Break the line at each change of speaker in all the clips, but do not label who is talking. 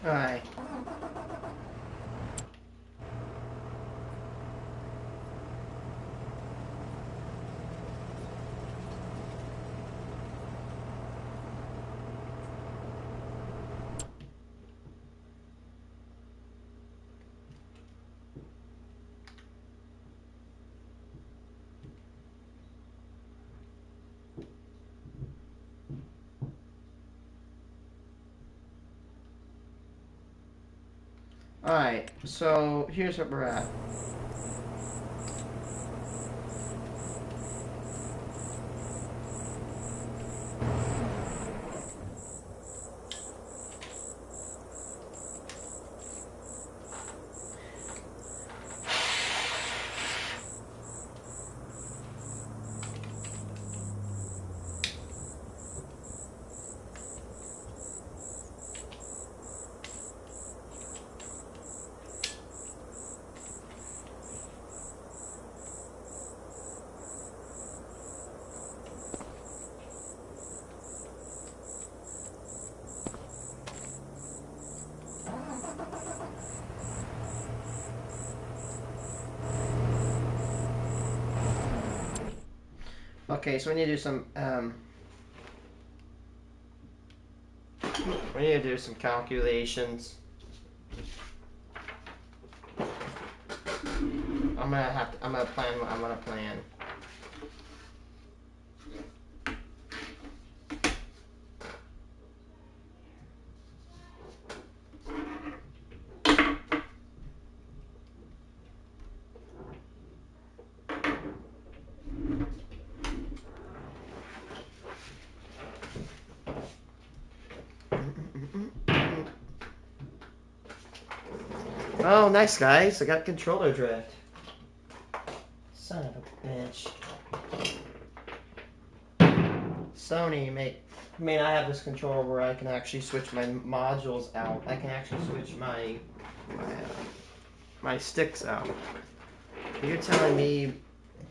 Alright. Alright, so here's what we're at. Okay, so we need to do some we need to do some calculations. I'm gonna plan what I'm gonna plan. Oh, nice guys, I got controller drift. Son of a bitch. Sony may not have this controller where I can actually switch my modules out. I can actually switch my sticks out. You're telling me,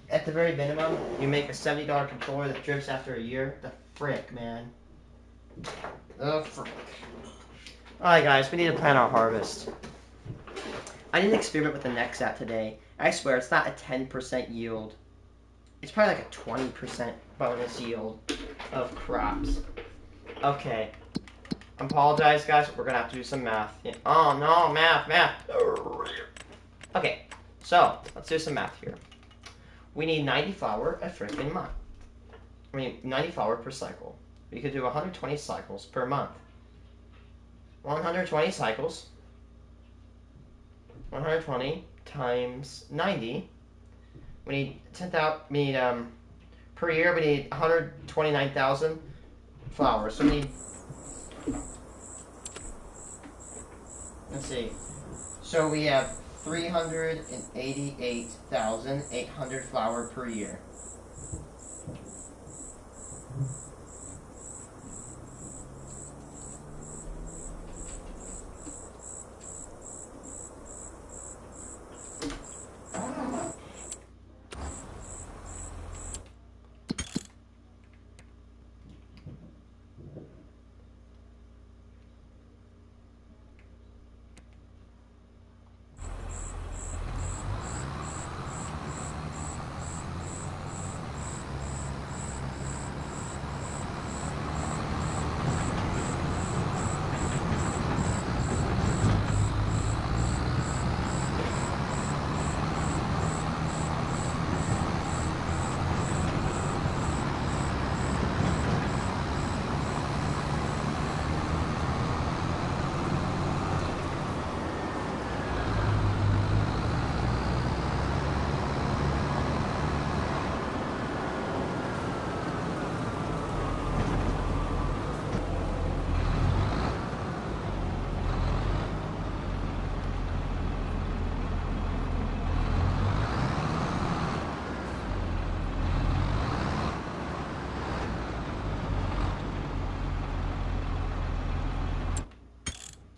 at the very minimum, you make a $70 controller that drifts after a year? The frick, man. The frick. Alright guys, we need to plan our harvest. I didn't experiment with the Nexat today. I swear, it's not a 10% yield. It's probably like a 20% bonus yield of crops. Okay. I apologize, guys. We're going to have to do some math. Yeah. Oh, no. Math. Okay. So, let's do some math here. We need 90 flour a freaking month. 90 flour per cycle. We could do 120 cycles per month. 120 cycles. 120 times 90. We need 10,000. We need per year. We need 129,000 flour. So we need. Let's see. So we have 388,800 flour per year.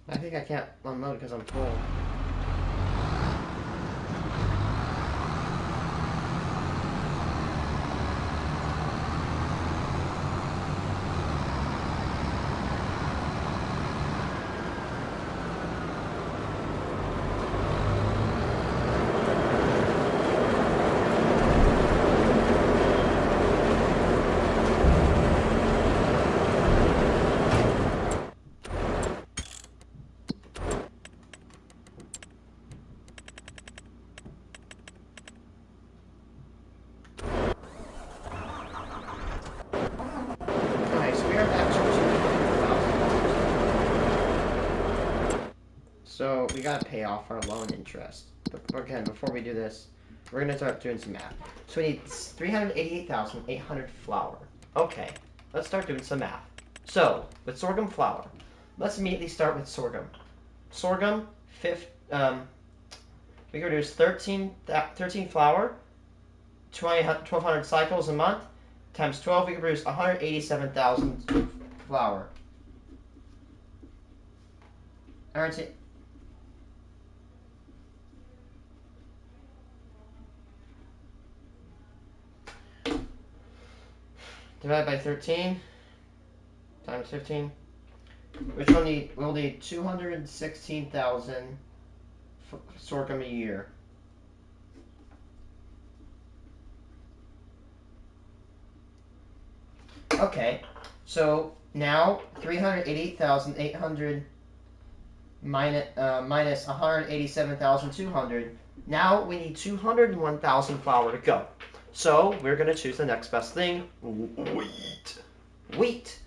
I think I can't unload because I'm full. So we gotta pay off our loan interest. But again, before we do this, we're gonna start doing some math. So we need 388,800 flour. Okay, let's start doing some math. So with sorghum flour, let's immediately start with sorghum. Sorghum, we can produce 13 flour, 1,200 cycles a month, times 12, we can produce 187,000 flour. Divided by 13 times 15, which we'll need 216,000 sorghum a year. Okay, so now 388,800 minus 187,200. Now we need 201,000 flour to go. So we're going to choose the next best thing, wheat. Wheat.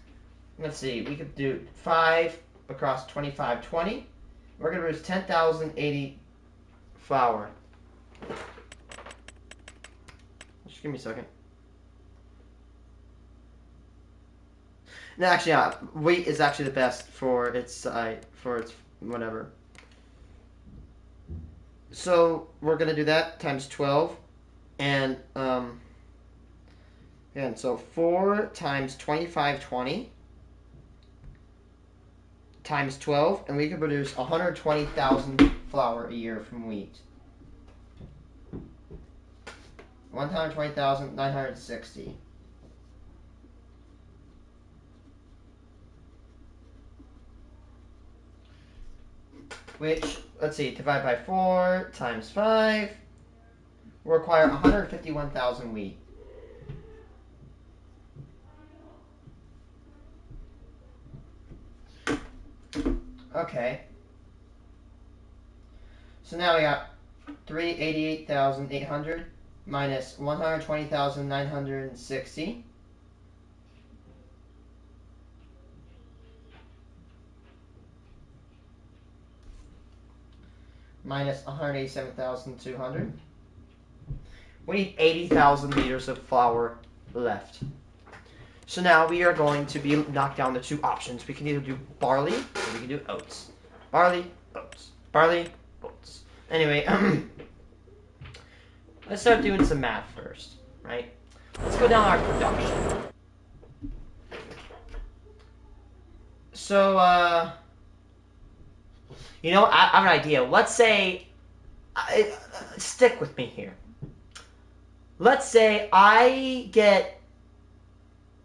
Let's see, we could do 5 across 2520. We're going to produce 10,080 flour. Just give me a second. No, actually, wheat is actually the best for its whatever. So we're gonna do that times 12, and so 4 times 2520 times 12, and we can produce 120,000 flour a year from wheat. 120,960. Which, let's see, divide by 4 times 5 will require 151,000 wheat. Okay. So now we got 388,800 minus 120,960. Minus 187,200. We need 80,000 liters of flour left. So now we are going to be knocked down to two options. We can either do barley or we can do oats. Barley, oats. Barley, oats. Anyway, let's start doing some math first, right? Let's go down our production. So, you know, I have an idea. Let's say, stick with me here. Let's say I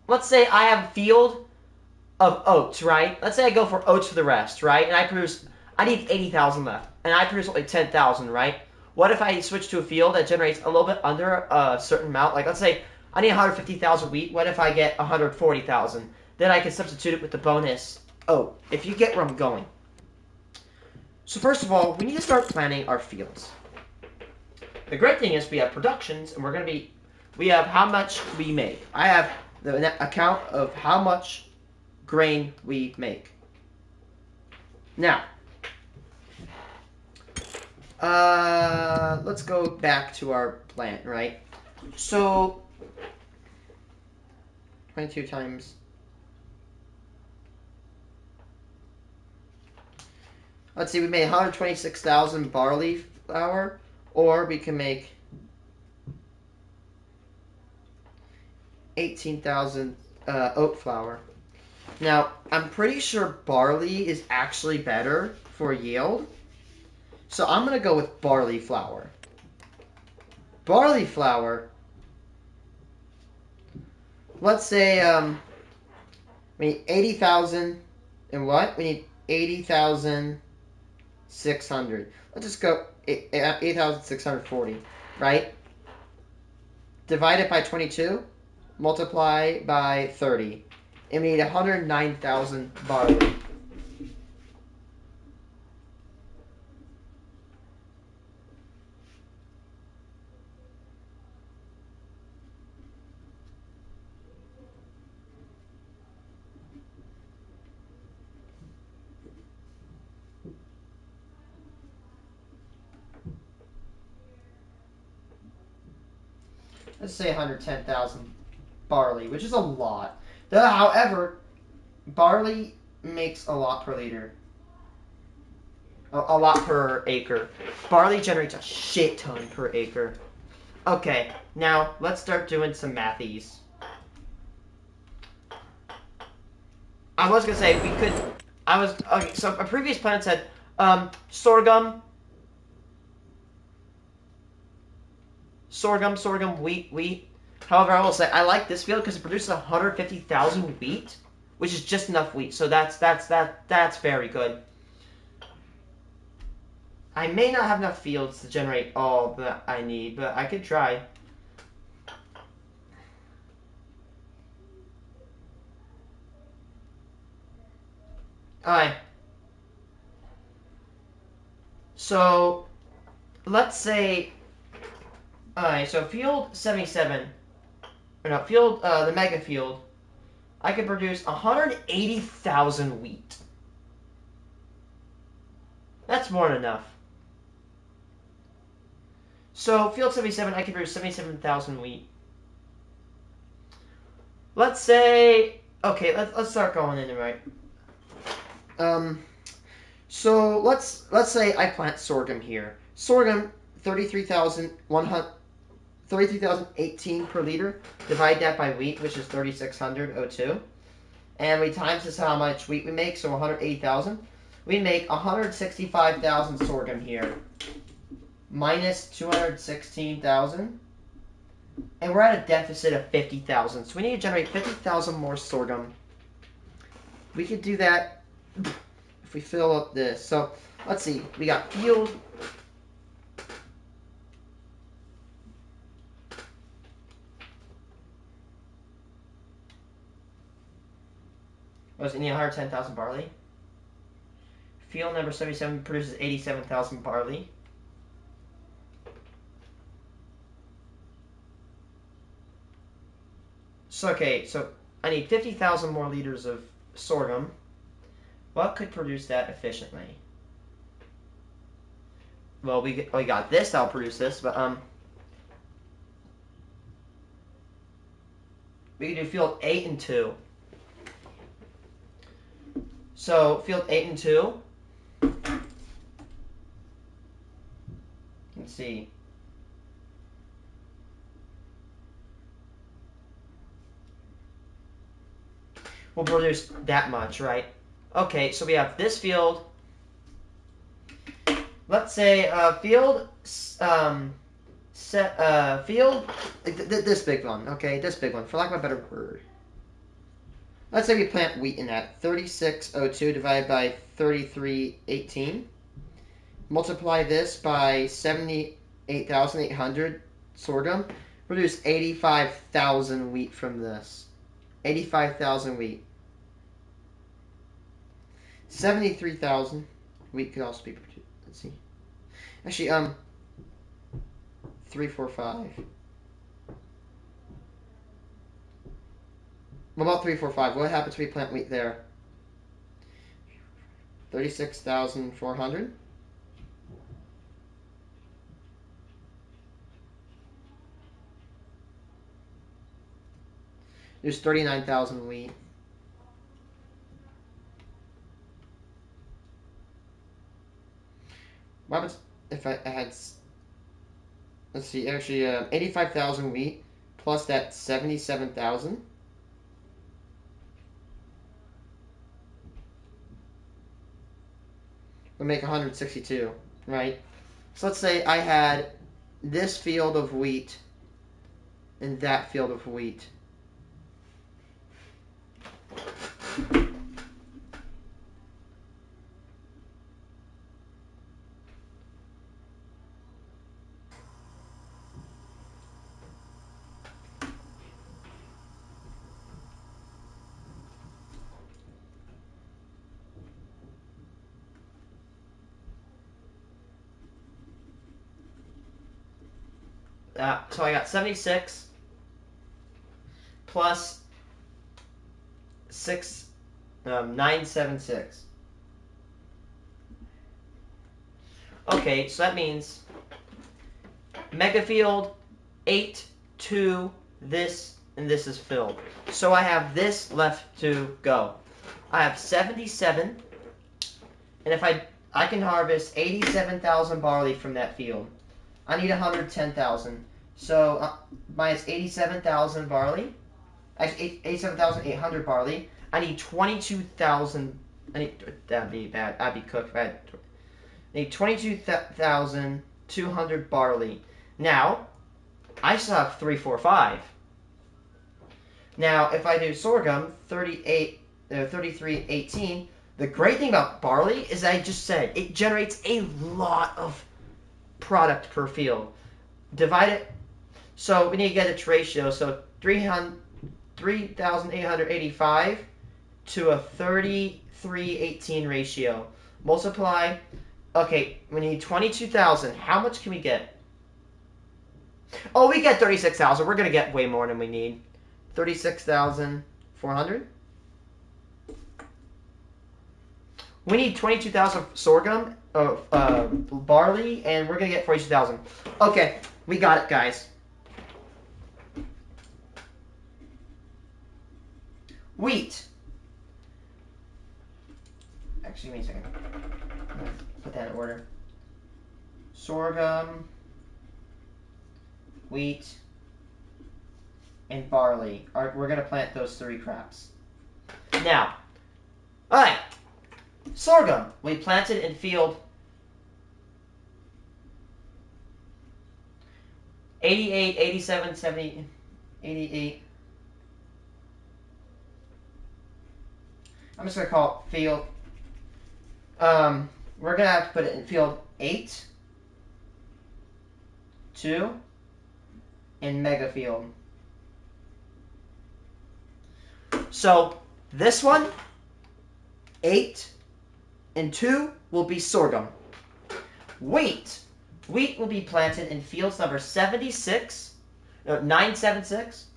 have a field of oats, right? Let's say I go for oats for the rest, right? And I need 80,000 left, and I produce only 10,000, right? What if I switch to a field that generates a little bit under a certain amount? Like, let's say I need 150,000 wheat. What if I get 140,000? Then I can substitute it with the bonus. Oh, if you get where I'm going. So first of all, we need to start planning our fields. The great thing is we have productions, and we have how much we make. I have the account of how much grain we make. Now, let's go back to our plant, right? So, 22 times. Let's see, we made 126,000 barley flour, or we can make 18,000 oat flour. Now, I'm pretty sure barley is actually better for yield, so I'm going to go with barley flour. Barley flour, let's say we need 80,000 and what? We need 80,600. Let's just go 8,640, right? Divide it by 22, multiply by 30. And we need 109,000 barley. let's say 110,000 barley, which is a lot. However, barley makes a lot per liter. A lot per acre. Barley generates a shit ton per acre. Okay, now let's start doing some mathies. I was gonna say we could. Okay. So a previous plan said sorghum, wheat. However, I will say I like this field because it produces 150,000 wheat, which is just enough wheat. So that's very good. I may not have enough fields to generate all that I need, but I could try. Alright. So, let's say... Alright, so field 77, or no, field, the mega field, I could produce 180,000 wheat. That's more than enough. So, field 77, I can produce 77,000 wheat. Let's say... Okay, let's start going in, right? So, let's say I plant sorghum here. Sorghum, 33,018 per liter. Divide that by wheat, which is 3,602. And we times this how much wheat we make, so 180,000. We make 165,000 sorghum here. Minus 216,000. And we're at a deficit of 50,000. So we need to generate 50,000 more sorghum. We could do that if we fill up this. So let's see. We got field. Was it 110,000 barley? Field number 77 produces 87,000 barley. So, okay, so I need 50,000 more liters of sorghum. What could produce that efficiently? Well, we got this that'll produce this, but we can do field 8 and 2. So field 8 and 2. Let's see. We'll produce that much, right? Okay, so we have this field. Let's say field field this big one. Okay, this big one, for lack of a better word. Let's say we plant wheat in that. 3602 divided by 3318. Multiply this by 78,800 sorghum. Produce 85,000 wheat from this. 85,000 wheat. 73,000 wheat could also be produced. Let's see. Actually, 345. What about 345? What happens if we plant wheat there? 36,400. There's 39,000 wheat. What happens if I had... Let's see, actually, 85,000 wheat plus that 77,000. We'll make 162, right? So let's say I had this field of wheat and that field of wheat. So I got 76 plus 976. Okay, so that means mega field 8 2, this, and this is filled. So I have this left to go. I have 77, and if I can harvest 87,000 barley from that field. I need 110,000. So minus 87,000 barley, actually 87,800 barley. I need 22,000. That'd be bad. I'd be cooked. I need 22,200 barley. Now, I still have 3, 4, 5. Now, if I do sorghum, 33, 18. The great thing about barley is I just said it generates a lot of product per field. Divide it. So we need to get its ratio. So 3,885 to a 33:18 ratio. Multiply. Okay, we need 22,000. How much can we get? Oh, we get 36,000. We're going to get way more than we need. 36,400. We need 22,000 sorghum, barley, and we're going to get 42,000. Okay, we got it, guys. Wheat. Actually, give me a second. I'm going to put that in order. Sorghum, wheat, and barley. We're going to plant those 3 crops. Now, all right. Sorghum, we planted in field 88, 87, 70, 88. I'm just going to call it field. We're going to have to put it in field 8, 2, and mega field. So this one, 8, and 2 will be sorghum. Wheat will be planted in fields number 76, no, 976.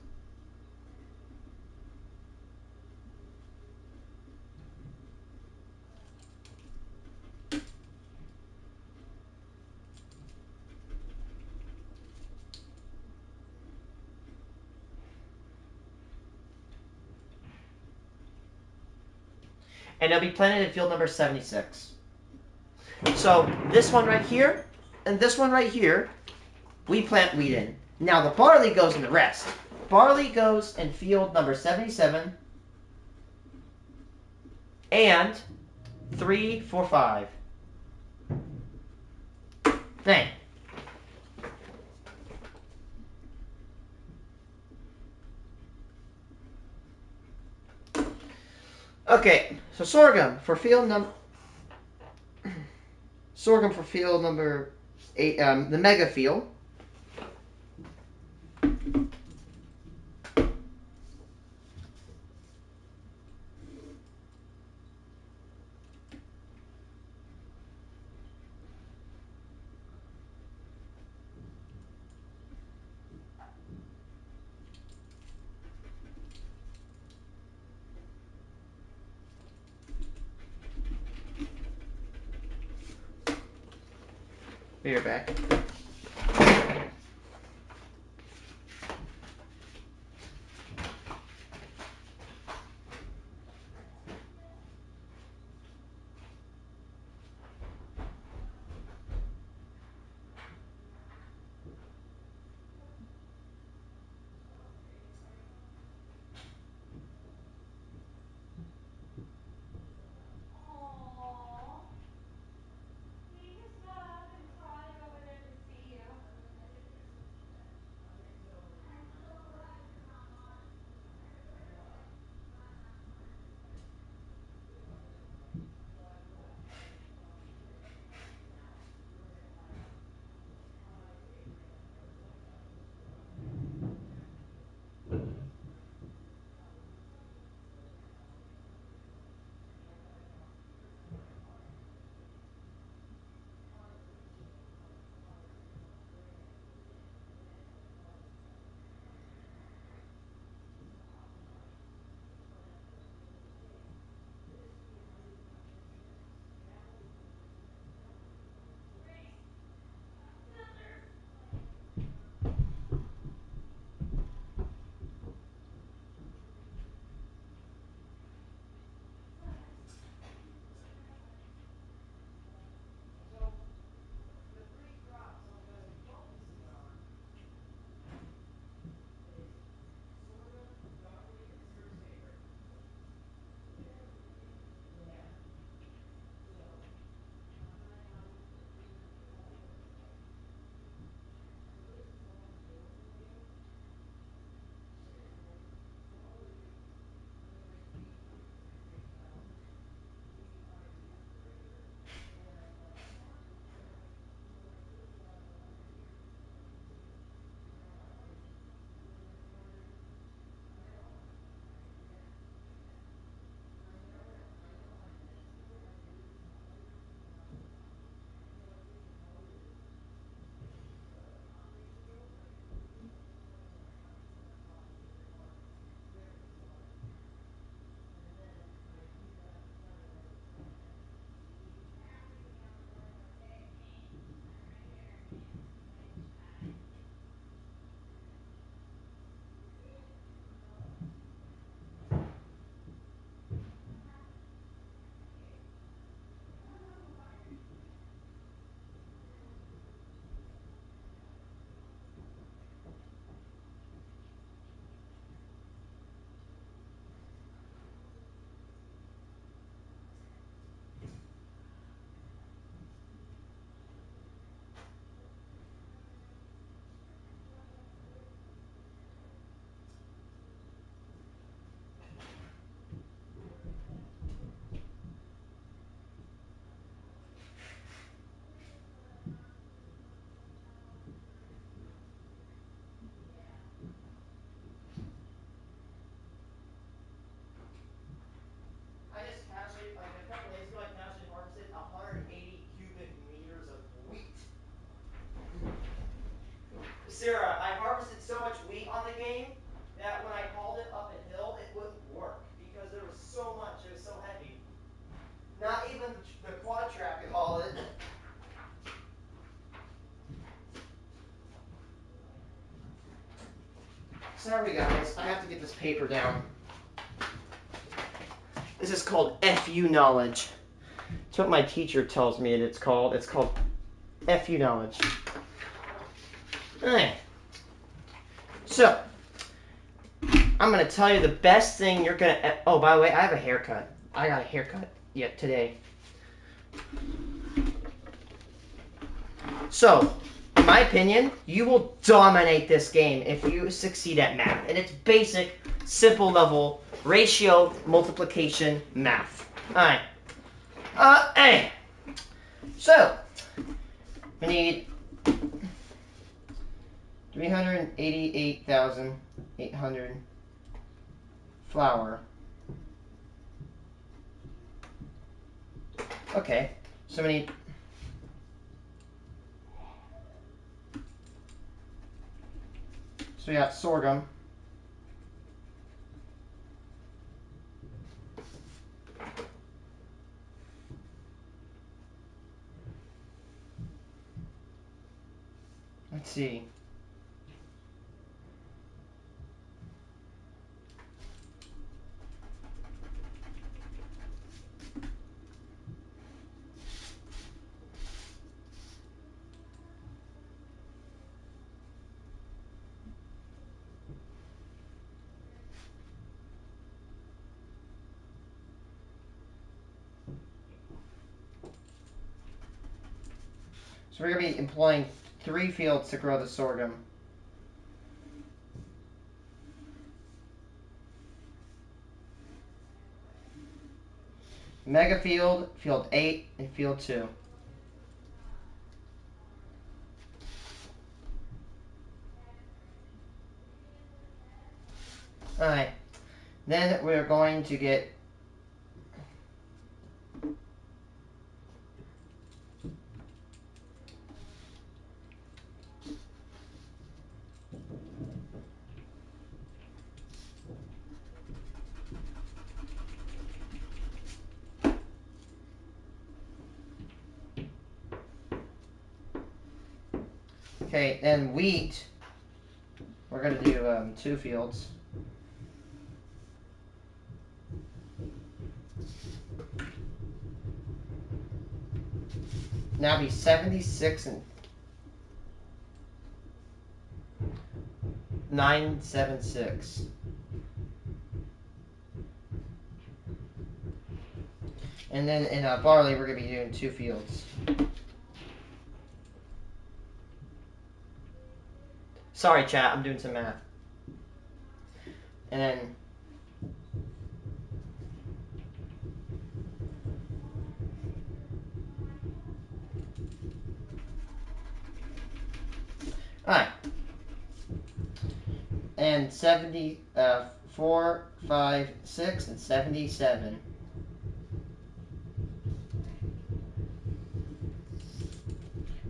And it'll be planted in field number 76. So this one right here and this one right here, we plant wheat in. Now the barley goes in the rest. Barley goes in field number 77 and 3, 4, 5. Dang. Okay, so sorghum for field number 8, the mega field. Be right back. Sorry guys, I have to get this paper down. This is called FU knowledge. It's what my teacher tells me it's called. It's called FU knowledge. Alright. So, I'm going to tell you the best thing you're going to... Oh, by the way, I have a haircut. I got a haircut yet today. So, in my opinion, you will dominate this game if you succeed at math. And it's basic, simple level, ratio, multiplication, math. Alright. Hey. So, we need 388,800 flour. Okay, so we need... So we got sorghum. Let's see. So we're going to be employing 3 fields to grow the sorghum. Mega field, field 8, and field 2. Alright, then we're going to get okay, and wheat, we're going to do 2 fields. Now be 76 and 976. And then in barley, we're going to be doing 2 fields. Sorry, chat, I'm doing some math. And then alright. And 4, 5, 6, and 77.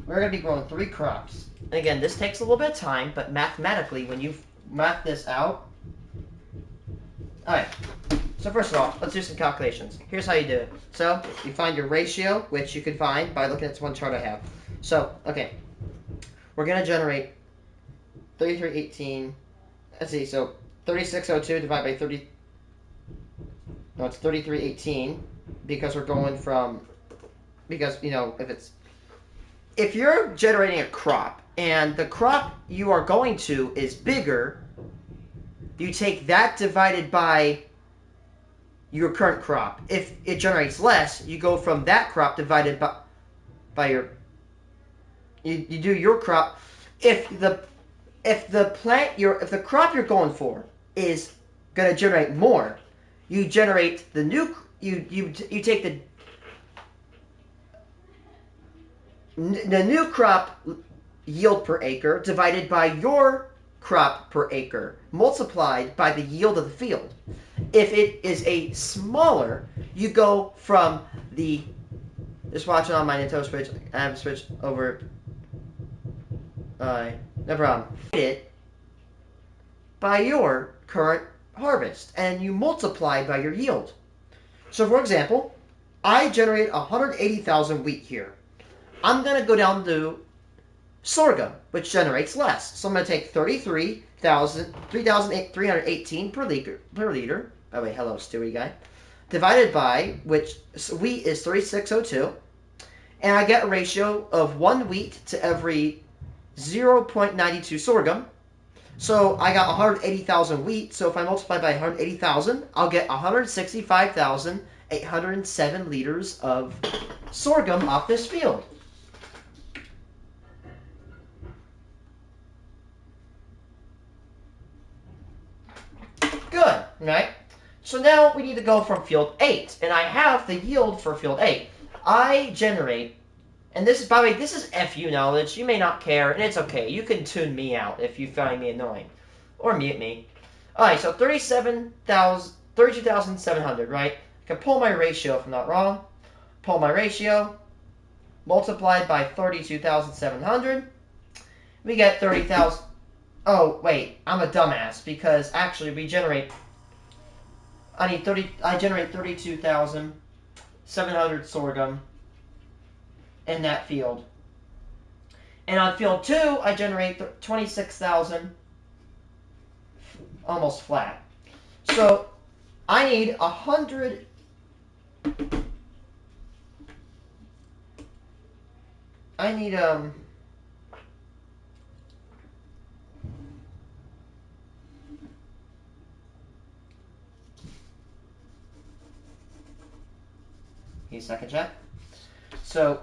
We're going to be growing 3 crops. And again, this takes a little bit of time, but mathematically, when you math this out... Alright, so first of all, let's do some calculations. Here's how you do it. So, you find your ratio, which you can find by looking at this one chart I have. So, okay, we're going to generate 3318... Let's see, so 3602 divided by 30... No, it's 3318, because we're going from... Because, you know, if you're generating a crop, and the crop you are going to is bigger, you take that divided by your current crop. If it generates less, you go from that crop divided by your... You do your crop. If the crop you're going for is going to generate more, you generate the new... You take the new crop yield per acre divided by your crop per acre multiplied by the yield of the field. If it is a smaller, you go from the... Just watching on my Nintendo Switch. I have a Switch over... no problem. It by your current harvest, and you multiply by your yield. So for example, I generate 180,000 wheat here. I'm going to go down to sorghum, which generates less. So I'm going to take 3,318 per liter. Oh, wait, hello, Stewie guy. Divided by, which wheat is 3602. And I get a ratio of 1 wheat to every 0.92 sorghum. So I got 180,000 wheat. So if I multiply by 180,000, I'll get 165,807 liters of sorghum off this field. Good, right? So now we need to go from field 8, and I have the yield for field 8. I generate, and this is, by the way, this is FU knowledge. You may not care, and it's okay. You can tune me out if you find me annoying, or mute me. All right, so 32,700, right? I can pull my ratio if I'm not wrong. Pull my ratio, multiplied by 32,700. We get 30,000. Oh, wait, I'm a dumbass, because actually we generate, I generate 32,700 sorghum in that field. And on field 2, I generate 26,000, almost flat. So I need 100, I need, a second, chat. So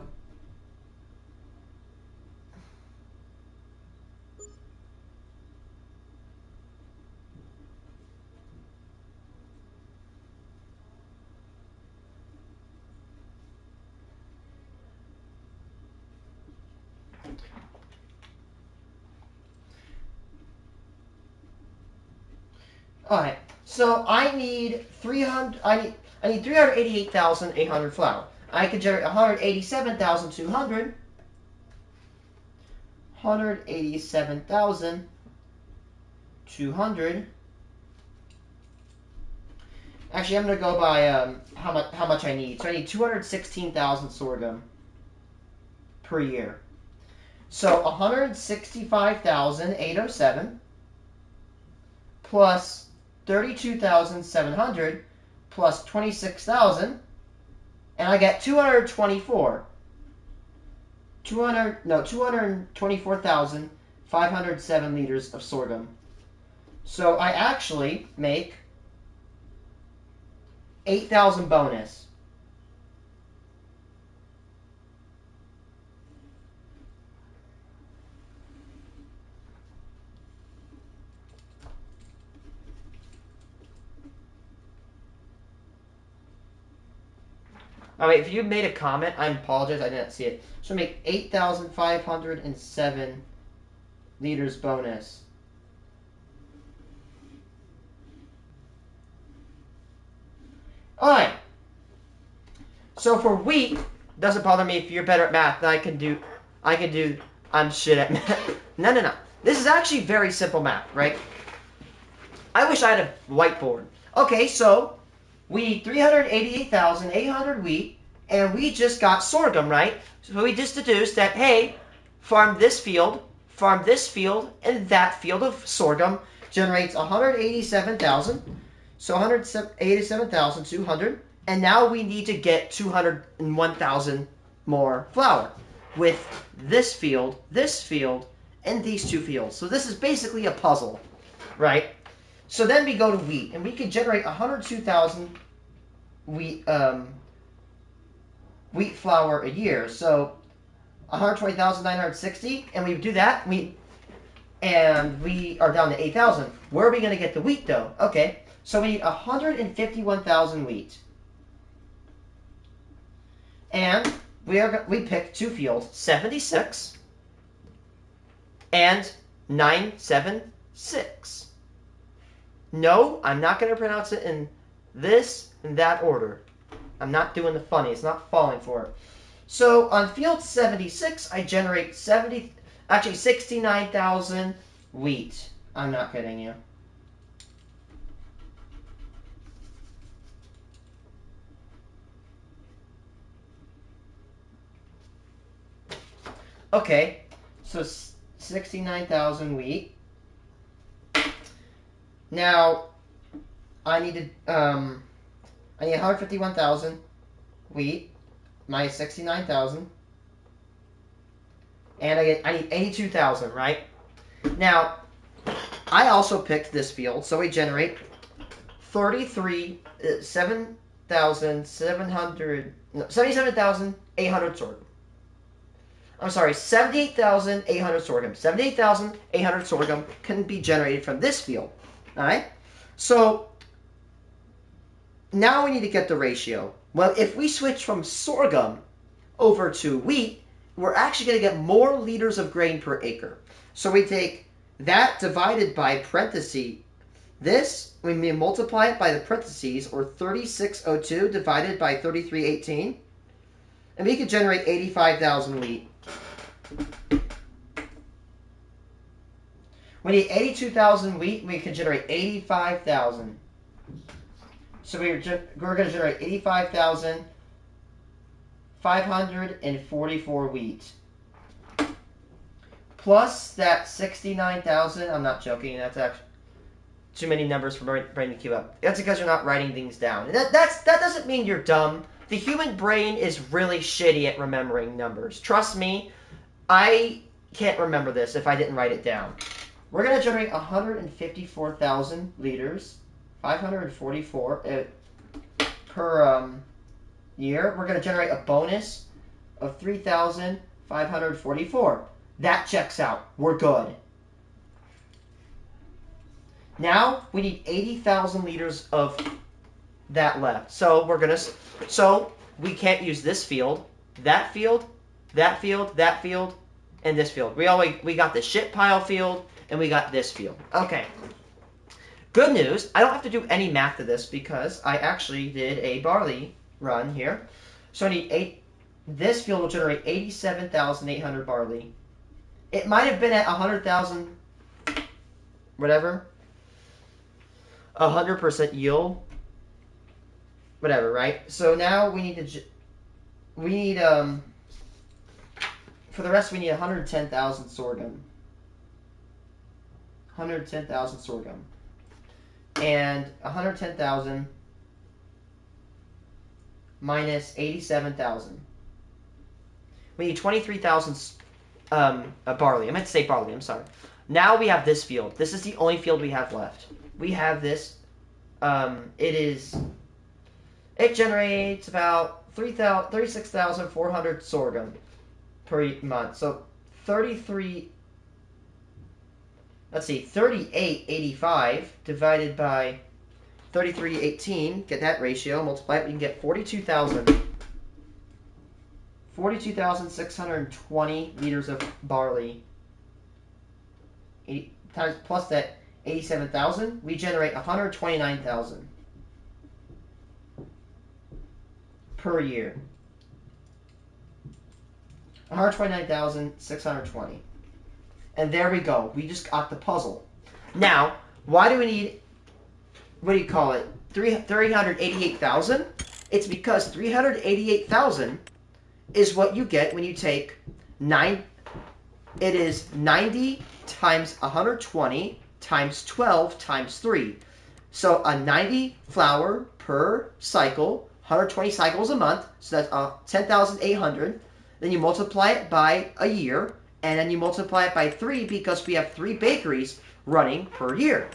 all right. So I need 388,800 flour. I could generate 187,200. 187,200. Actually, I'm gonna go by how much I need. So I need 216,000 sorghum per year. So 165,807 plus 32,700 plus 26,000, and I get 224. 224,507 liters of sorghum. So I actually make 8,000 bonus. All right, if you made a comment, I apologize, I didn't see it. So make 8,507 liters bonus. All right. So for wheat, doesn't bother me if you're better at math. I can do. I'm shit at math. No. This is actually very simple math, right? I wish I had a whiteboard. Okay, so we need 388,800 wheat, and we just got sorghum, right? So we just deduced that, hey, farm this field, and that field of sorghum generates 187,000. So 187,200. And now we need to get 201,000 more flour with this field, and these two fields. So this is basically a puzzle, right? So then we go to wheat, and we can generate 102,000 wheat flour a year. So 120,960, and we do that, and we are down to 8,000. Where are we going to get the wheat, though? Okay, so we need 151,000 wheat. And we picked two fields, 76 and 976. No, I'm not going to pronounce it in this and that order. I'm not doing the funny. It's not falling for it. So on field 76, I generate 69,000 wheat. I'm not kidding you. Okay, So 69,000 wheat. Now, I need 151,000 wheat minus 69,000. And I need 82,000, right? Now, I also picked this field, so we generate 77,800 sorghum. I'm sorry, 78,800 sorghum. 78,800 sorghum can be generated from this field. All right? So, now we need to get the ratio. Well, if we switch from sorghum over to wheat, we're actually going to get more liters of grain per acre. So we take that divided by parentheses. This, we may multiply it by the parentheses, or 3602 divided by 3318. And we could generate 85,000 wheat. We need 82,000 wheat. We can generate 85,000. So we're going to generate 85,544 wheat. Plus that 69,000. I'm not joking. That's actually too many numbers for brain to keep up. That's because you're not writing things down. And that doesn't mean you're dumb. The human brain is really shitty at remembering numbers. Trust me, I can't remember this if I didn't write it down. We're going to generate 154,000 liters, 544 per year. We're going to generate a bonus of 3,544. That checks out. We're good. Now we need 80,000 liters of that left. So we can't use this field, that field, that field, that field, and this field. We got the shit pile field, and we got this field. Okay. Good news. I don't have to do any math to this because I actually did a barley run here. So I need this field will generate 87,800 barley. It might have been at 100,000, whatever. 100% yield. Whatever, right? So now we need for the rest we need 110,000 sorghum. 110,000 sorghum. And 110,000 minus 87,000. We need 23,000 barley. I meant to say barley, I'm sorry. Now we have this field. This is the only field we have left. We have this. It generates about 36,400 sorghum per month. So 3885 divided by 3318. Get that ratio. Multiply it. We can get 42,620 liters of barley. Times plus that 87,000, we generate 129,000 per year. 129,620. And there we go. We just got the puzzle. Now, why do we need, 388,000? It's because 388,000 is what you get when you take 90 times 120 times 12 times 3. So a 90 flower per cycle, 120 cycles a month, so that's 10,800. Then you multiply it by a year, and then you multiply it by 3 because we have 3 bakeries running per year.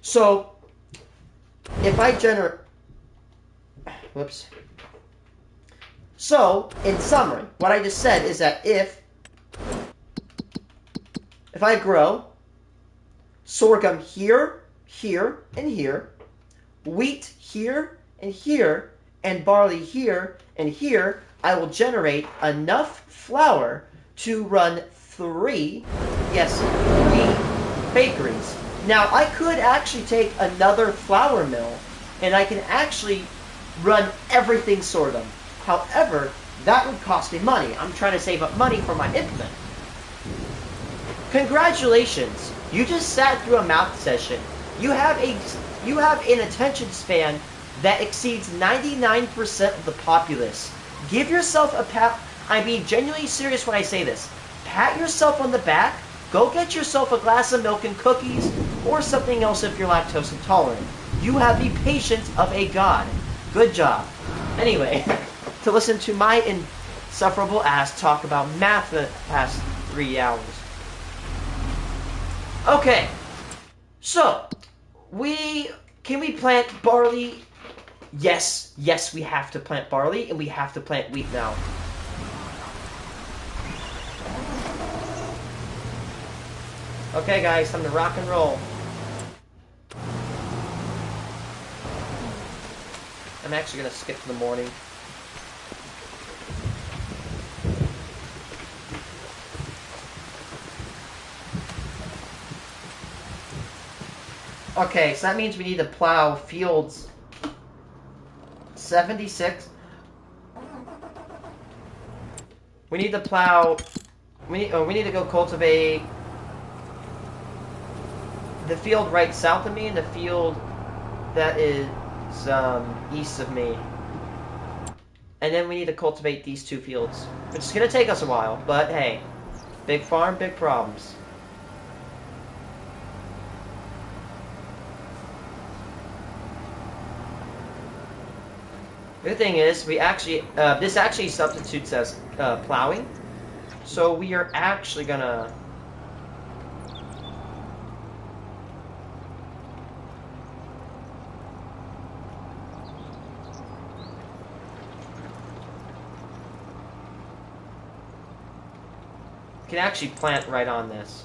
So if I generate... Whoops. So, in summary, what I just said is that if I grow sorghum here, here, and here, wheat here and here, and barley here and here, I will generate enough flour to run 3 bakeries. Now, I could actually take another flour mill, and I can actually run everything sorghum. However, that would cost me money. I'm trying to save up money for my implement. Congratulations! You just sat through a math session. You have an attention span that exceeds 99% of the populace. Give yourself a pat. I mean, genuinely serious when I say this. pat yourself on the back. Go get yourself a glass of milk and cookies, or something else if you're lactose intolerant. You have the patience of a god. Good job. Anyway, to listen to my insufferable ass talk about math for the past 3 hours. Okay, so can we plant barley? Yes, we have to plant barley, and we have to plant wheat now. Okay, guys, time to rock and roll. I'm actually gonna skip to the morning. Okay, so that means we need to plow fields 76. We need to plow. We need to go cultivate the field right south of me and the field that is east of me. And then we need to cultivate these 2 fields. It's gonna take us a while, but hey, big farm, big problems. The good thing is, we actually, this actually substitutes as plowing. So we are actually gonna... can actually plant right on this.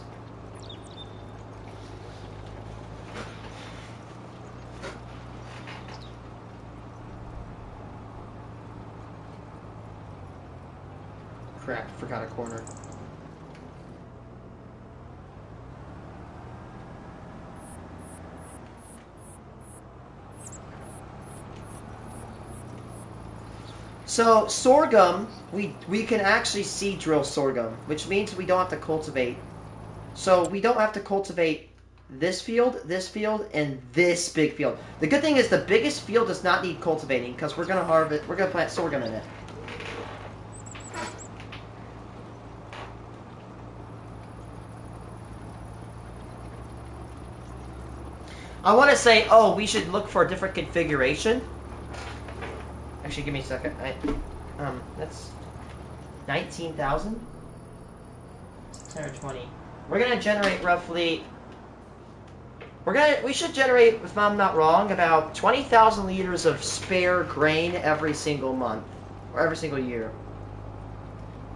Crap, forgot a corner. So, sorghum, we can actually seed drill sorghum, which means we don't have to cultivate. So, we don't have to cultivate this field, and this big field. The good thing is the biggest field does not need cultivating, because we're going to plant sorghum in it. I want to say, oh, we should look for a different configuration. Actually, give me a second. That's 19,000. 10 or 20. We're gonna generate roughly. We should generate, if I'm not wrong, about 20,000 liters of spare grain every single month or every single year,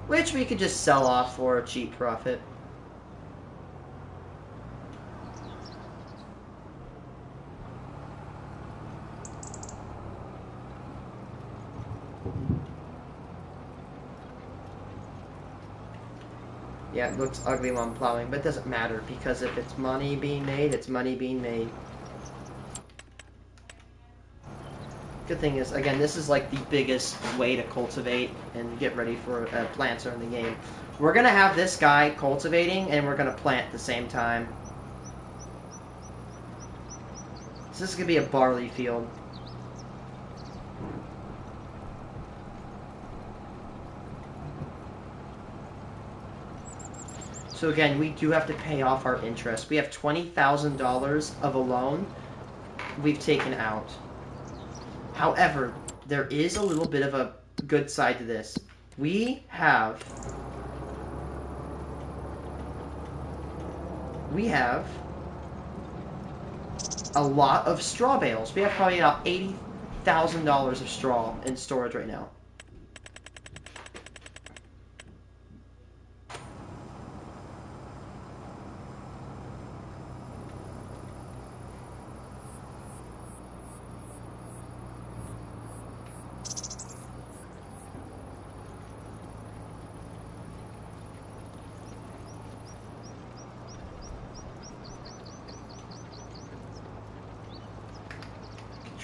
which we could just sell off for a cheap profit. Yeah, it looks ugly while I'm plowing, but it doesn't matter, because if it's money being made, it's money being made. Good thing is, again, this is like the biggest way to cultivate and get ready for a planter in the game. We're going to have this guy cultivating, and we're going to plant at the same time. So this is going to be a barley field. So again, we do have to pay off our interest. We have $20,000 of a loan we've taken out. However, there is a little bit of a good side to this. We have a lot of straw bales. We have probably about $80,000 of straw in storage right now.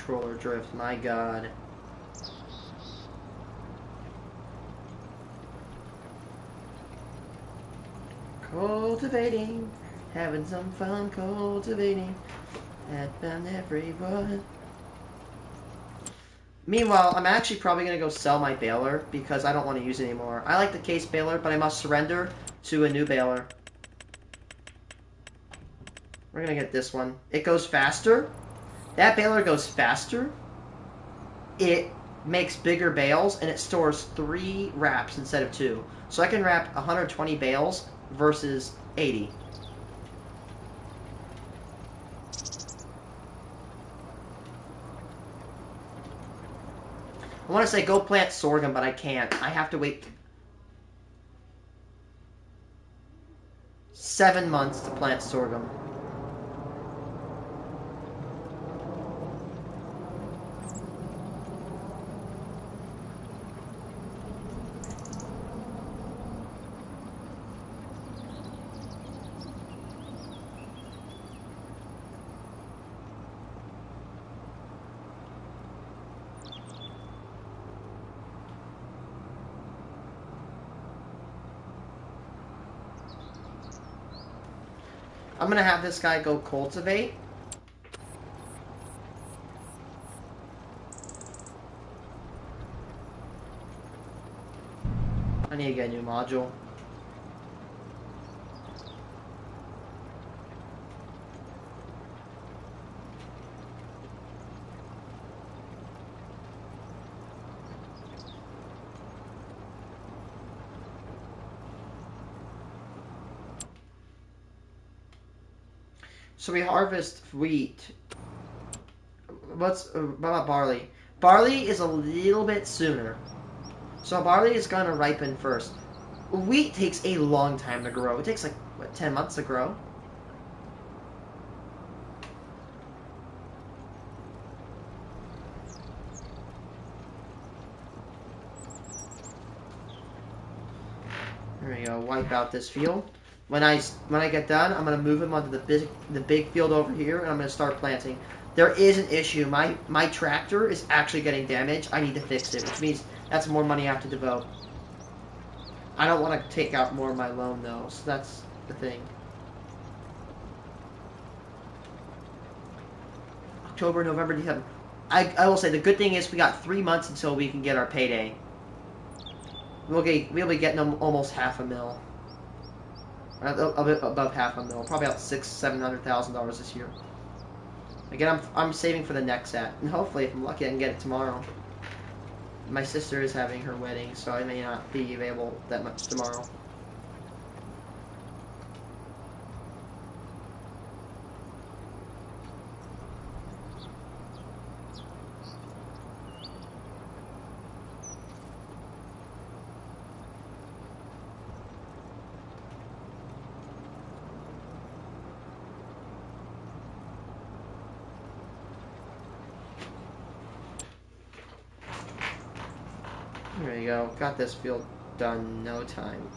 Controller drift, my god. Cultivating, having some fun cultivating. Had found everyone. Meanwhile, I'm actually probably going to go sell my baler because I don't want to use it anymore. I like the case baler, but I must surrender to a new baler. We're going to get this one. It goes faster. That baler goes faster. It makes bigger bales, and it stores 3 wraps instead of 2. So I can wrap 120 bales versus 80. I want to say go plant sorghum, but I can't. I have to wait 7 months to plant sorghum. I'm going to have this guy go cultivate. I need to get a new module. So we harvest wheat. What about barley? Barley is a little bit sooner. So barley is going to ripen first. Wheat takes a long time to grow. It takes like, what, 10 months to grow? There we go. Wipe out this field. When I get done, I'm gonna move him onto the big field over here, and I'm gonna start planting. There is an issue. My tractor is actually getting damaged. I need to fix it, which means that's more money I have to devote. I don't want to take out more of my loan though, so that's the thing. October, November, December. I will say the good thing is we got 3 months until we can get our payday. We'll be getting almost $500,000. A bit above $500,000, probably about $600,000-$700,000 this year. Again, I'm saving for the next set, and hopefully, if I'm lucky, I can get it tomorrow. My sister is having her wedding, so I may not be available that much tomorrow. There you go. Got this field done no time.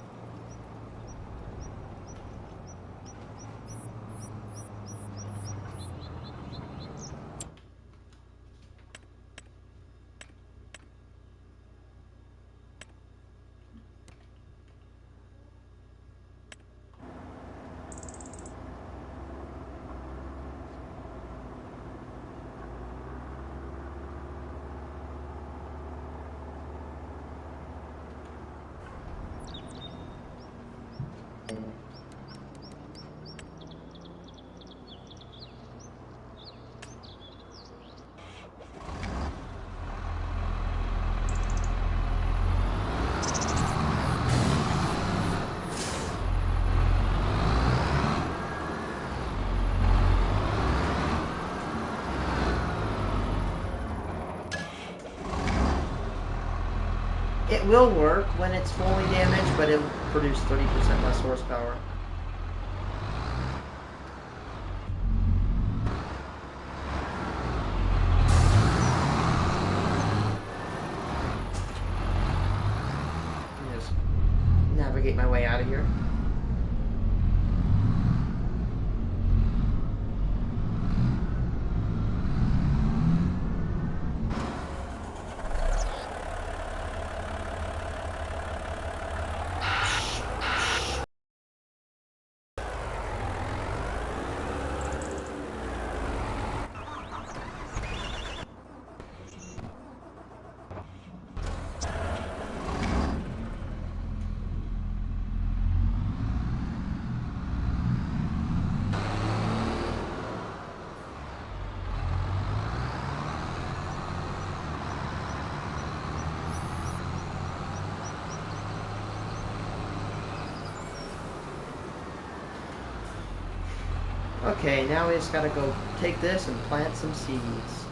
It will work when it's fully damaged, but it will produce 30% less horsepower. Let me just navigate my way out of here. Okay, now we just gotta go take this and plant some seeds.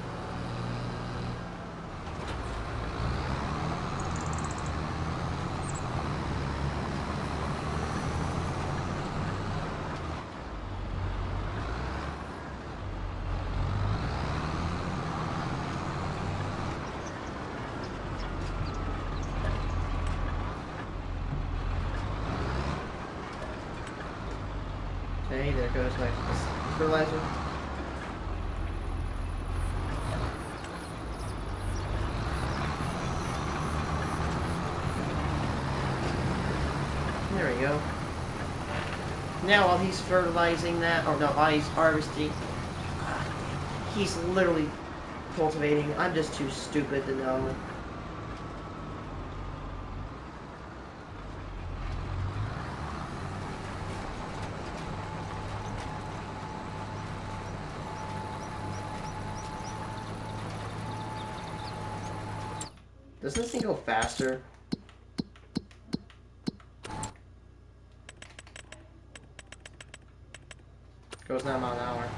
Okay, there goes my fertilizer. There we go. Now while he's fertilizing that, or no, while he's harvesting, he's literally cultivating. I'm just too stupid to know. Doesn't this thing go faster? Goes 9 miles an hour.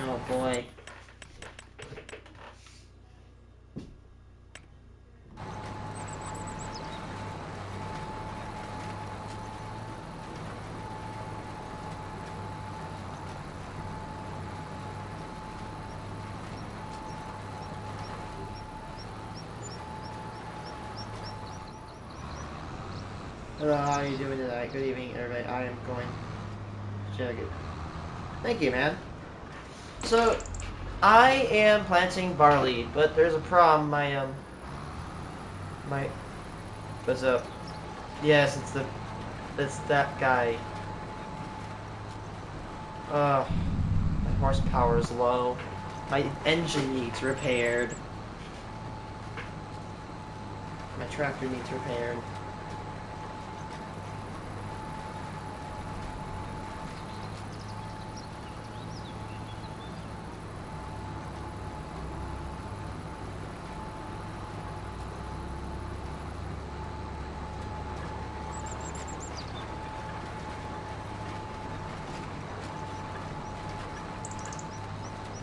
Oh boy. Hello, how are you doing tonight? Good evening, everybody. I am going to check it. Thank you, man. So, I am planting barley, but there's a problem. What's up? Yes, it's that guy. My horsepower is low. My engine needs repaired. My tractor needs repaired.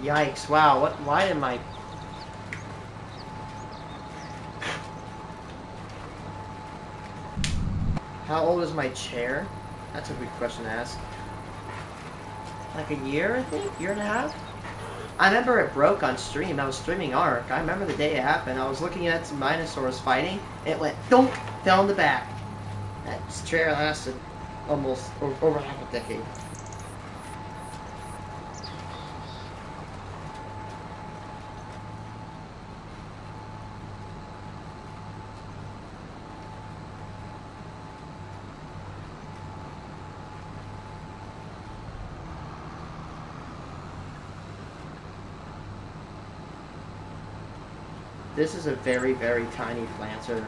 Yikes, wow, why am I... How old is my chair? That's a good question to ask. Like a year, I think? Year and a half? I remember it broke on stream. I was streaming Ark. I remember the day it happened. I was looking at some Minosaurs fighting. It went thunk, fell in the back. That chair lasted almost over half a decade. This is a very, very tiny planter.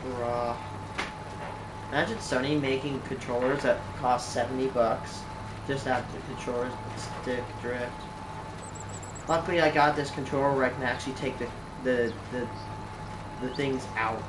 Bruh. Imagine Sony making controllers that cost 70 bucks. Just after controllers stick drift. Luckily I got this controller where I can actually take the things out.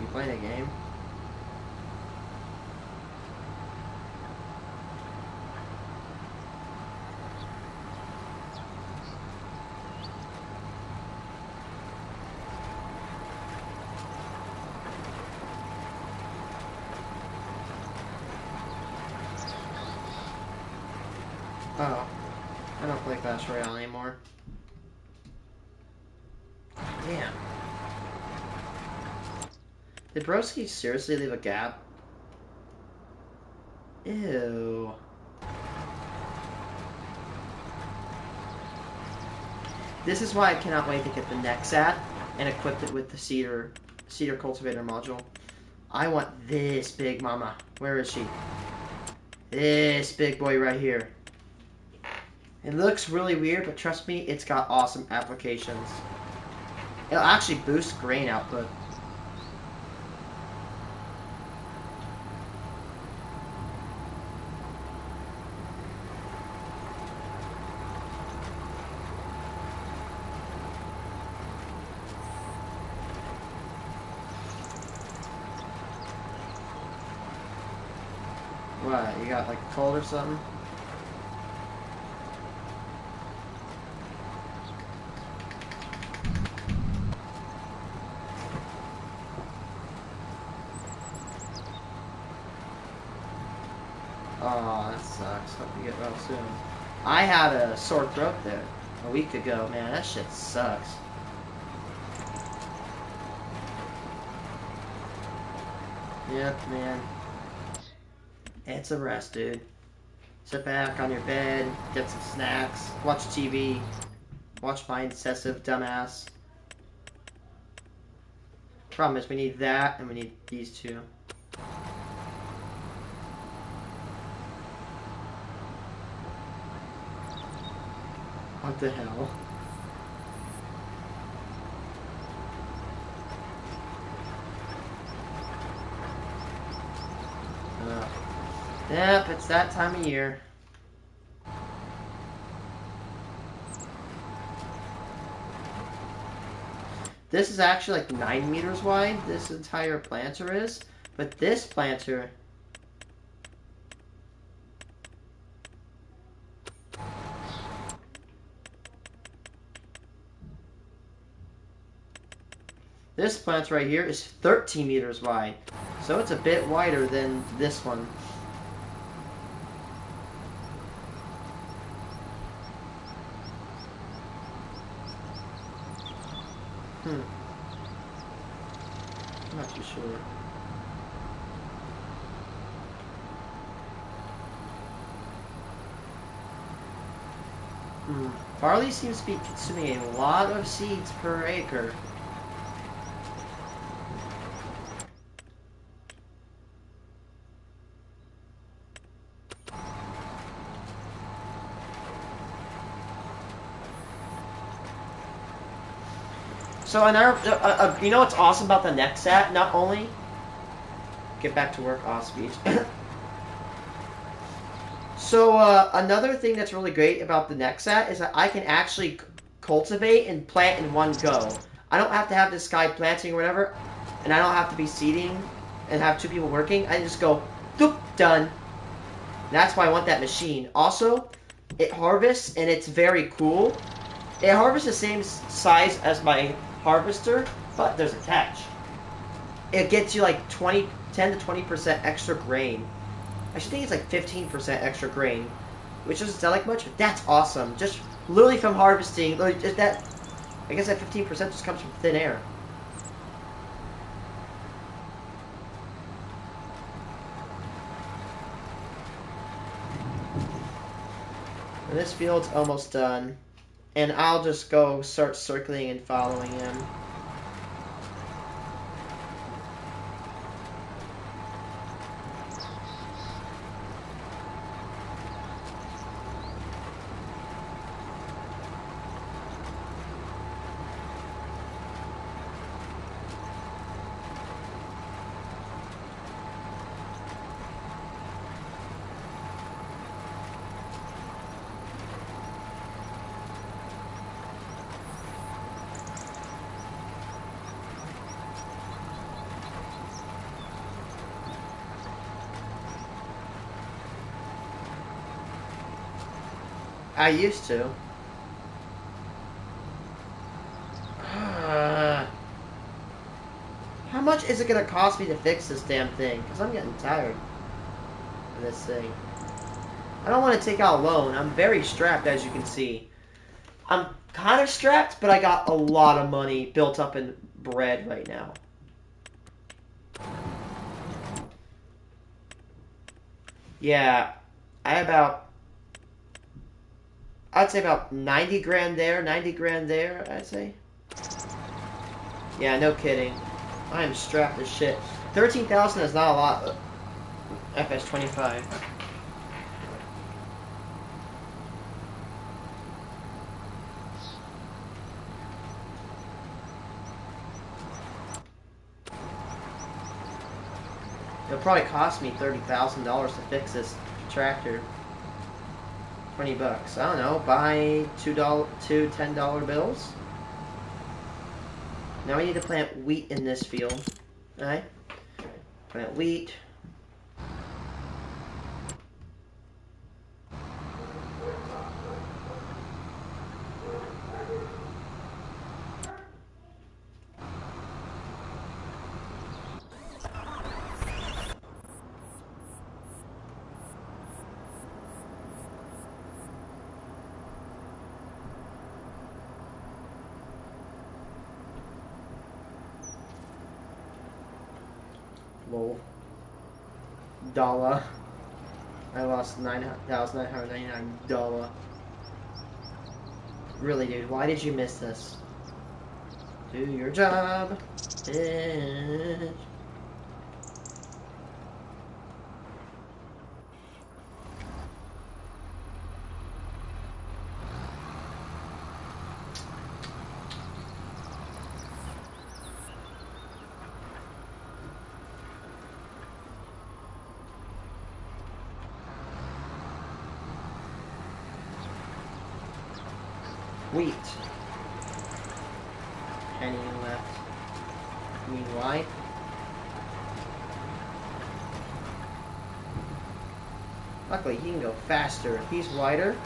You playing a game? Oh, I don't play Clash Royale anymore. Damn. Did Broski seriously leave a gap? Ew. This is why I cannot wait to get the Nexat and equip it with the Cedar Cultivator module. I want this big mama. Where is she? This big boy right here. It looks really weird, but trust me, it's got awesome applications. It'll actually boost grain output. What, you got like a cold or something? Oh, that sucks. Hope you get well soon. I had a sore throat there a week ago, man. That shit sucks. Yep, man. It's a rest, dude. Sit back on your bed, get some snacks, watch TV, watch my incessive dumbass. Problem is, we need that, and we need these two. What the hell? Yep, it's that time of year. This is actually like 9 meters wide, this entire planter is. But this planter... This plant right here is 13 meters wide. So it's a bit wider than this one. I'm not too sure. Barley seems to be consuming a lot of seeds per acre. So another, you know what's awesome about the Nexat? Not only get back to work off speech. So another thing that's really great about the Nexat is that I can actually cultivate and plant in one go. I don't have to have this guy planting or whatever, and I don't have to be seeding and have 2 people working. I just go, doop, done. That's why I want that machine. Also, it harvests and it's very cool. It harvests the same size as my harvester, but there's a catch. It gets you like 10 to 20% extra grain. I should think it's like 15% extra grain, which doesn't sound like much, but that's awesome. Just literally from harvesting, just that, I guess that 15% just comes from thin air. And this field's almost done. And I'll just go start circling and following him. I used to. How much is it gonna cost me to fix this damn thing? Because I'm getting tired of this thing. I don't want to take out a loan. I'm very strapped, as you can see. I'm kind of strapped, but I got a lot of money built up in bread right now. Yeah, I'd say about 90 grand there, 90 grand there, I'd say. Yeah, no kidding. I am strapped as shit. 13,000 is not a lot. FS25. It'll probably cost me $30,000 to fix this tractor. 20 bucks. I don't know. Buy two $10 bills. Now we need to plant wheat in this field. Alright? Plant wheat. Lol. Dollar. I lost $9,999. Really, dude, why did you miss this? Do your job, bitch. Wheat. Penny left. You mean why? Luckily, he can go faster. He's wider.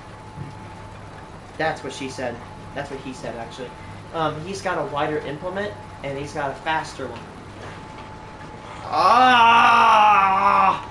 That's what she said. That's what he said, actually. He's got a wider implement, and he's got a faster one. Ah!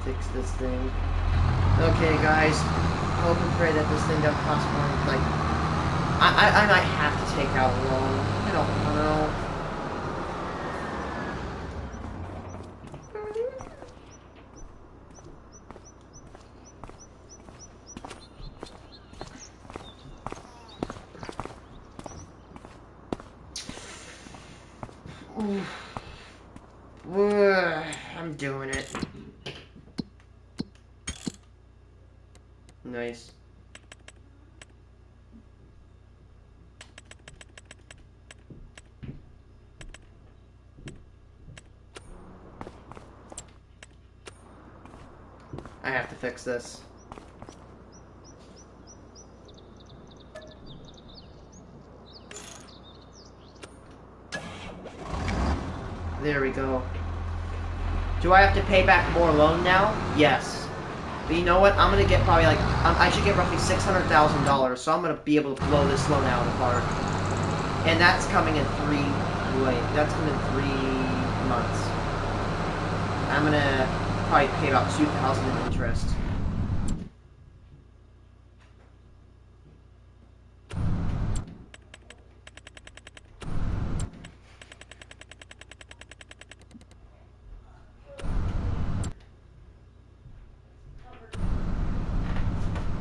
Fix this thing. Okay, guys. Hope and pray that this thing doesn't cost more. Like, I might have to take out a loan. I don't know. I'm doing it. Nice. I have to fix this. There we go. Do I have to pay back more loan now? Yes. But you know what? I'm gonna get probably like, I should get roughly $600,000, so I'm gonna be able to blow this loan out of the park. And that's coming in 3 months. I'm gonna probably pay about $2,000 in interest.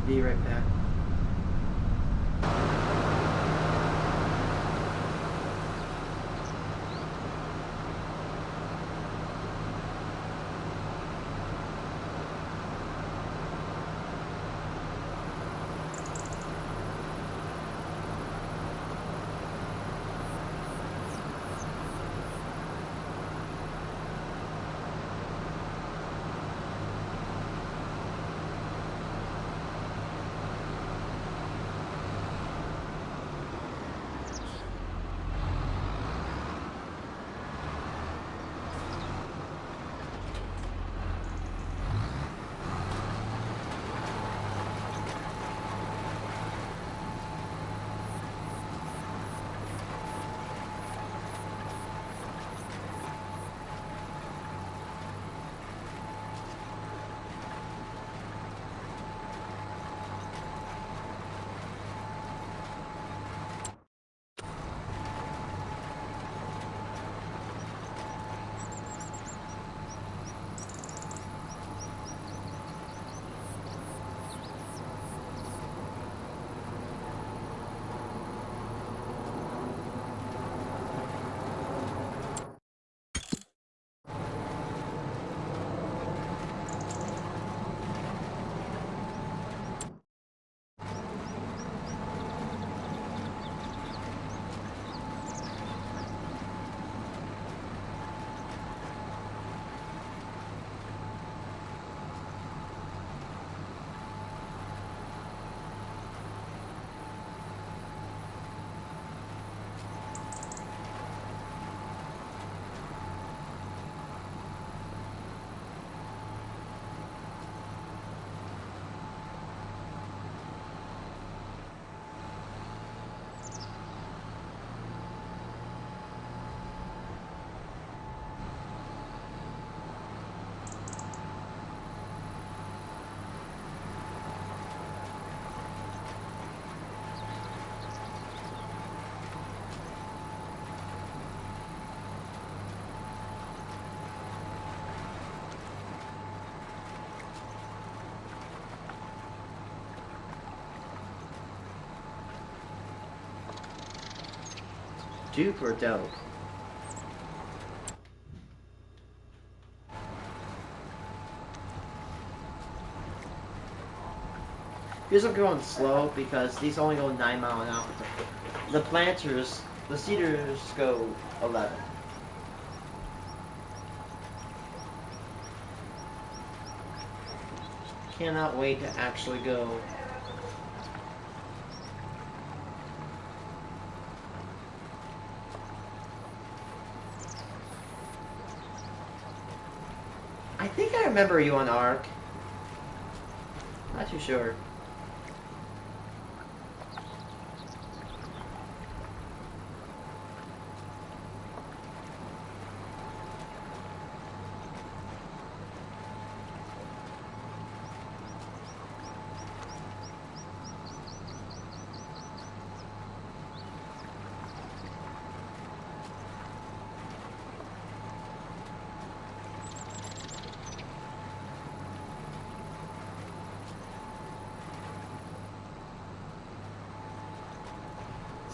Be right back. Duke or dope? These are going slow because these only go 9 mile an hour. The planters, the cedars go 11. Cannot wait to actually go. I think I remember you on Ark. Not too sure.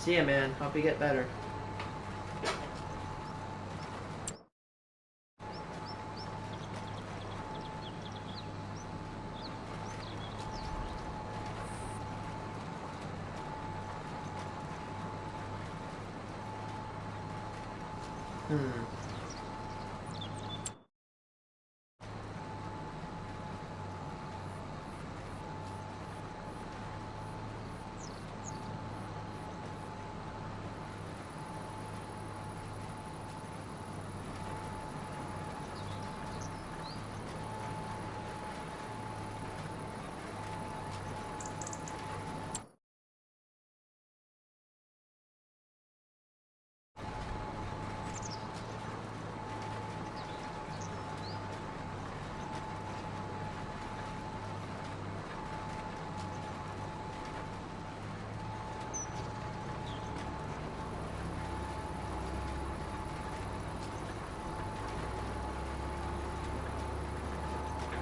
See ya, man. Hope you get better.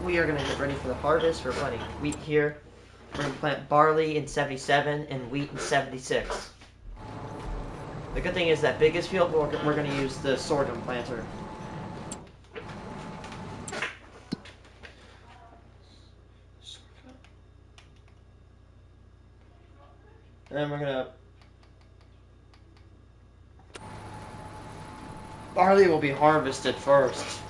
We are going to get ready for the harvest. We're planting wheat here. We're going to plant barley in 77 and wheat in 76. The good thing is that biggest field, we're going to use the sorghum planter. And then we're going to... Barley will be harvested first.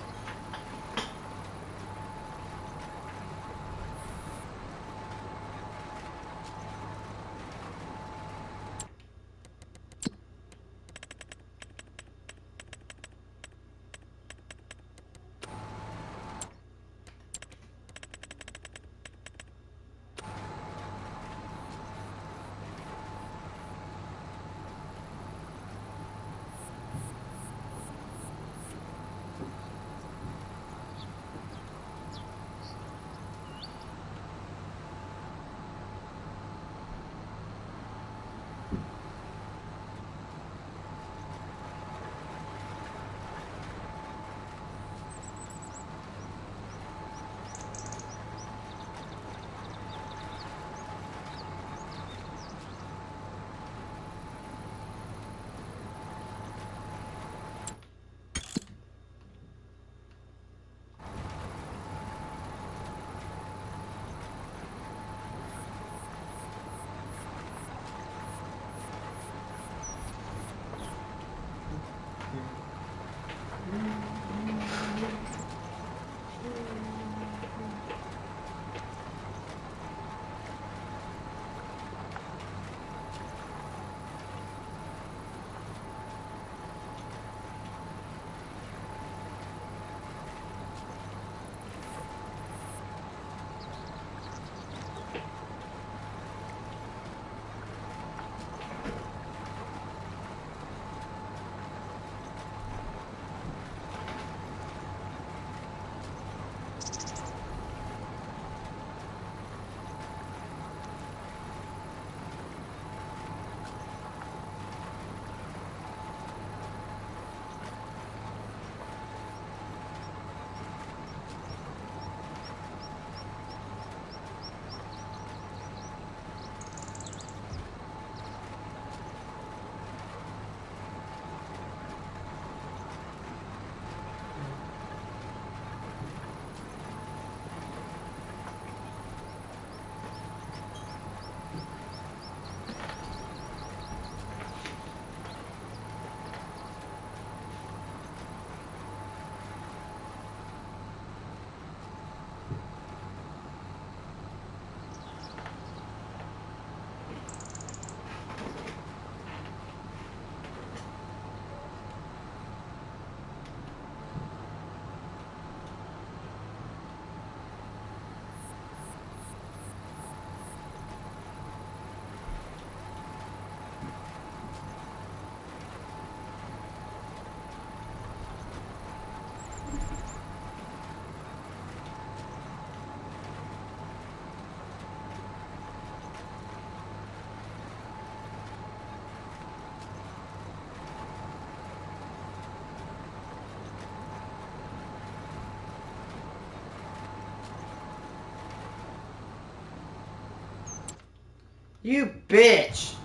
You bitch!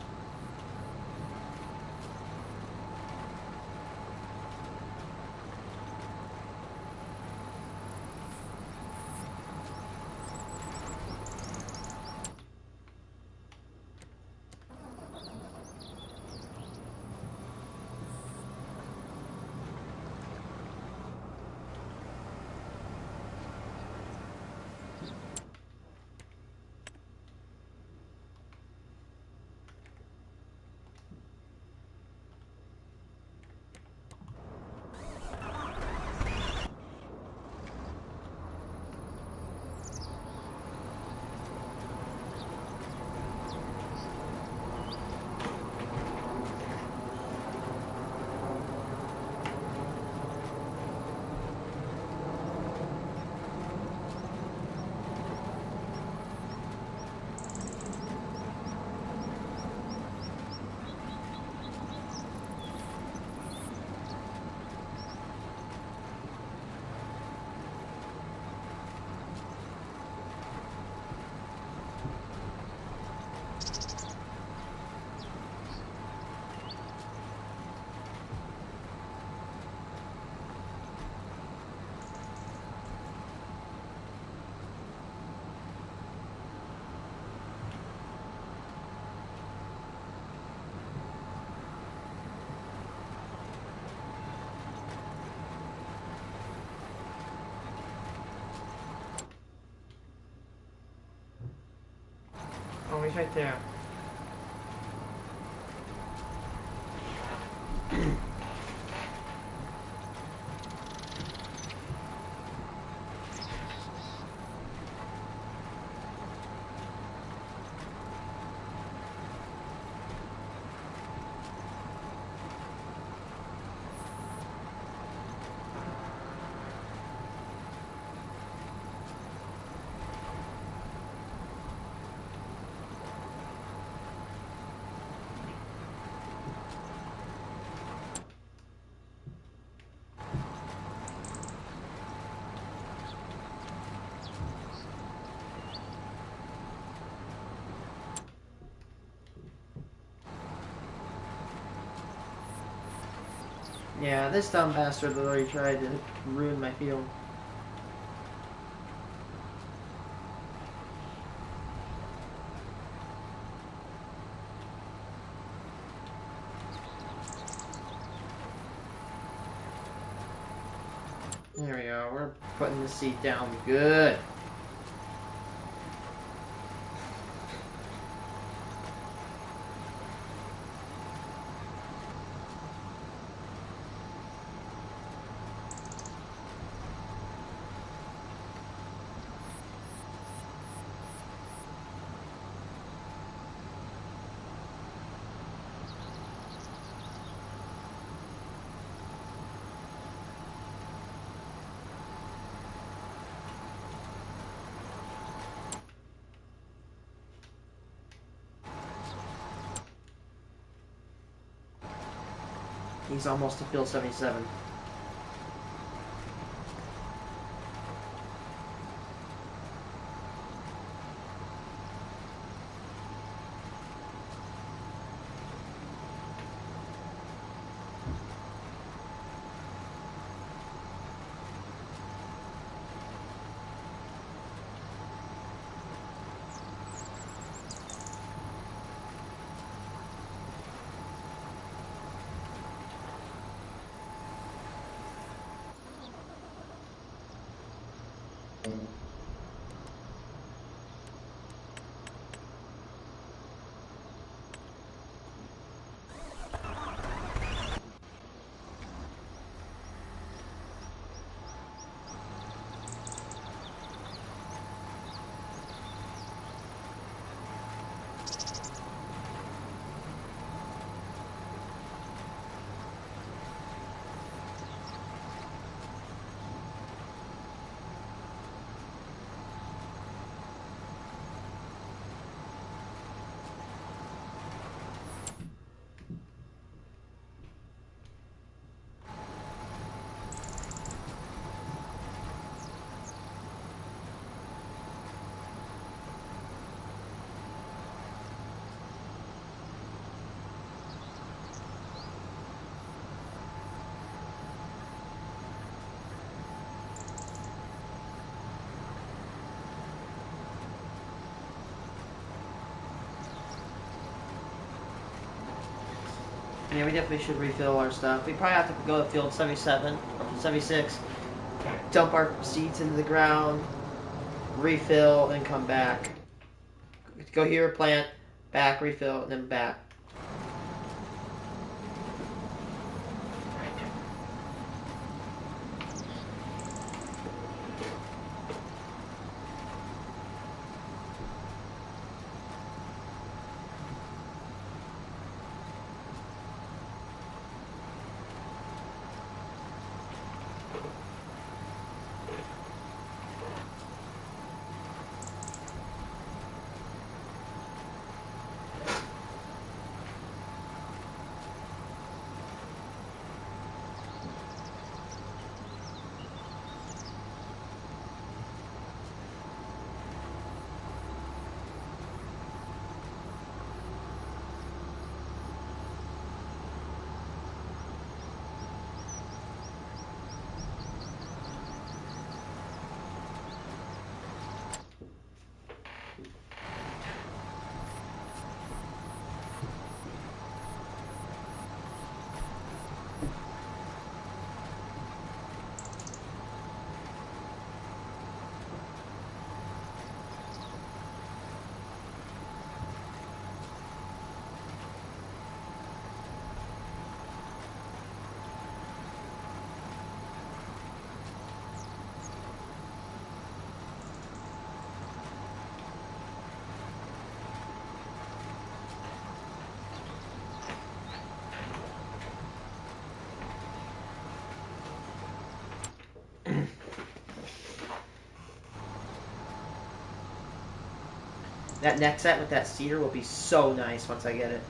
Oh, he's right there. Yeah, this dumb bastard literally tried to ruin my field. There we go, we're putting the seat down good. He's almost to field 77. Yeah, we definitely should refill our stuff. We probably have to go to field 77 or 76, dump our seeds into the ground, refill, and come back. Go here, plant, back, refill, and then back. That next set with that cedar will be so nice once I get it.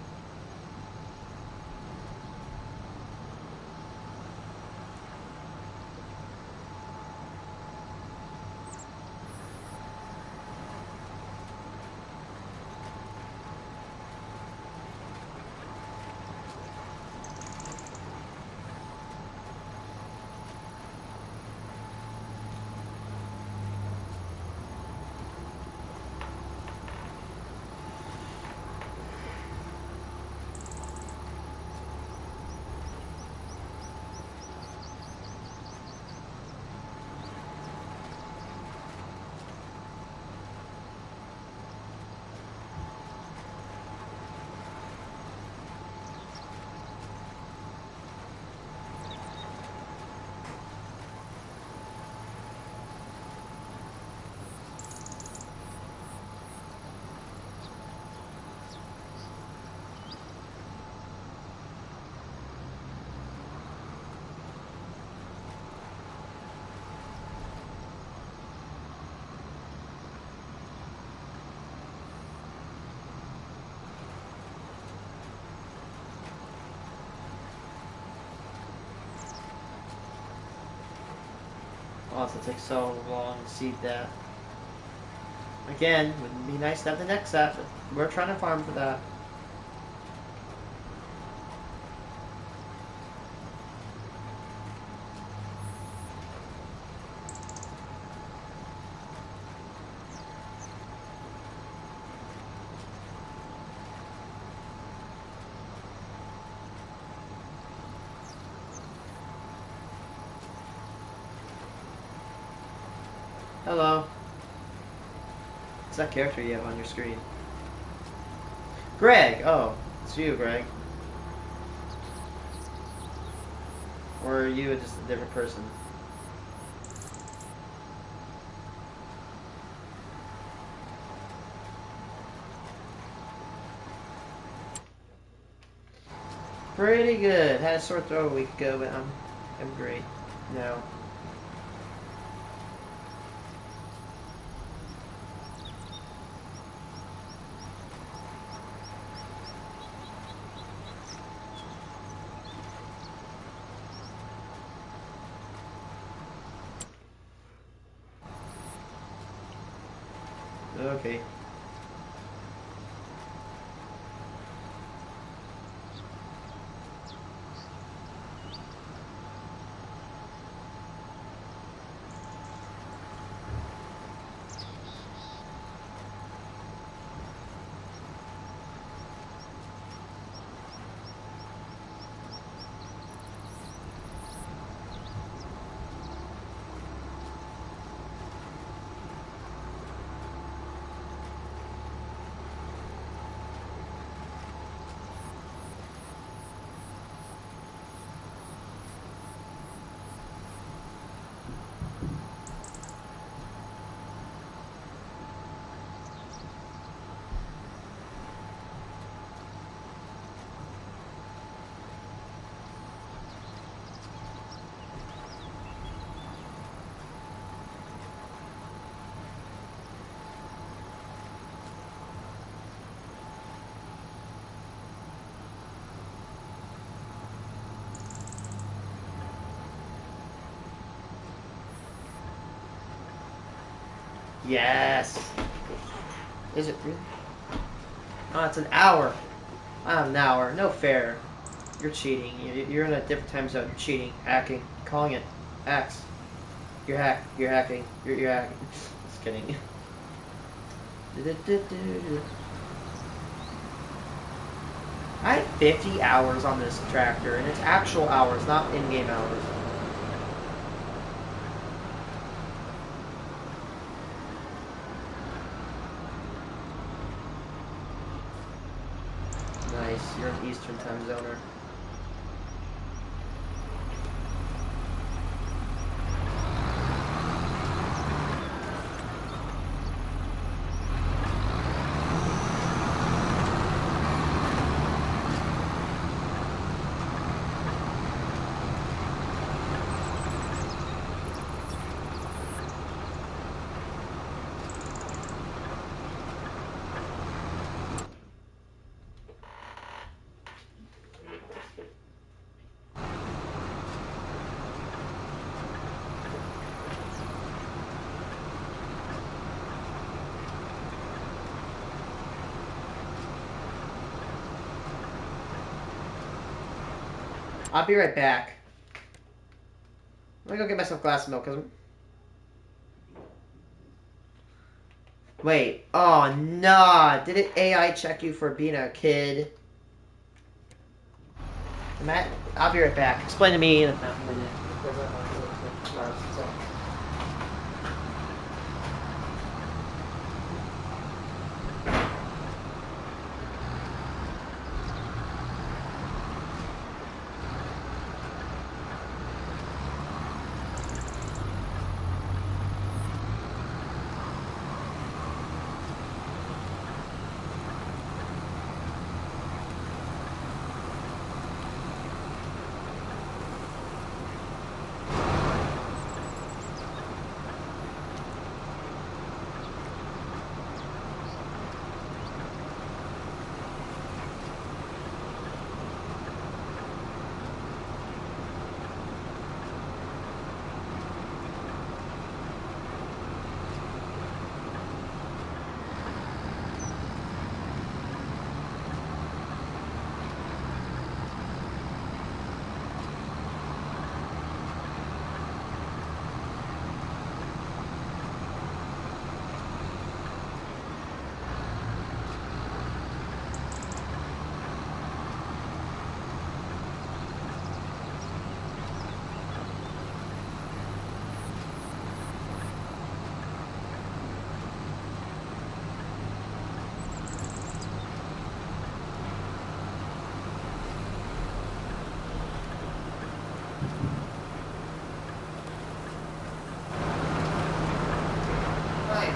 Oh, it's take so long to seed that. Again, wouldn't be nice to have the next set, but we're trying to farm for that. Hello. What's that character you have on your screen? Greg! Oh, it's you, Greg. Or are you just a different person? Pretty good. Had a sore throat a week ago, but I'm great now. Okay. Yes. Is it really? Oh, it's an hour. I have an hour. No fair. You're cheating. You're in a different time zone. You're cheating. Hacking. Calling it. Hacks. You're hacking. You're hacking. Just kidding. I had 50 hours on this tractor, and it's actual hours, not in-game hours. Nice, you're an Eastern time zoner. I'll be right back. Let me go get myself a glass of milk. Wait. Oh, nah. Did it AI check you for being a kid? Matt, I'll be right back. Explain to me in a minute.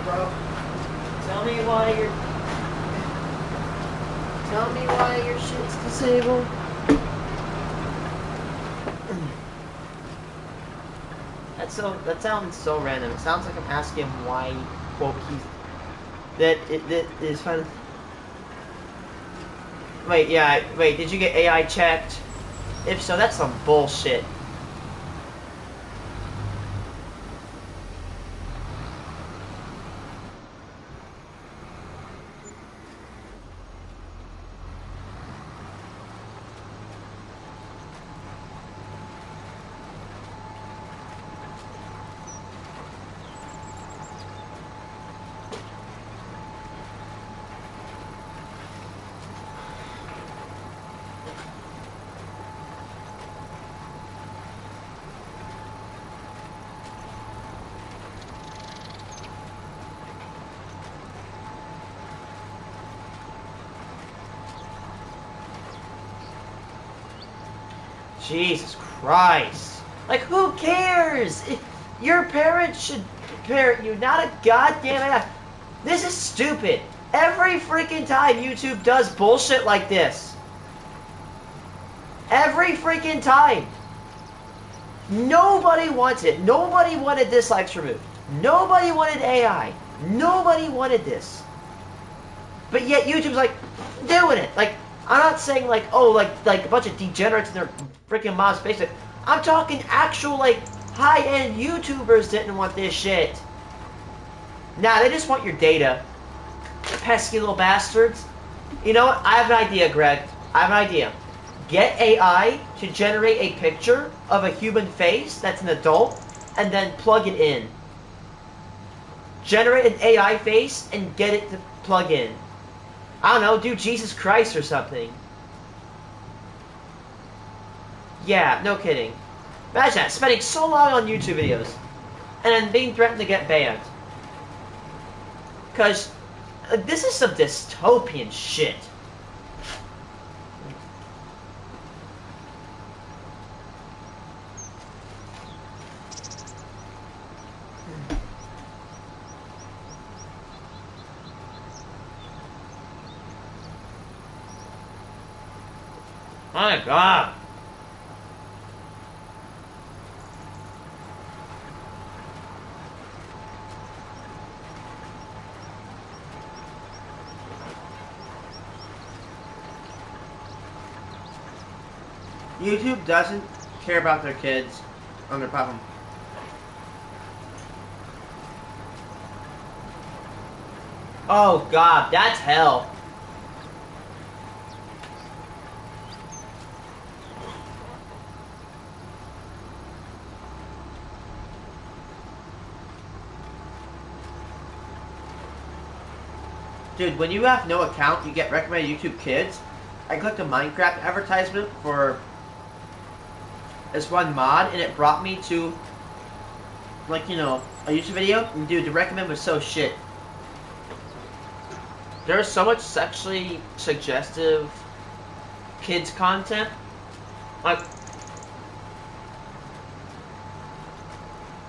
Bro, tell me why your shit's disabled. That sounds so random. It sounds like I'm asking him why, quote, that is fun. Wait, yeah, wait, did you get AI checked? If so, that's some bullshit. Jesus Christ. Like, who cares? Your parents should parent you, not a goddamn AI. This is stupid. Every freaking time YouTube does bullshit like this. Every freaking time. Nobody wants it. Nobody wanted dislikes removed. Nobody wanted AI. Nobody wanted this. But yet YouTube's like, doing it. Like, I'm not saying like, oh, like a bunch of degenerates in their freaking mom's basement. I'm talking actual, like, high-end YouTubers didn't want this shit. Nah, they just want your data. Pesky little bastards. You know what? I have an idea, Greg. I have an idea. Get AI to generate a picture of a human face that's an adult, and then plug it in. Generate an AI face and get it to plug in. I don't know, do Jesus Christ or something. Yeah, no kidding. Imagine that, spending so long on YouTube videos, and then being threatened to get banned. Because this is some dystopian shit. My God. YouTube doesn't care about their kids on their platform. Oh God, that's hell. Dude, when you have no account, you get recommended YouTube Kids. I clicked a Minecraft advertisement for this one mod, and it brought me to, like, you know, a YouTube video. And dude, the recommend was so shit. There's so much sexually suggestive kids content. Like,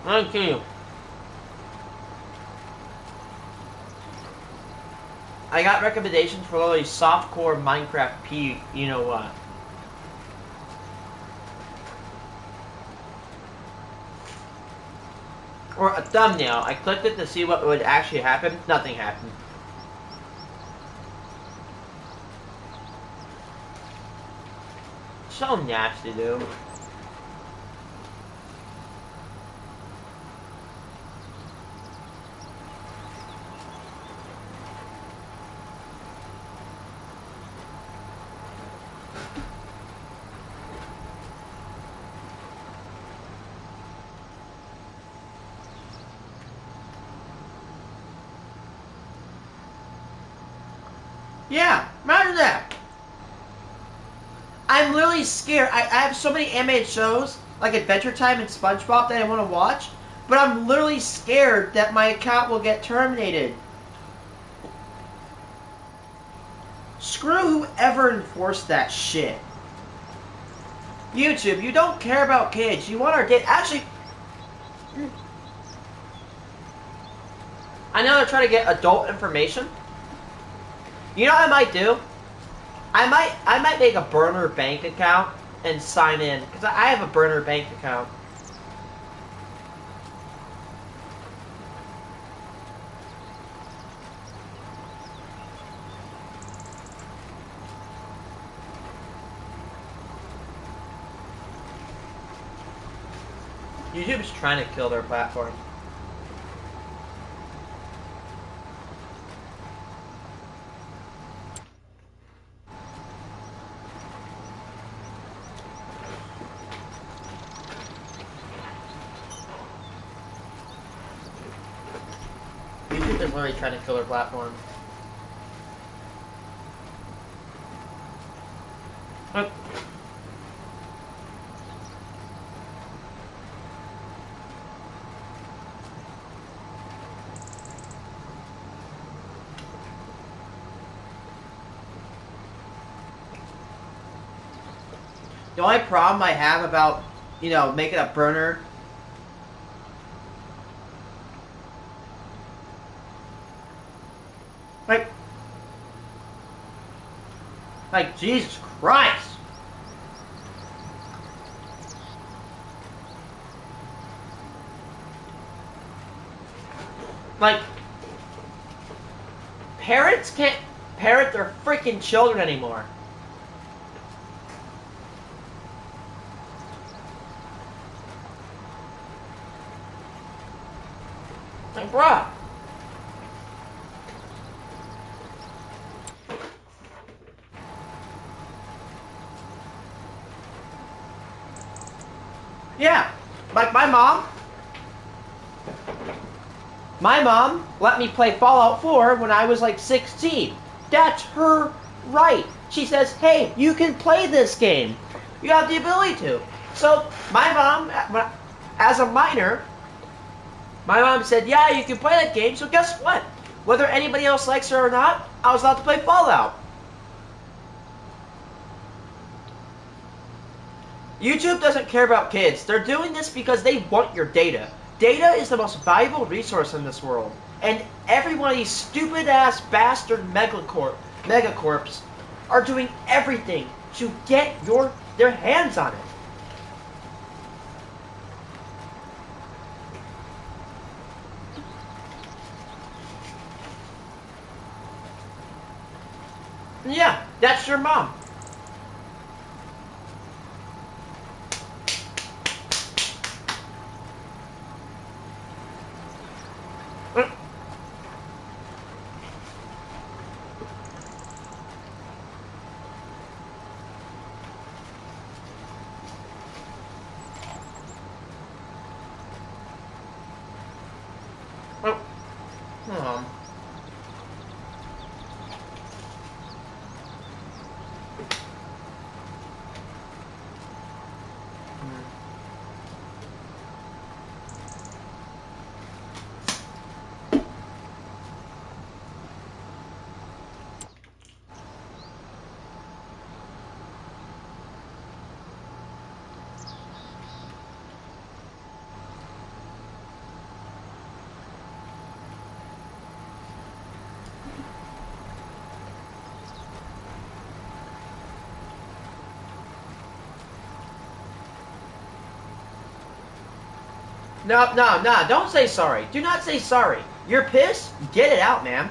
thank you. I got recommendations for literally softcore Minecraft P, you know what. Or a thumbnail. I clicked it to see what would actually happen. Nothing happened. So nasty, dude. Yeah, imagine that. I'm literally scared. I have so many animated shows, like Adventure Time and SpongeBob, that I want to watch, but I'm literally scared that my account will get terminated. Screw whoever enforced that shit. YouTube, you don't care about kids. You want our data. Actually, I know they're trying to get adult information. You know what I might do? I might make a burner bank account and sign in, because I have a burner bank account. YouTube's trying to kill their platform. YouTube is literally trying to kill their platform. The only problem I have about, you know, making a burner like Jesus Christ. Like, parents can't parent their freaking children anymore. Like, bruh. Yeah, like my mom let me play Fallout 4 when I was like 16. That's her right. She says, hey, you can play this game. You have the ability to. So my mom, as a minor, my mom said, yeah, you can play that game. So guess what? Whether anybody else likes it or not, I was allowed to play Fallout. YouTube doesn't care about kids. They're doing this because they want your data. Data is the most valuable resource in this world. And every one of these stupid-ass bastard megacorps are doing everything to get their hands on it. Yeah, that's your mom. Oh. No, don't say sorry. Do not say sorry. You're pissed? Get it out, man.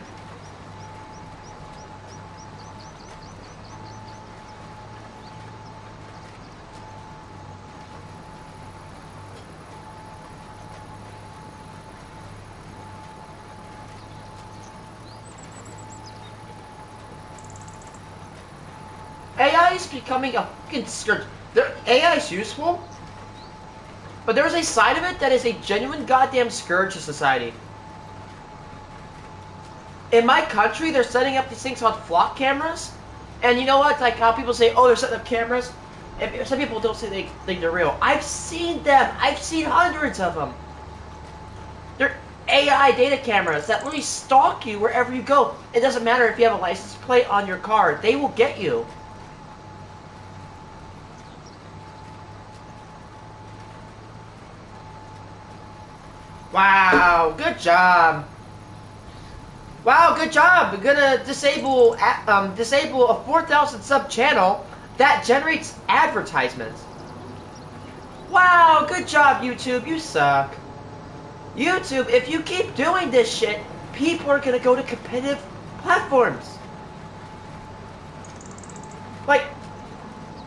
AI is becoming a fucking scourge. AI is useful, but there's a side of it that is a genuine goddamn scourge to society. In my country, they're setting up these things called flock cameras. And you know what? Like how people say, oh, they're setting up cameras. And some people don't say they think they're real. I've seen them. I've seen hundreds of them. They're AI data cameras that literally stalk you wherever you go. It doesn't matter if you have a license plate on your car. They will get you. Wow, good job. Wow, good job. We're gonna disable a 4,000 sub channel that generates advertisements. Wow, good job, YouTube. You suck. YouTube, if you keep doing this shit, people are gonna go to competitive platforms. Like,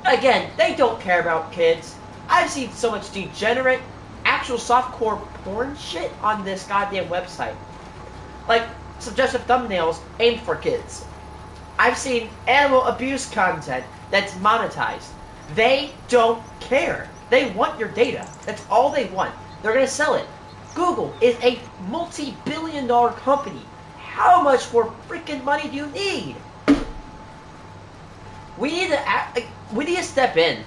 again, they don't care about kids. I've seen so much degenerate, actual softcore porn shit on this goddamn website. Like, suggestive thumbnails aimed for kids. I've seen animal abuse content that's monetized. They don't care. They want your data. That's all they want. They're gonna sell it. Google is a multi-billion-dollar company. How much more freaking money do you need? We need to step in.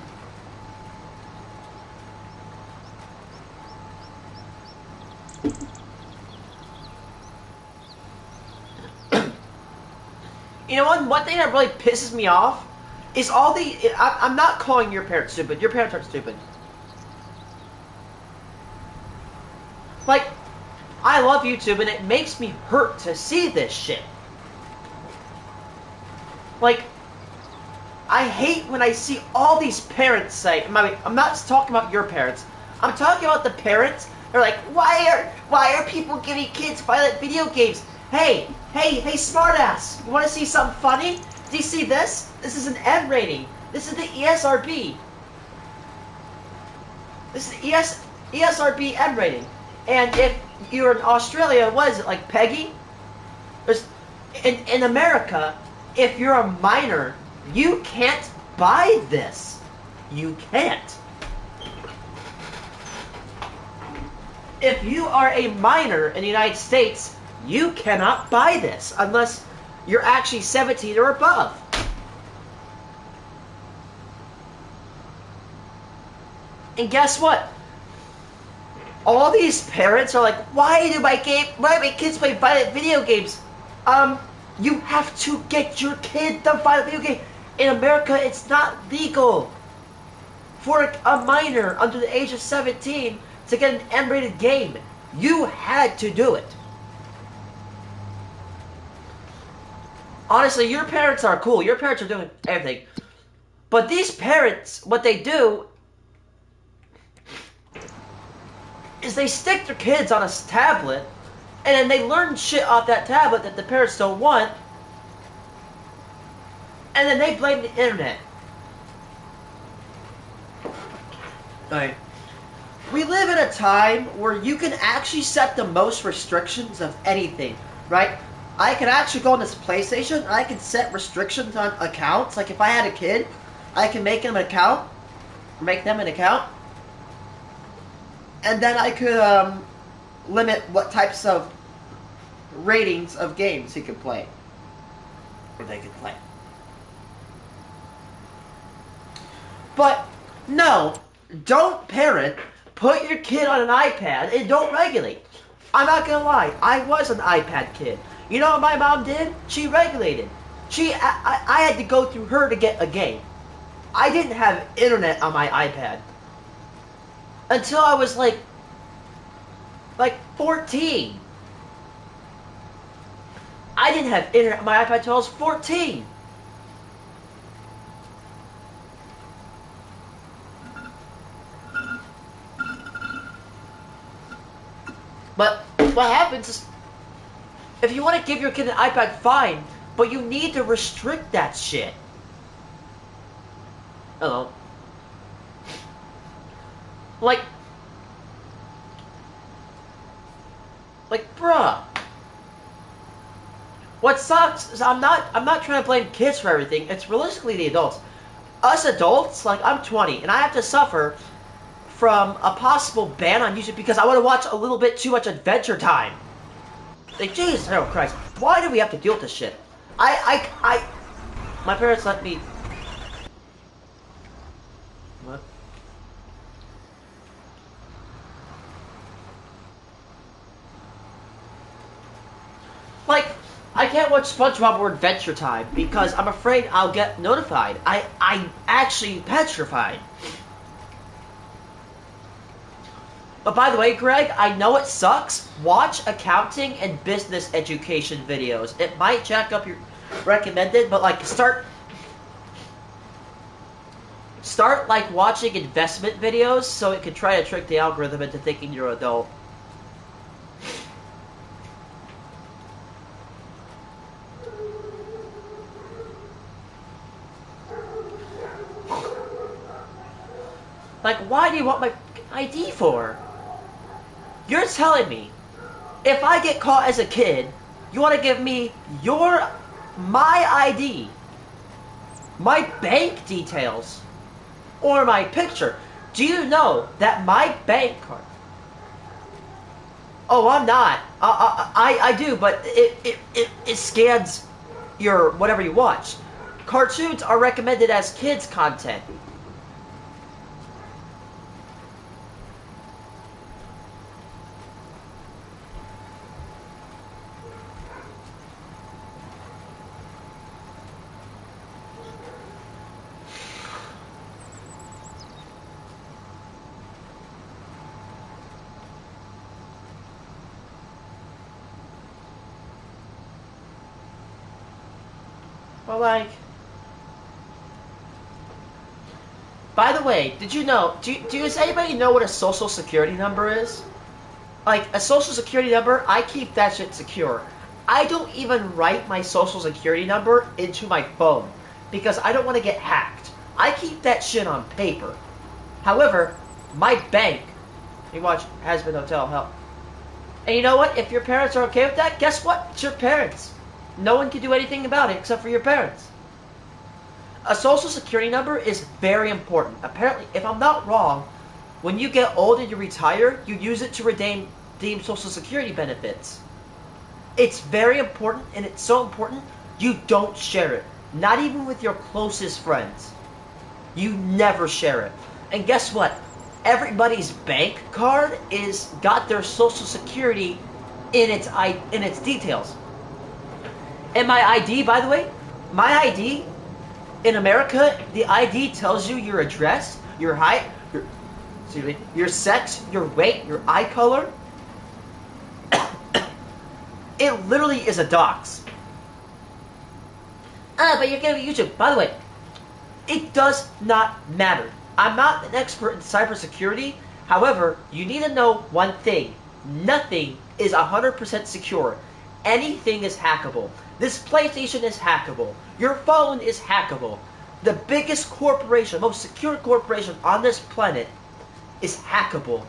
You know what? One thing that really pisses me off is all the... I'm not calling your parents stupid. Your parents aren't stupid. Like, I love YouTube, and it makes me hurt to see this shit. Like, I hate when I see all these parents say... I'm not talking about your parents. I'm talking about the parents. They're like, why are people giving kids violent video games? Hey, smartass, you want to see something funny? Do you see this? This is an M rating. This is the ESRB. This is the ESRB M rating. And if you're in Australia, what is it, like PEGI? In America, if you're a minor, you can't buy this. You can't.
if you are a minor in the United States, you cannot buy this unless you're actually 17 or above. And guess what? All these parents are like, why do my kids play violent video games? You have to get your kid the violent video game. In America, it's not legal for a minor under the age of 17 to get an M-rated game. You had to do it. Honestly, your parents are cool. Your parents are doing everything. But these parents, what they do is they stick their kids on a tablet, and then they learn shit off that tablet that the parents don't want, and then they blame the internet. Alright. We live in a time where you can actually set the most restrictions of anything, right? I can actually go on this PlayStation, and I can set restrictions on accounts. Like if I had a kid, I can make them an account, and then I could limit what types of ratings of games he could play, or they could play. But no, don't parent, put your kid on an iPad and don't regulate. I'm not gonna lie, I was an iPad kid. You know what my mom did? She regulated. I had to go through her to get a game. I didn't have internet on my iPad until I was like 14. I didn't have internet on my iPad until I was 14. But what happens is, if you want to give your kid an iPad, fine, but you need to restrict that shit. Hello. Like, bruh. What sucks is I'm not trying to blame kids for everything. It's realistically the adults. Us adults, like I'm 20, and I have to suffer from a possible ban on YouTube because I want to watch a little bit too much Adventure Time. Like, Jesus, oh Christ, why do we have to deal with this shit? My parents let me... What? Like, I can't watch SpongeBob or Adventure Time because I'm afraid I'll get notified. I'm actually petrified. But by the way, Greg, I know it sucks. Watch accounting and business education videos. It might jack up your recommended, but like start like watching investment videos so it can try to trick the algorithm into thinking you're an adult. Like, why do you want my ID for? You're telling me, if I get caught as a kid, you want to give me my ID, my bank details, or my picture? Do you know that my bank card... Oh, I'm not. I do, but it scans your whatever you watch. Cartoons are recommended as kids content. Well, like... By the way, did you know... Does anybody know what a social security number is? Like, a social security number, I keep that shit secure. I don't even write my social security number into my phone because I don't want to get hacked. I keep that shit on paper. However, my bank... You watch Has-Been Hotel Help. And you know what? If your parents are okay with that, guess what? It's your parents. No one can do anything about it except for your parents. A social security number is very important. Apparently, if I'm not wrong, When you get old and you retire, you use it to redeem Social Security benefits. It's very important, and it's so important, you don't share it. Not even with your closest friends. You never share it. And guess what? Everybody's bank card is got their Social Security in its details. And my ID, by the way, my ID in America, the ID tells you your address, your height, your sex, your weight, your eye color. It literally is a dox. But you're gonna be YouTube. By the way, it does not matter. I'm not an expert in cybersecurity. However, you need to know one thing. Nothing is 100% secure. Anything is hackable. This PlayStation is hackable. Your phone is hackable. The biggest corporation, most secure corporation on this planet is hackable.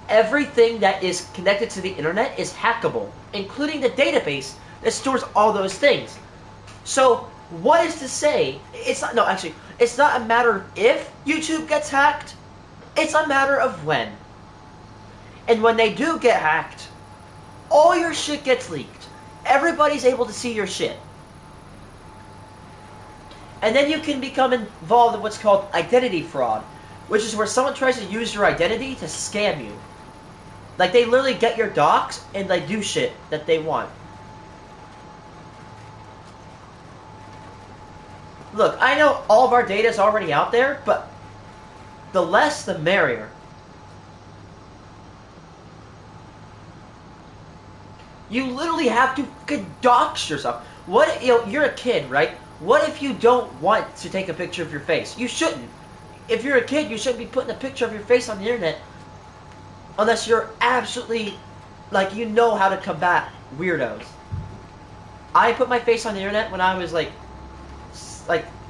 Everything that is connected to the internet is hackable, including the database that stores all those things. So, what is to say? It's not a matter of if YouTube gets hacked, it's a matter of when. And when they do get hacked, all your shit gets leaked. Everybody's able to see your shit. And then you can become involved in what's called identity fraud, which is where someone tries to use your identity to scam you. Like, they literally get your docs and they do shit that they want. Look, I know all of our data is already out there, but the less the merrier. You literally have to dox yourself. What, you're a kid, right? What if you don't want to take a picture of your face? You shouldn't. If you're a kid, you shouldn't be putting a picture of your face on the internet unless you're absolutely, like, you know how to combat weirdos. I put my face on the internet when I was like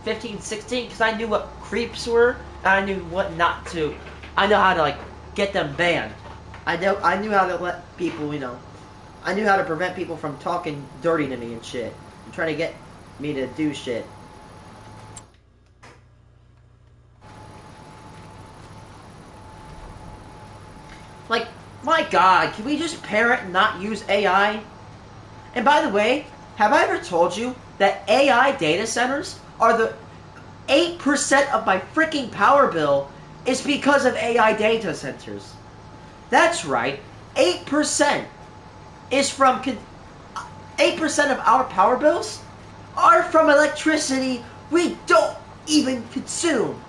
15, 16, because I knew what creeps were, and I knew what not to. I know how to, like, get them banned. I knew how to let people, I knew how to prevent people from talking dirty to me and shit, and trying to get me to do shit. Like, my God, can we just parent and not use AI? And by the way, have I ever told you that AI data centers are the 8% of my freaking power bill is because of AI data centers? That's right, 8% is from 8% of our power bills are from electricity we don't even consume.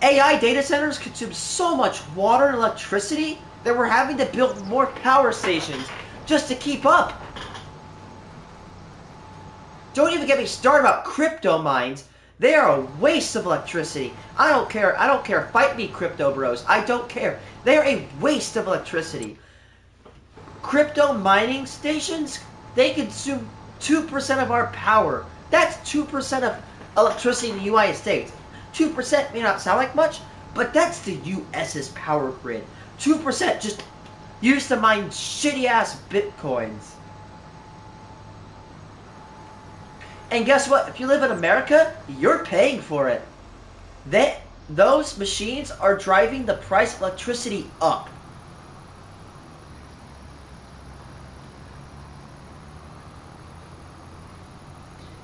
AI data centers consume so much water and electricity that we're having to build more power stations just to keep up. Don't even get me started about crypto mines. They are a waste of electricity. I don't care. Fight me, crypto bros. I don't care. They are a waste of electricity. Crypto mining stations, they consume 2% of our power. That's 2% of electricity in the United States. 2% may not sound like much, but that's the U.S.'s power grid. 2% just used to mine shitty-ass bitcoins. And guess what? If you live in America, you're paying for it. Those machines are driving the price of electricity up.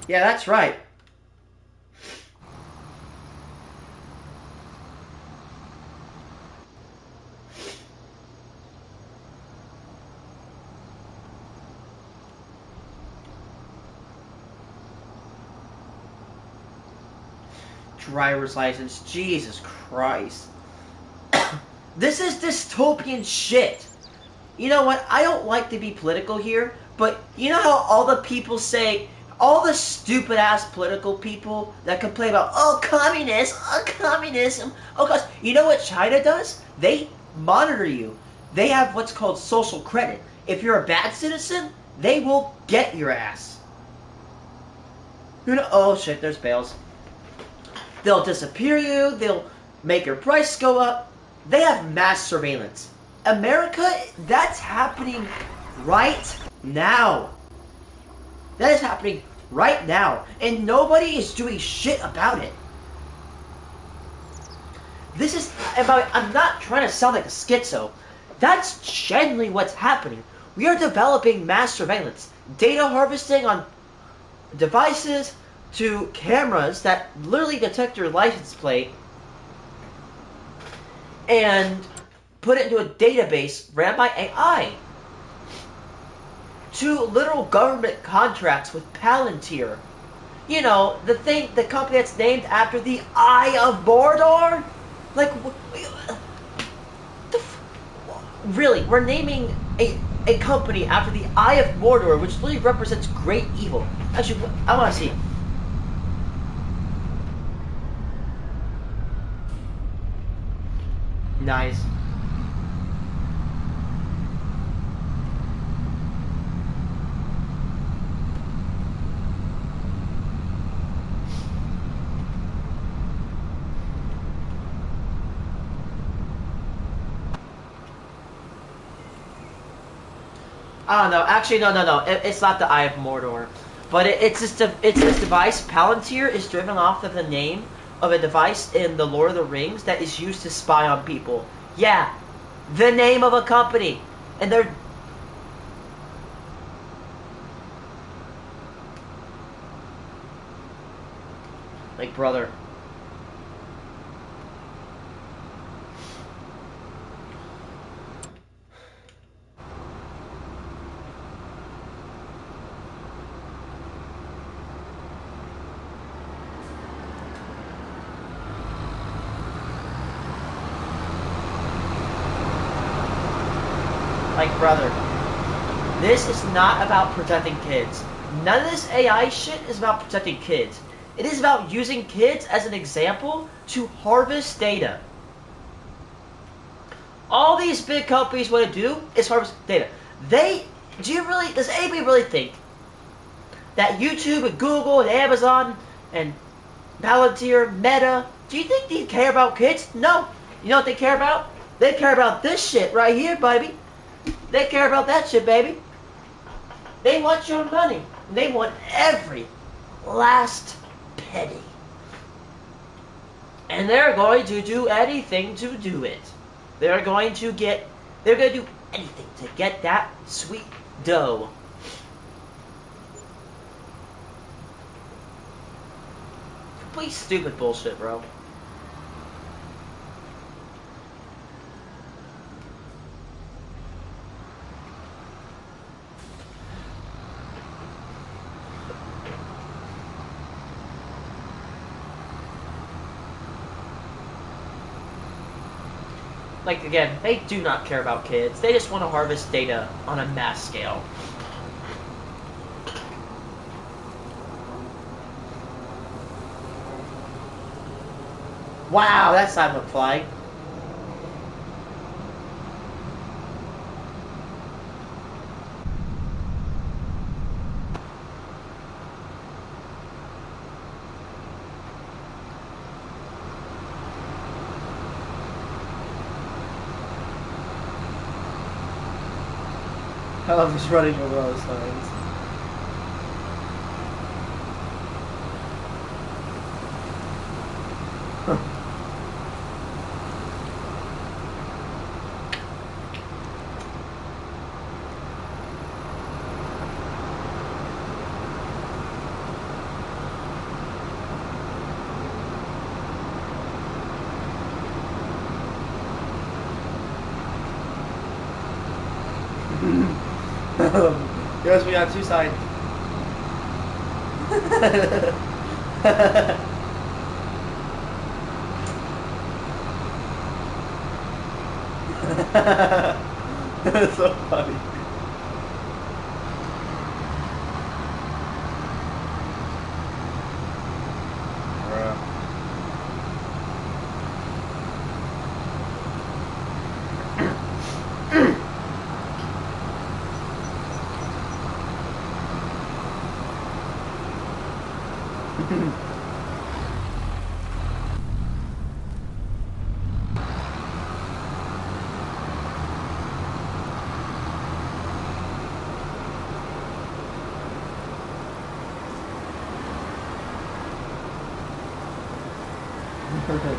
Yeah, that's right. Driver's license. Jesus Christ. This is dystopian shit. You know what? I don't like to be political here, but you know how all the people say, all the stupid ass political people that complain about, oh, communism, oh, gosh. You know what China does? They monitor you. They have what's called social credit. If you're a bad citizen, they will get your ass. Oh shit, there's Bales. They'll disappear you, they'll make your price go up. They have mass surveillance. America, that's happening right now. That is happening right now, and nobody is doing shit about it. This is about, I'm not trying to sound like a schizo. That's genuinely what's happening. We are developing mass surveillance, data harvesting on devices to cameras that literally detect your license plate and put it into a database ran by AI. To literal government contracts with Palantir. You know, the company that's named after the Eye of Mordor? Like, really, we're naming a company after the Eye of Mordor, which literally represents great evil. Actually, I want to see. Nice. I don't know. Actually, no. It's not the Eye of Mordor, but it's this device. Palantir is driven off of the name of a device in the Lord of the Rings that is used to spy on people. Yeah, the name of a company, and they're like, brother. Like, brother, this is not about protecting kids. None of this AI shit is about protecting kids. It is about using kids as an example to harvest data. All these big companies want to do is harvest data. Does anybody really think that YouTube and Google and Amazon and Palantir, Meta, do you think they care about kids? No. You know what they care about? They care about this shit right here, baby. They care about that shit, baby. They want your money. They want every last penny. And they're going to do anything to do it. They're going to do anything to get that sweet dough. Complete stupid bullshit, bro. Like, again, they do not care about kids. They just want to harvest data on a mass scale. Wow, that's silent flying. I love just running over all those signs. Goes me on two sides. That's so funny. Oh shit.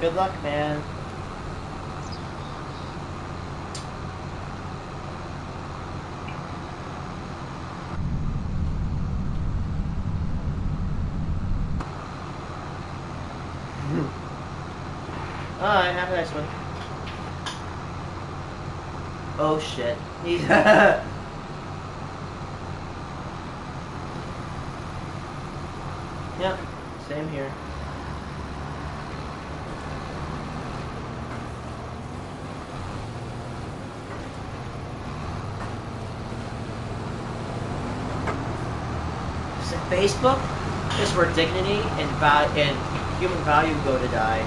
Good luck, man. Alright, have a nice one. Oh shit. He's Yep, same here. Facebook is where dignity and human value go to die.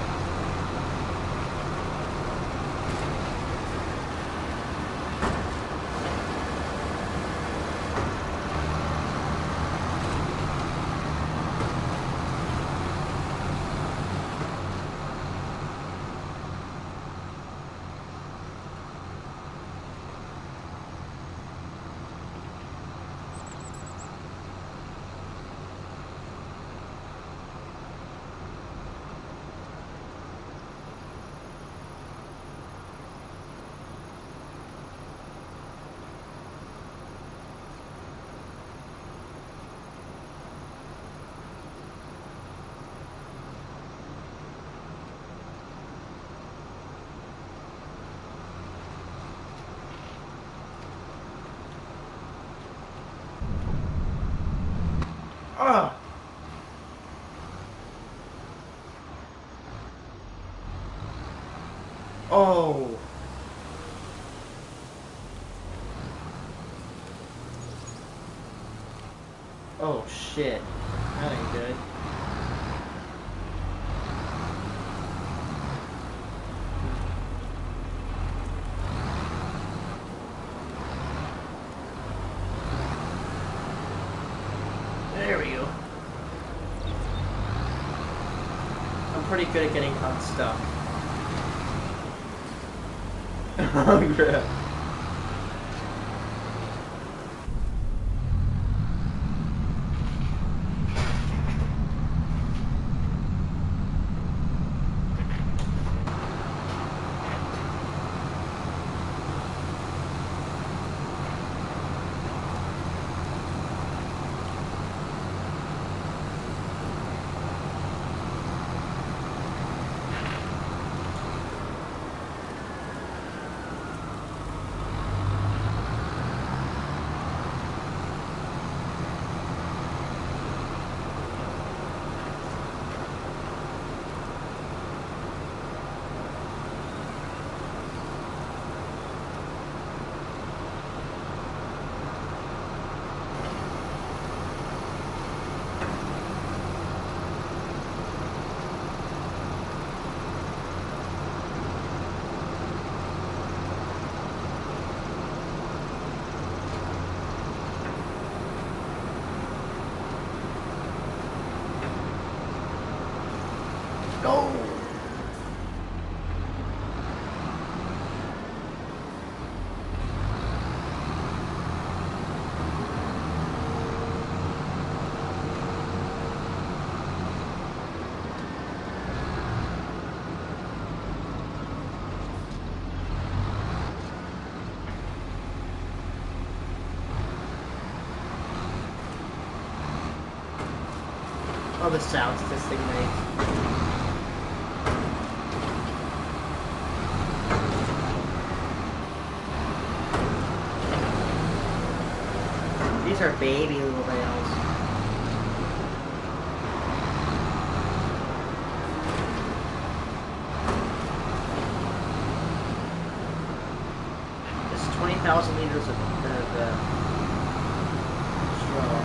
Ugh. Oh. Oh shit. That ain't good. There we go. I'm pretty good at getting unstuck. Oh crap. Go! Oh, the sounds this thing makes. These are baby little whales. This is 20,000 liters of straw.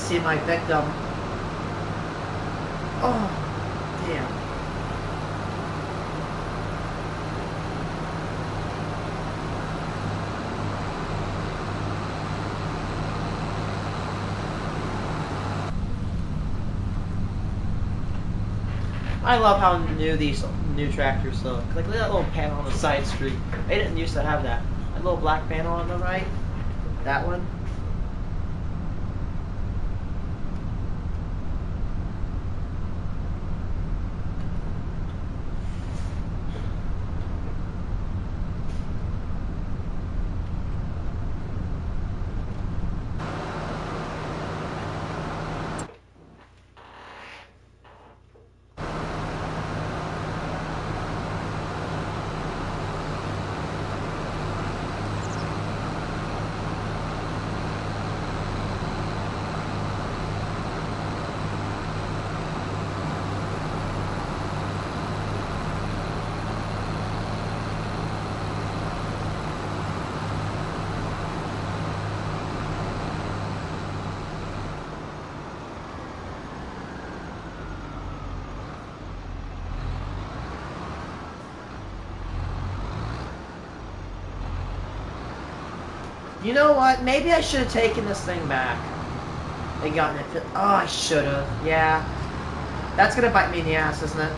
see my victim. Oh, damn. I love how new these new tractors look. Like, look at that little panel on the side street. They didn't used to have that. That little black panel on the right. That one. You know what? Maybe I should have taken this thing back and gotten it. Oh, I should have. Yeah. That's gonna bite me in the ass, isn't it?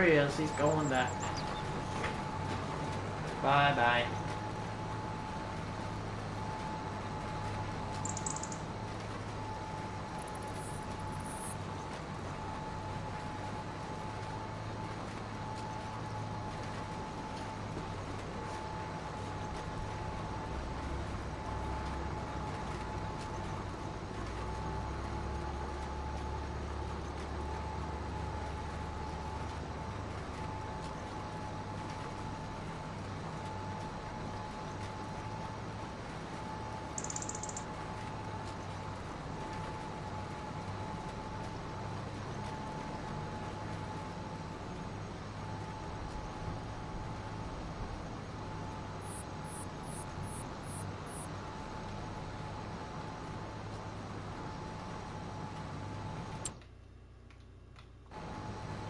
he is. He's going back. Bye-bye.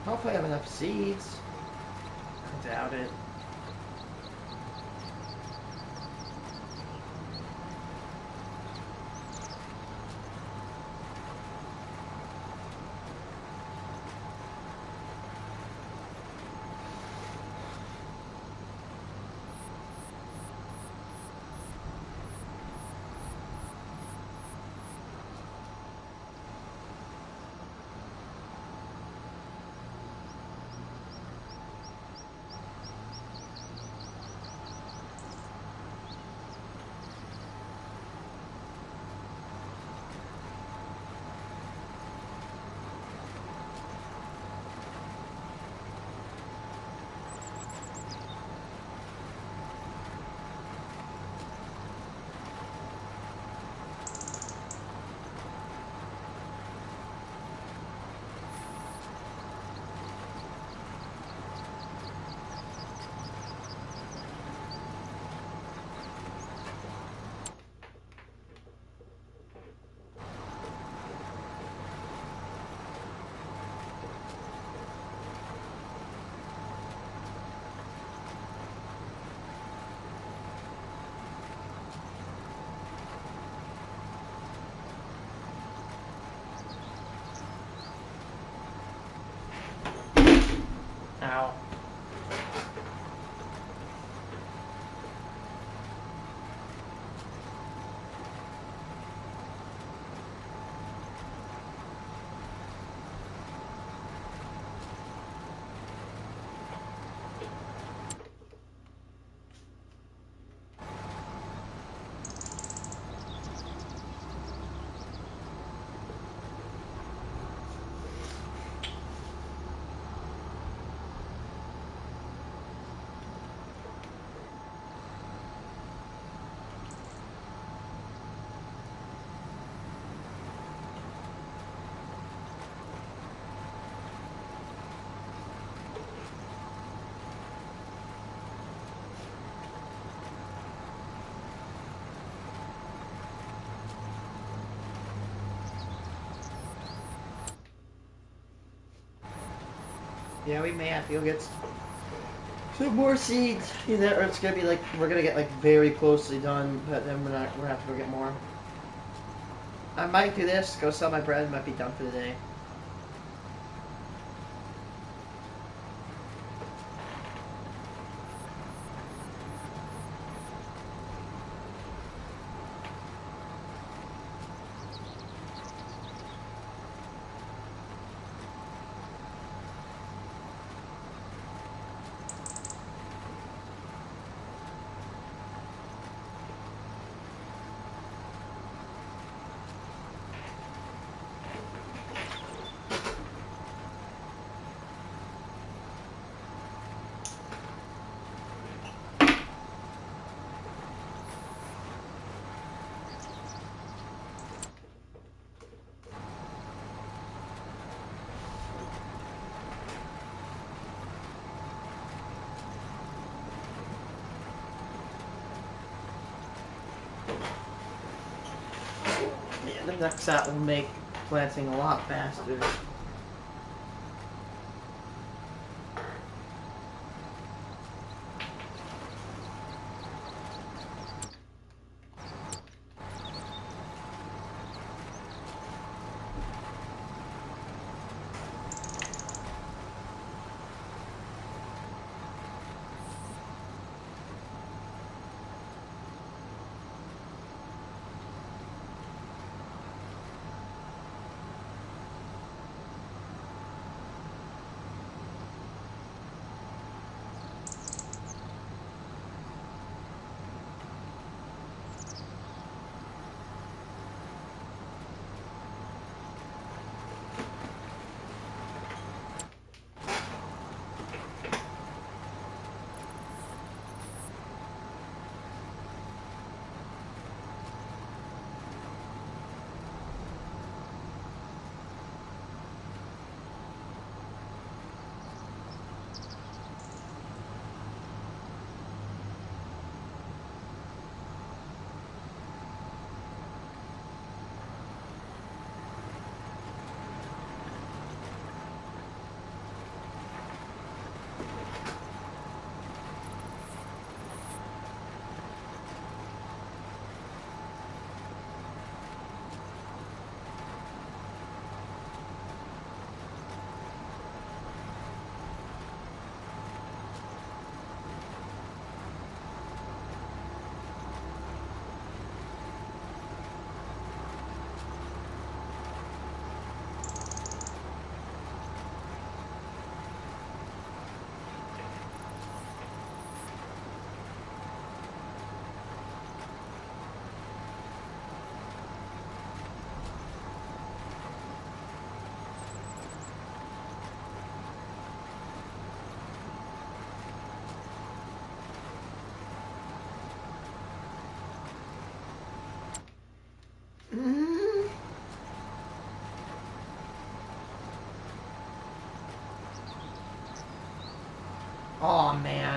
Hopefully I have enough seeds. I doubt it. Ow. Yeah, we may have to go get some more seeds. Either or it's gonna be like we're gonna get like very closely done, but then we're gonna have to go get more. I might do this, go sell my bread, might be done for the day. Yeah, the next set will make planting a lot faster.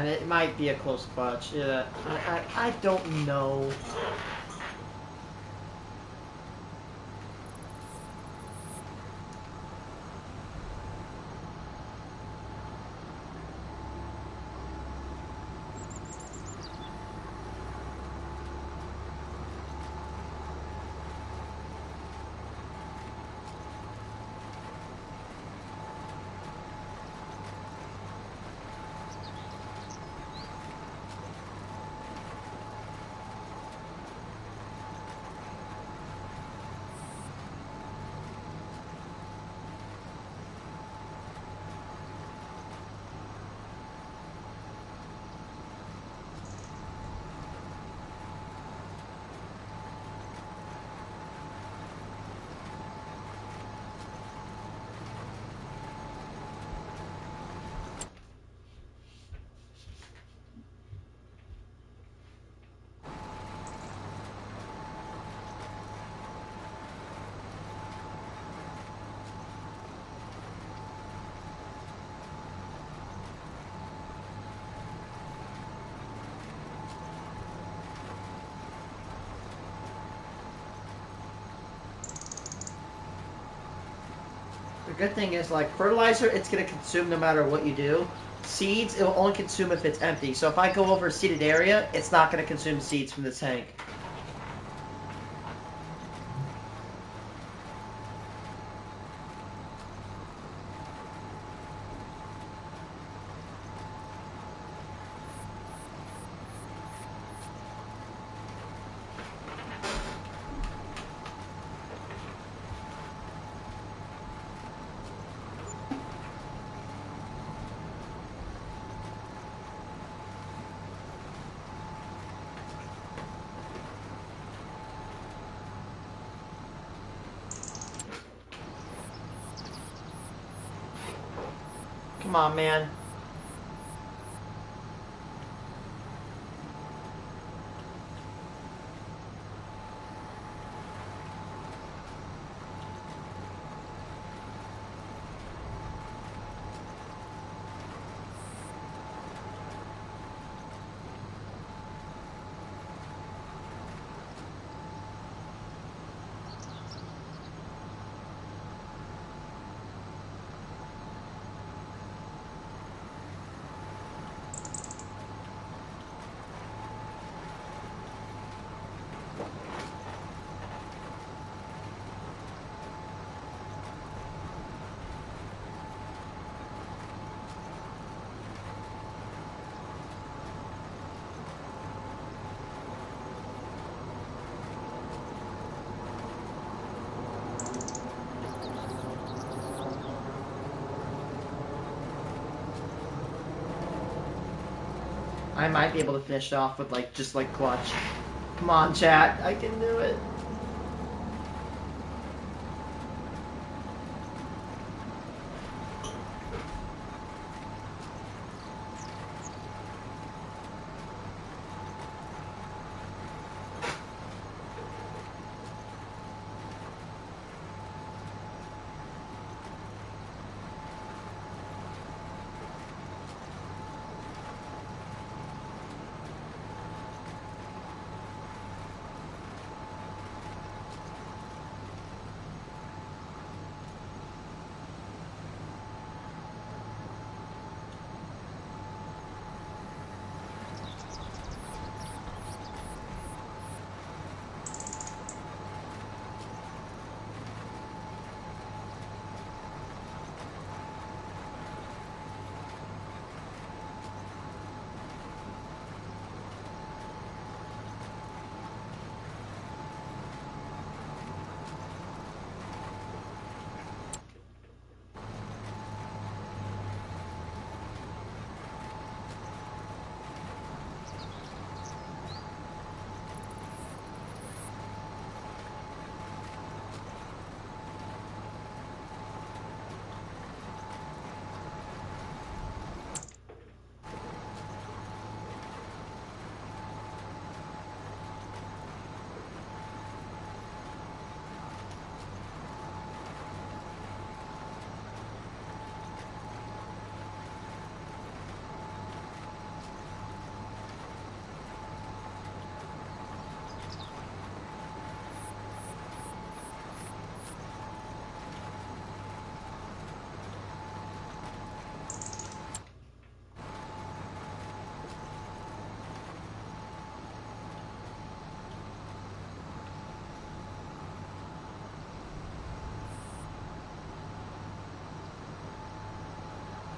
man. It might be a close clutch. Yeah, I don't know. The good thing is, like, fertilizer, it's going to consume no matter what you do. Seeds, it will only consume if it's empty. So if I go over a seeded area, it's not going to consume seeds from the tank. Come on, man. I might be able to finish it off with, like, just, like, clutch. Come on, chat. I can do it.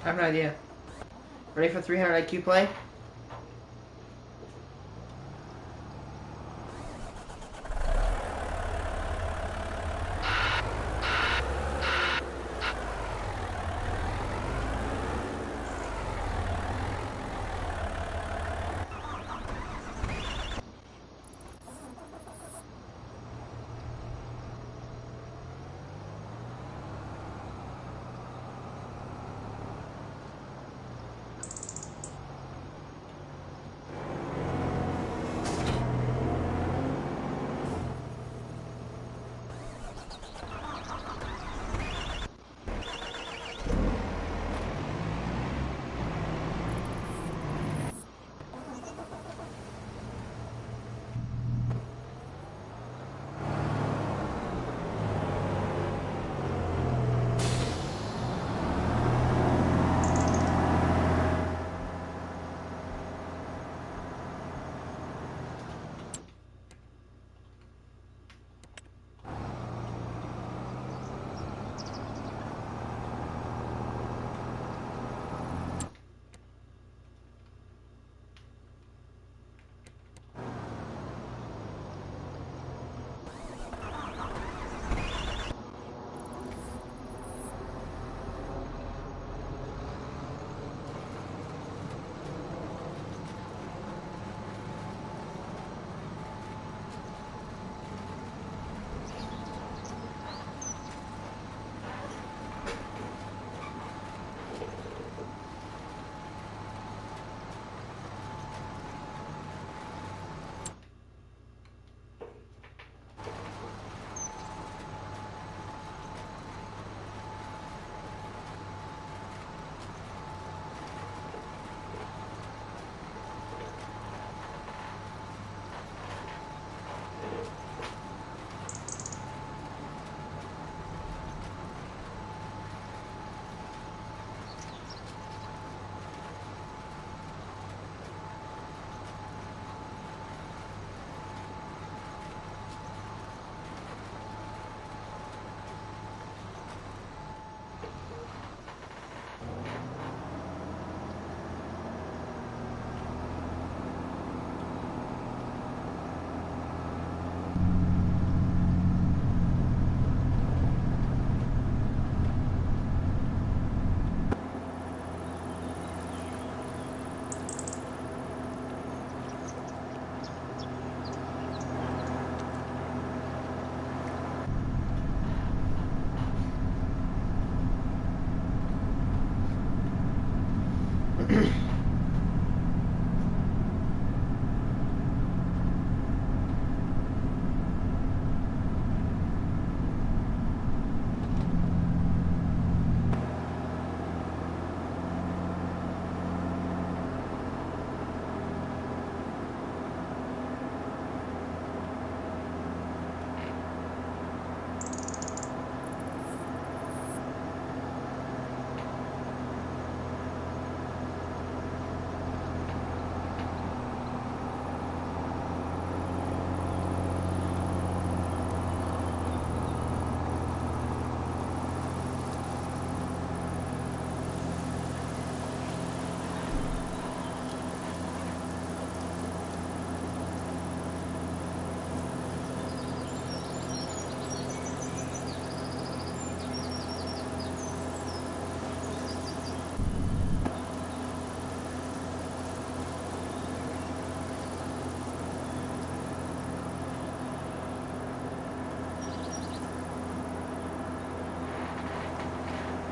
I have an idea. Ready for 300 IQ play?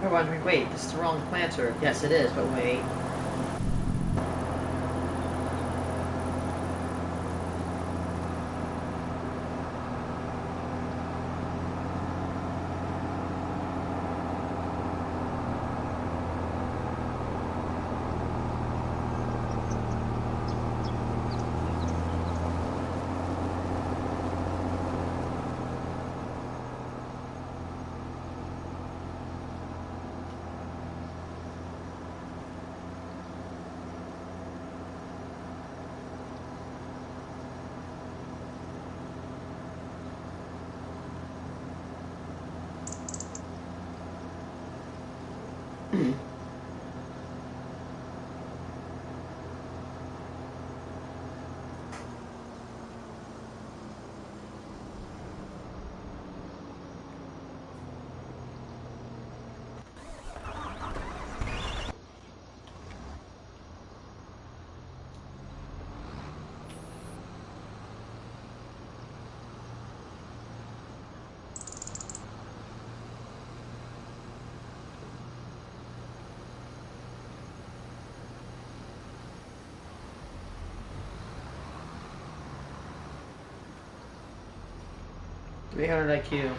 You're wondering, wait, this is the wrong planter. Yes, it is, but wait. 300 IQ.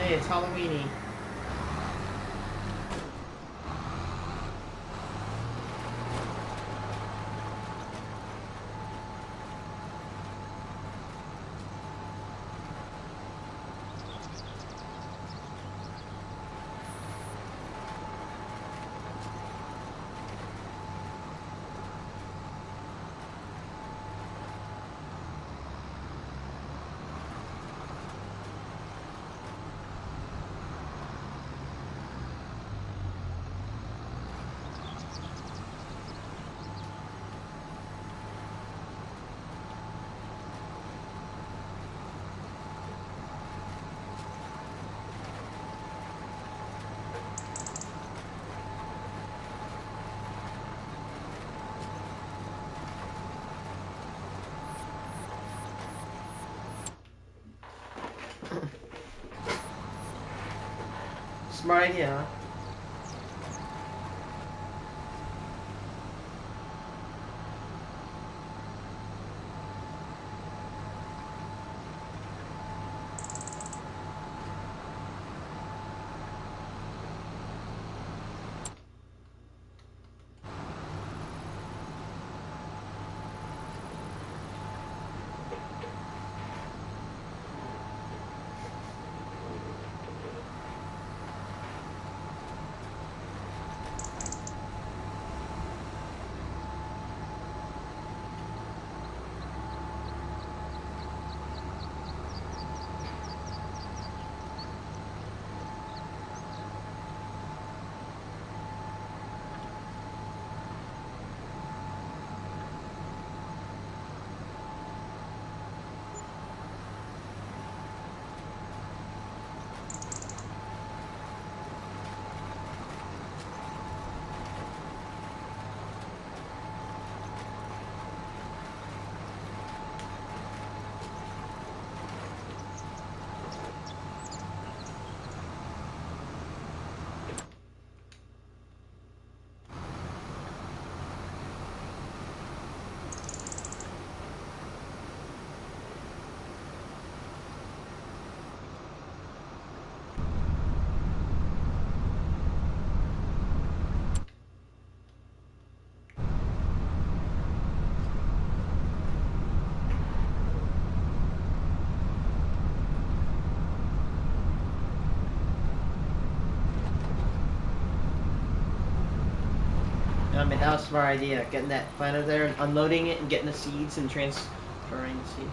Hey, it's Halloweeny. Smart idea, huh? I mean, that was a smart idea. Getting that planter there and unloading it and getting the seeds and transferring the seed.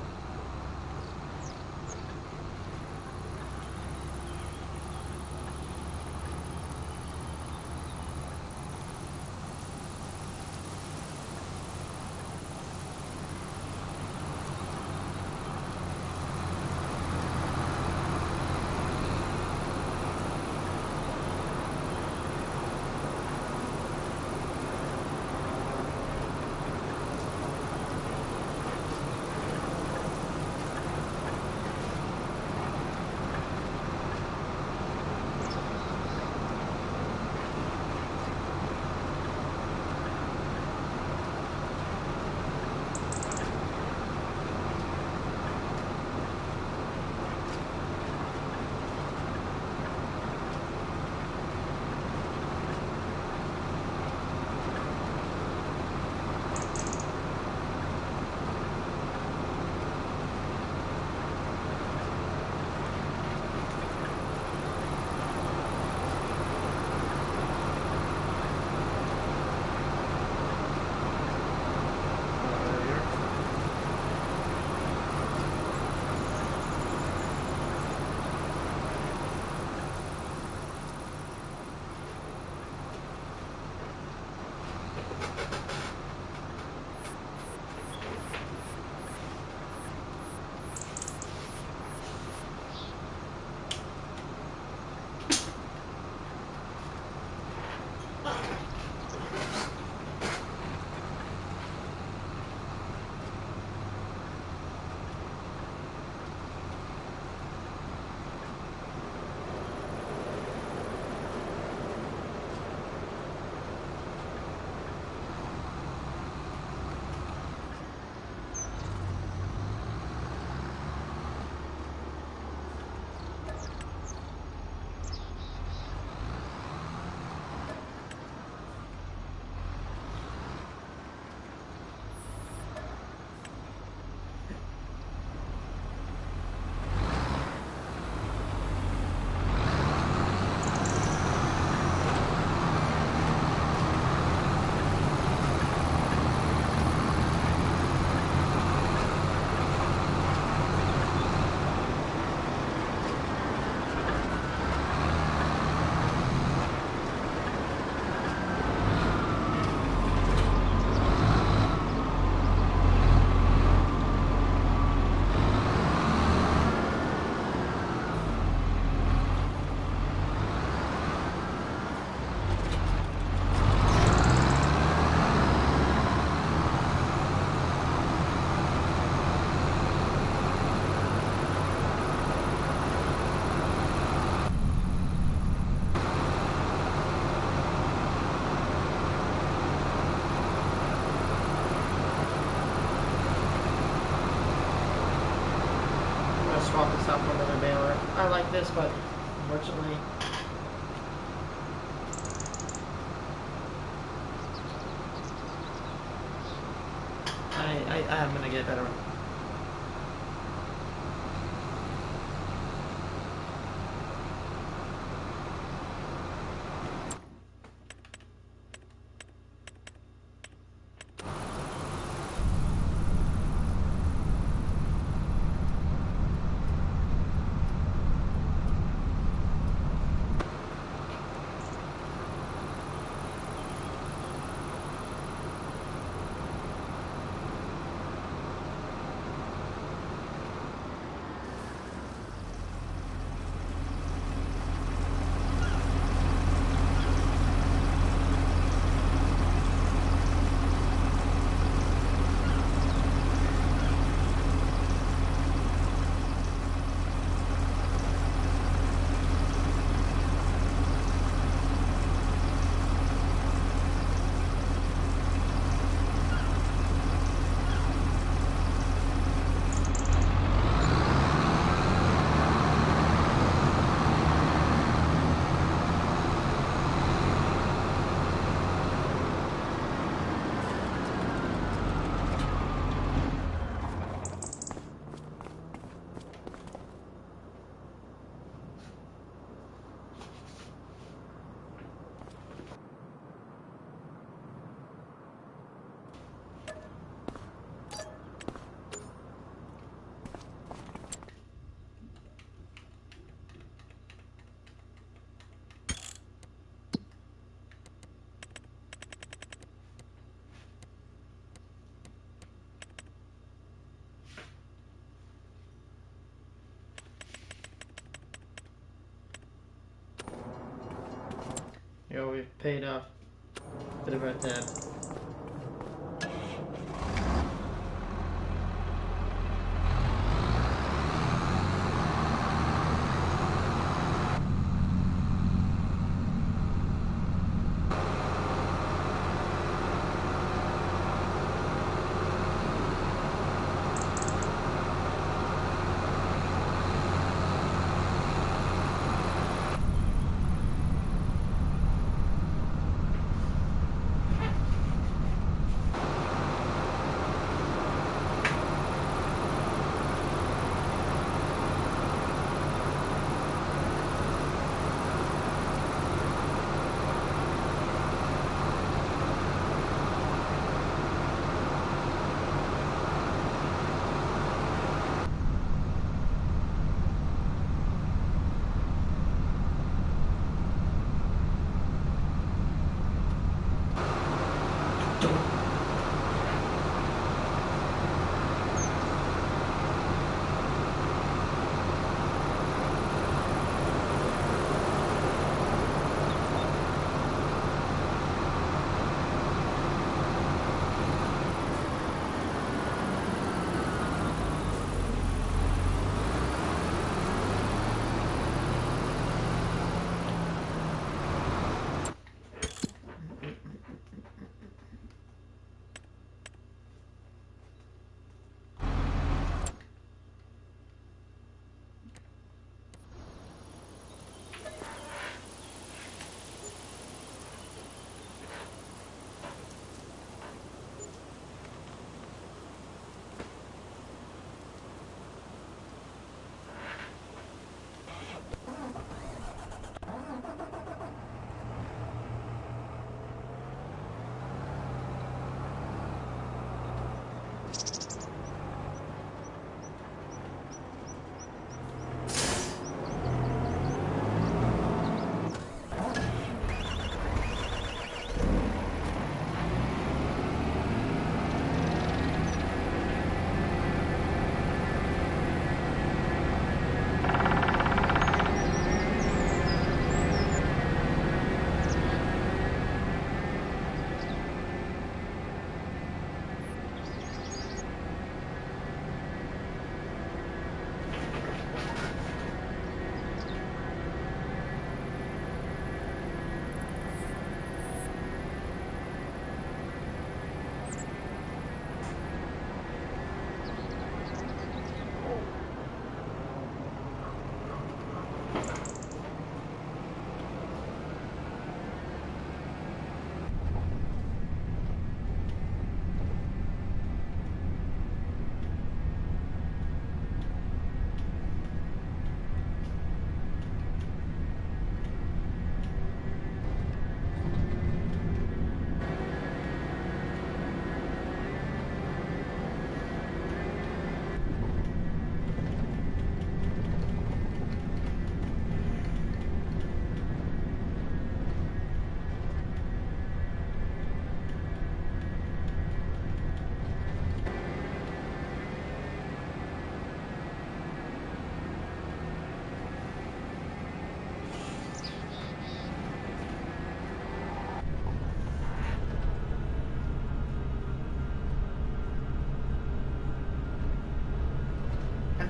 swap this out for another baler. I like this, but unfortunately. I'm gonna get better. Yo, we've paid off a bit of our debt.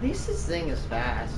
At least this thing is fast.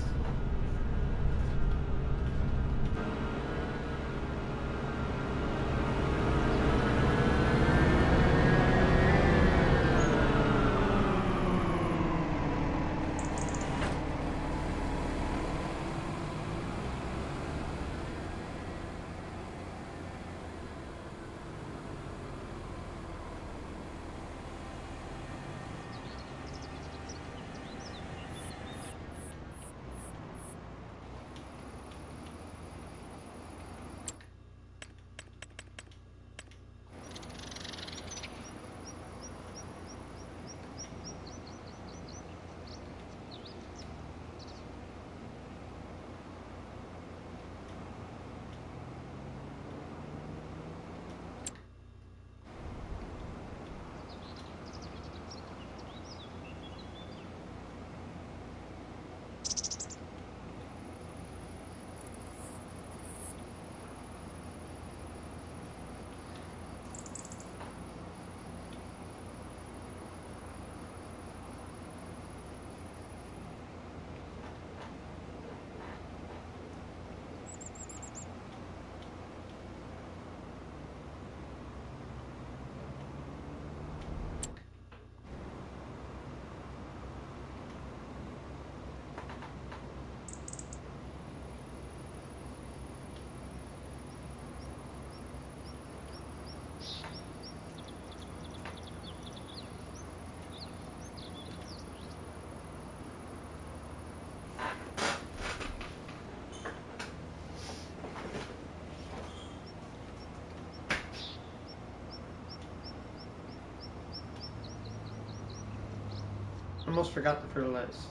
Almost forgot to fertilize.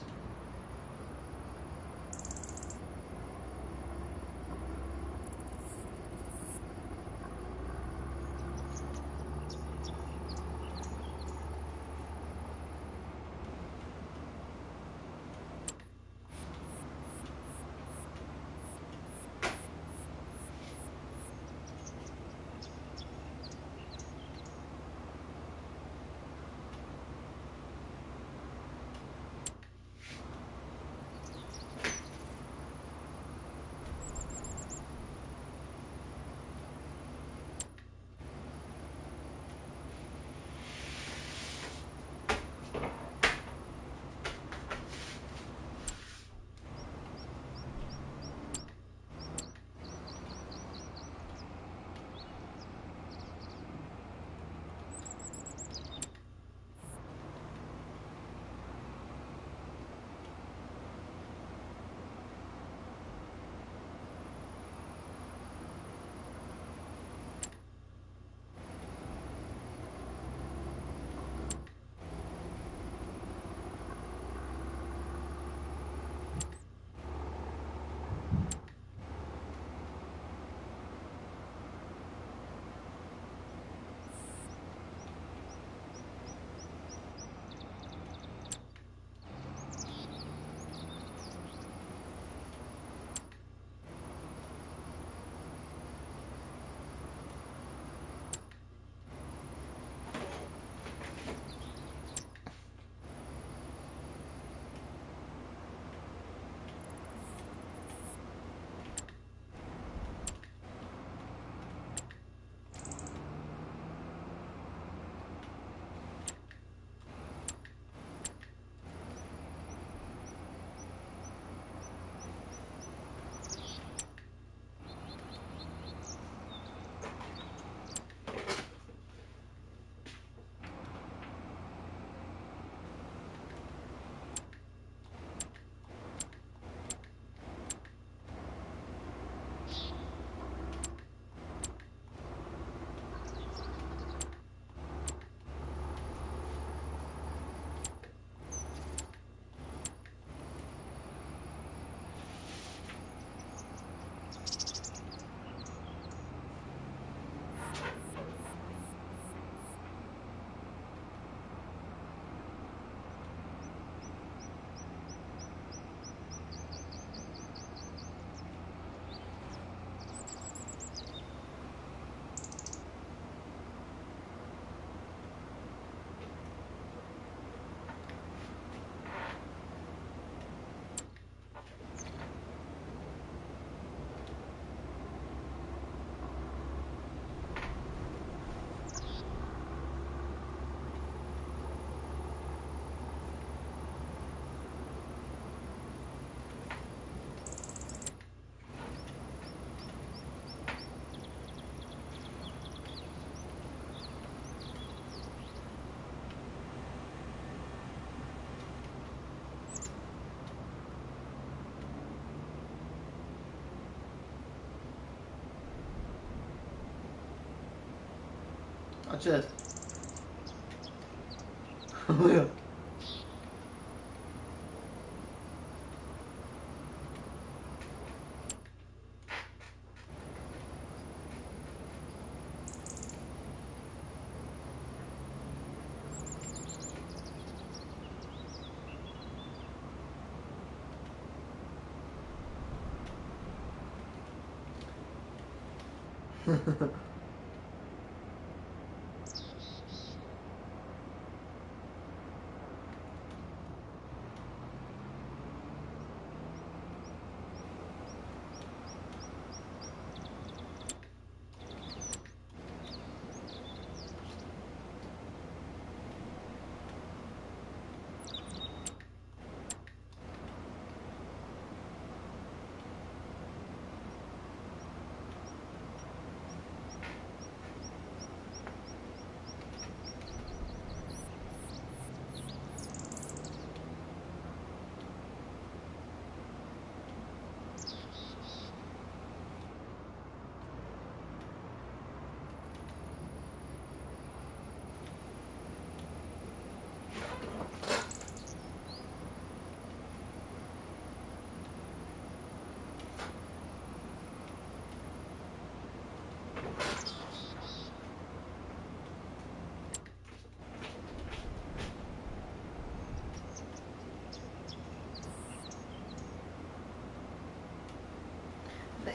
Watch this. Oh yeah.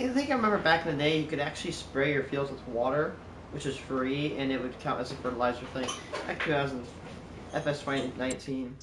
I think I remember back in the day you could actually spray your fields with water, which is free, and it would count as a fertilizer thing. Back 2000, FS 2019.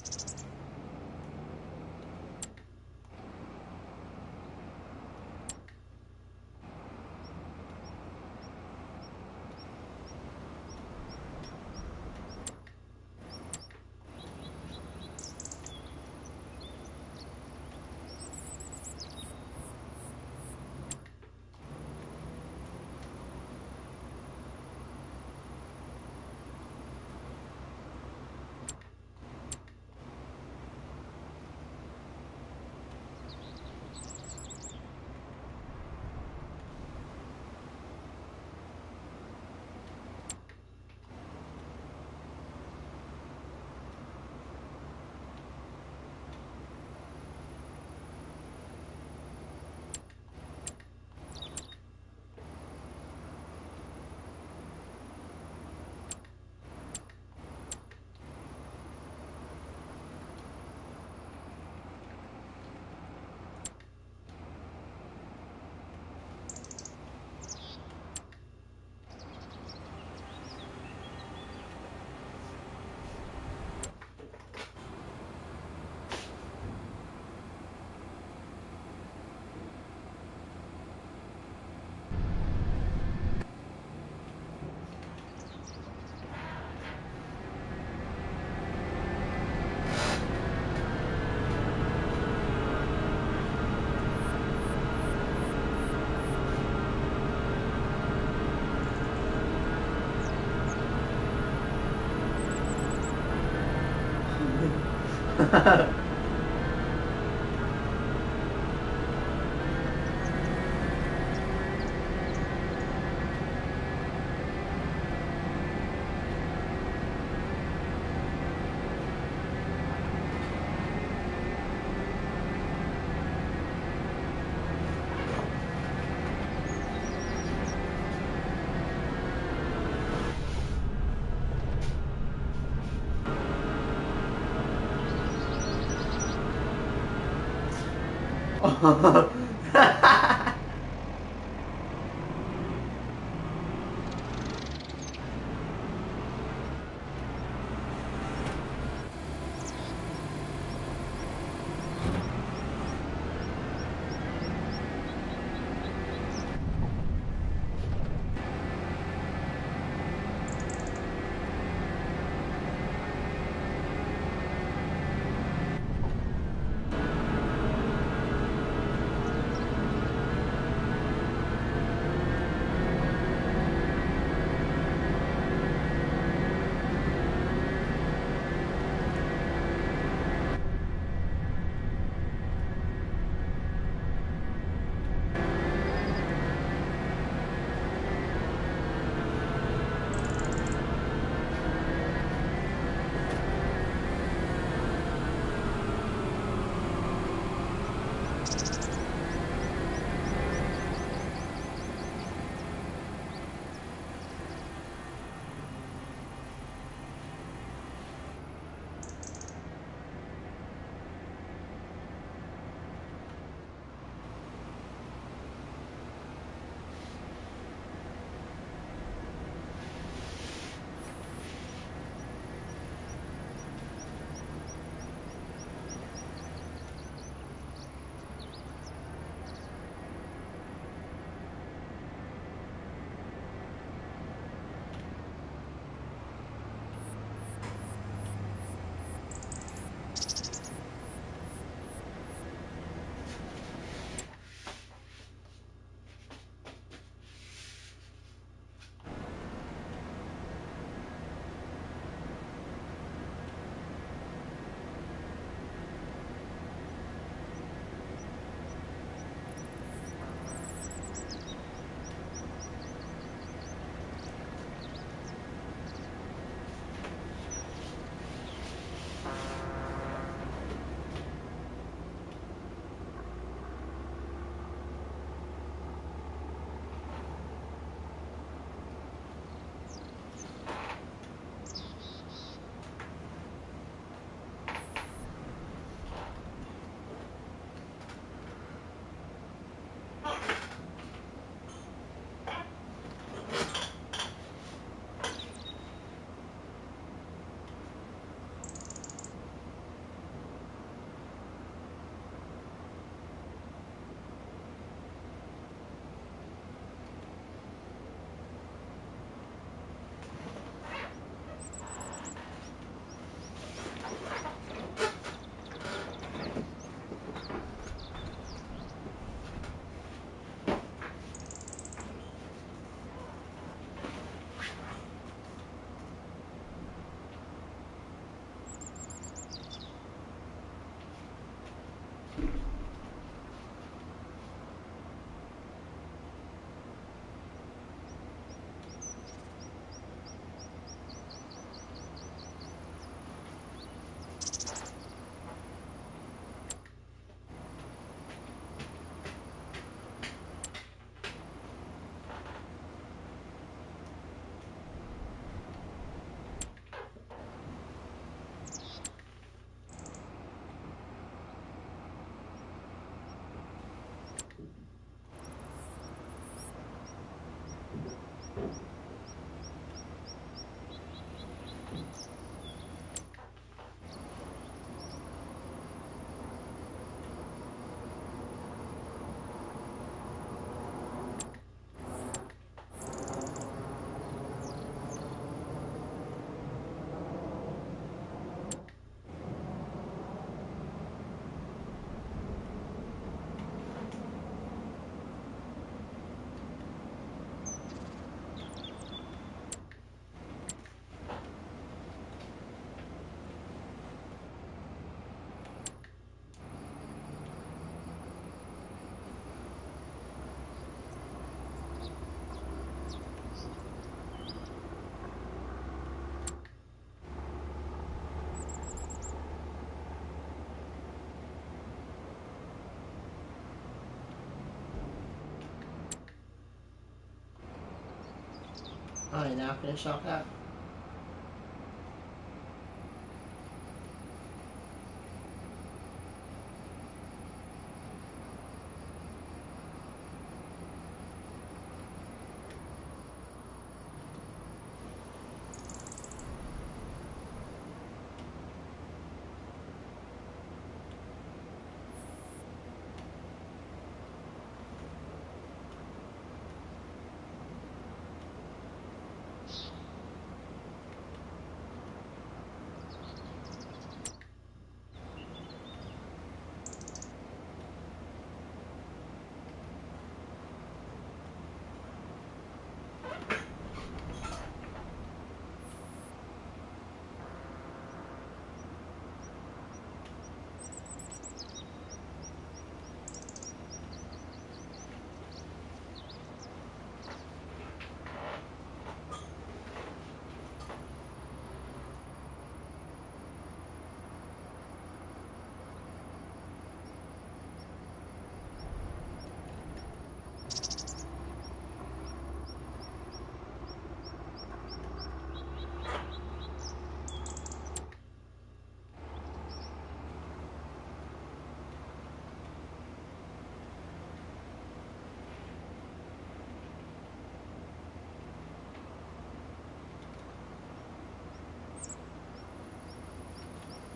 Alright, now finish off that.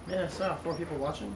Yeah, I saw 4 people watching.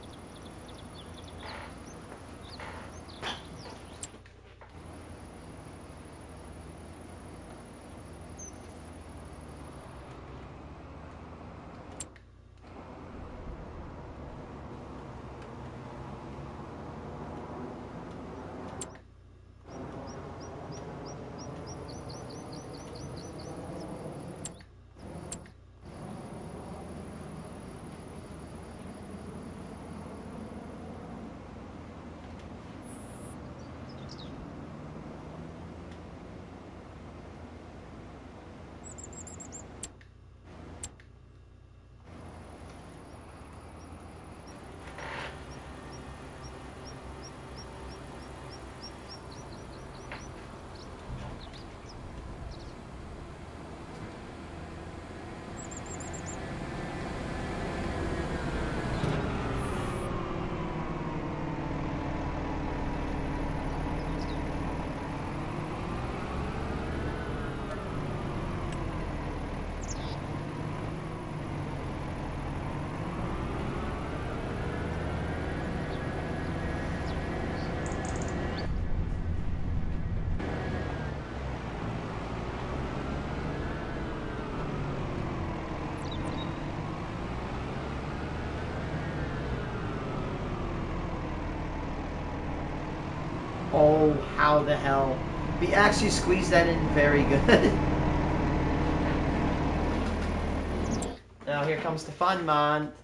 Oh, how the hell. We actually squeezed that in very good. Now here comes the fun month.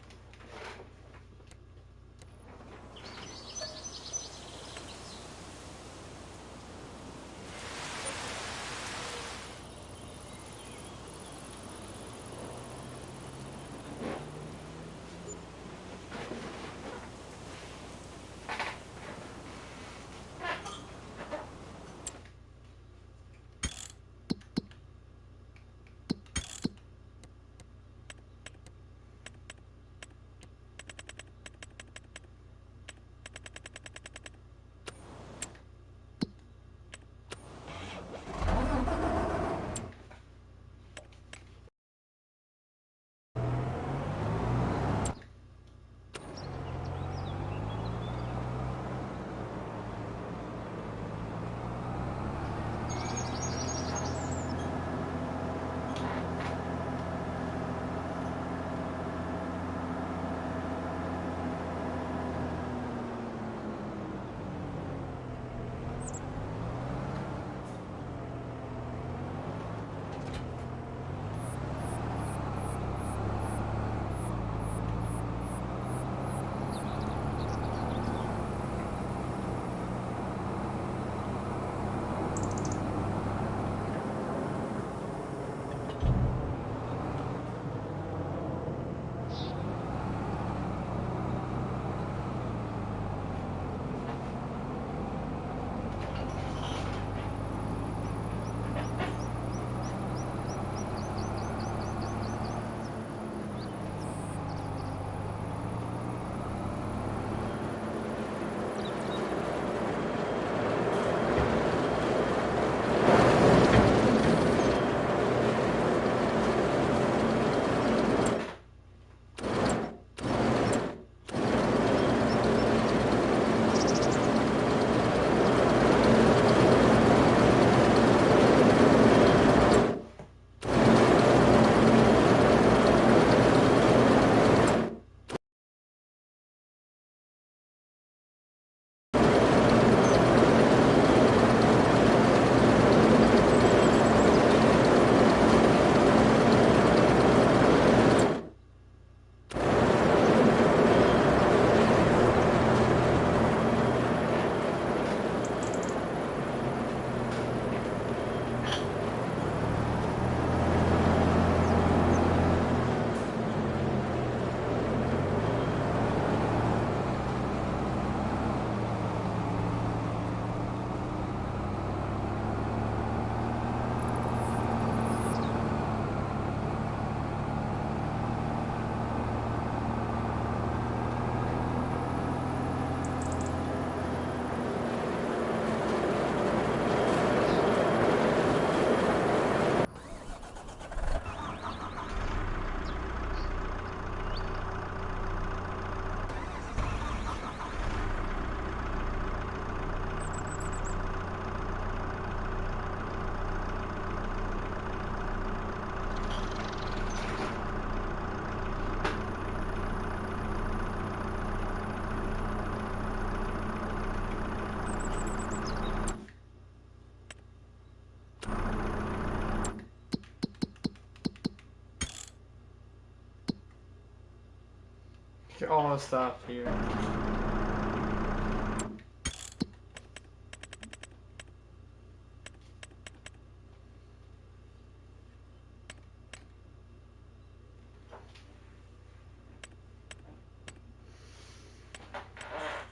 all the stuff here.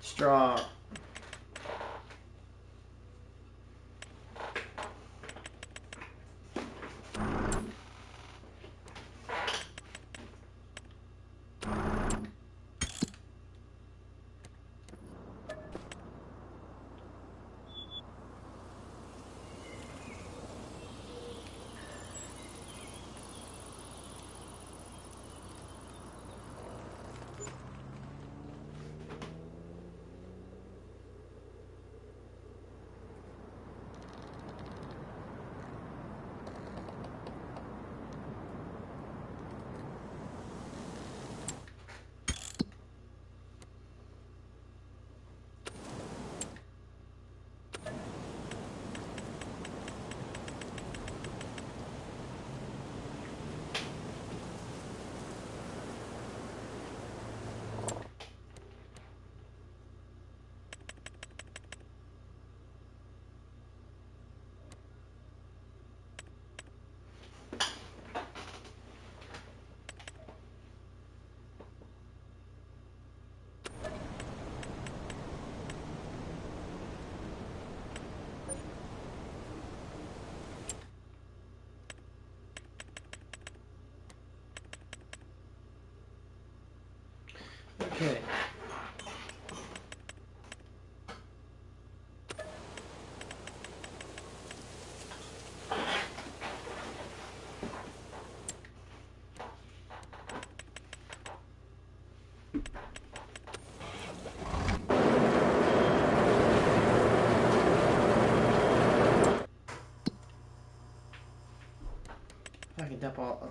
Straw. Okay. I can dump all.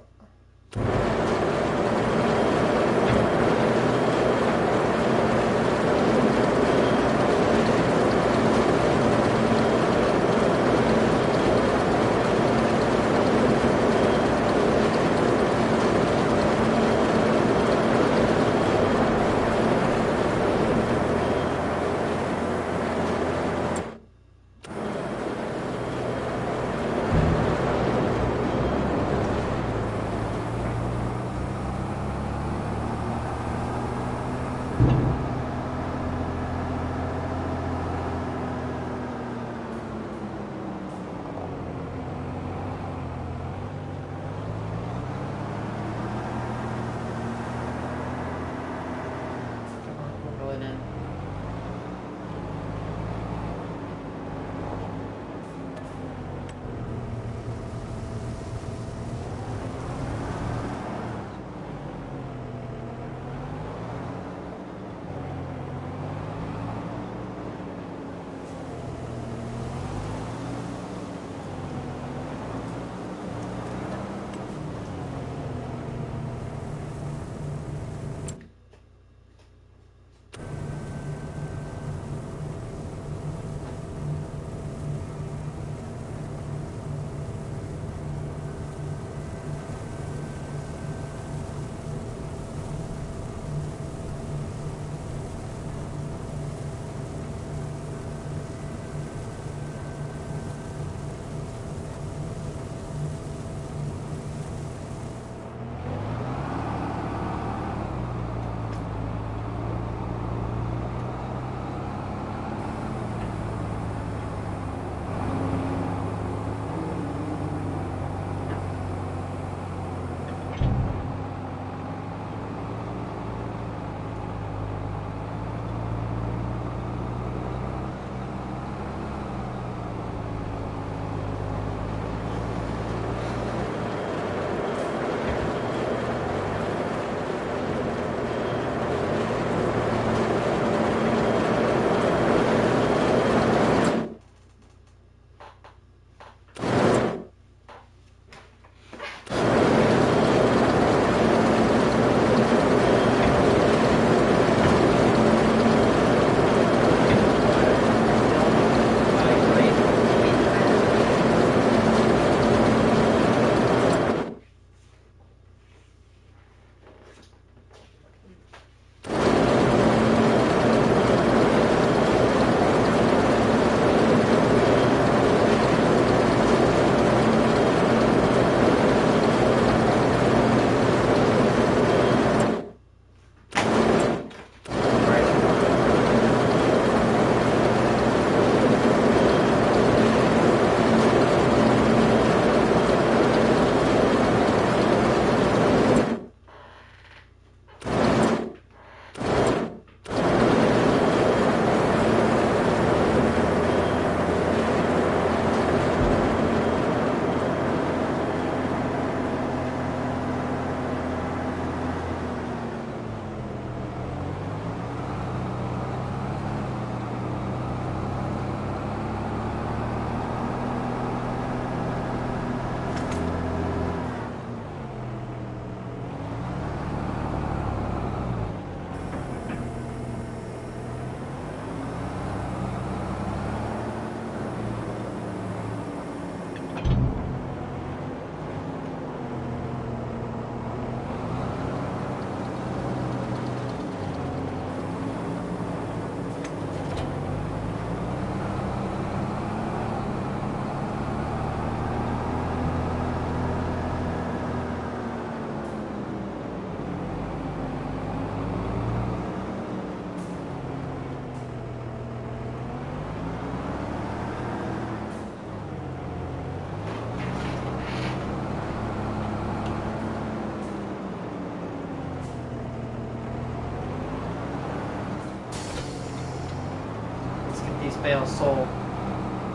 bales sold.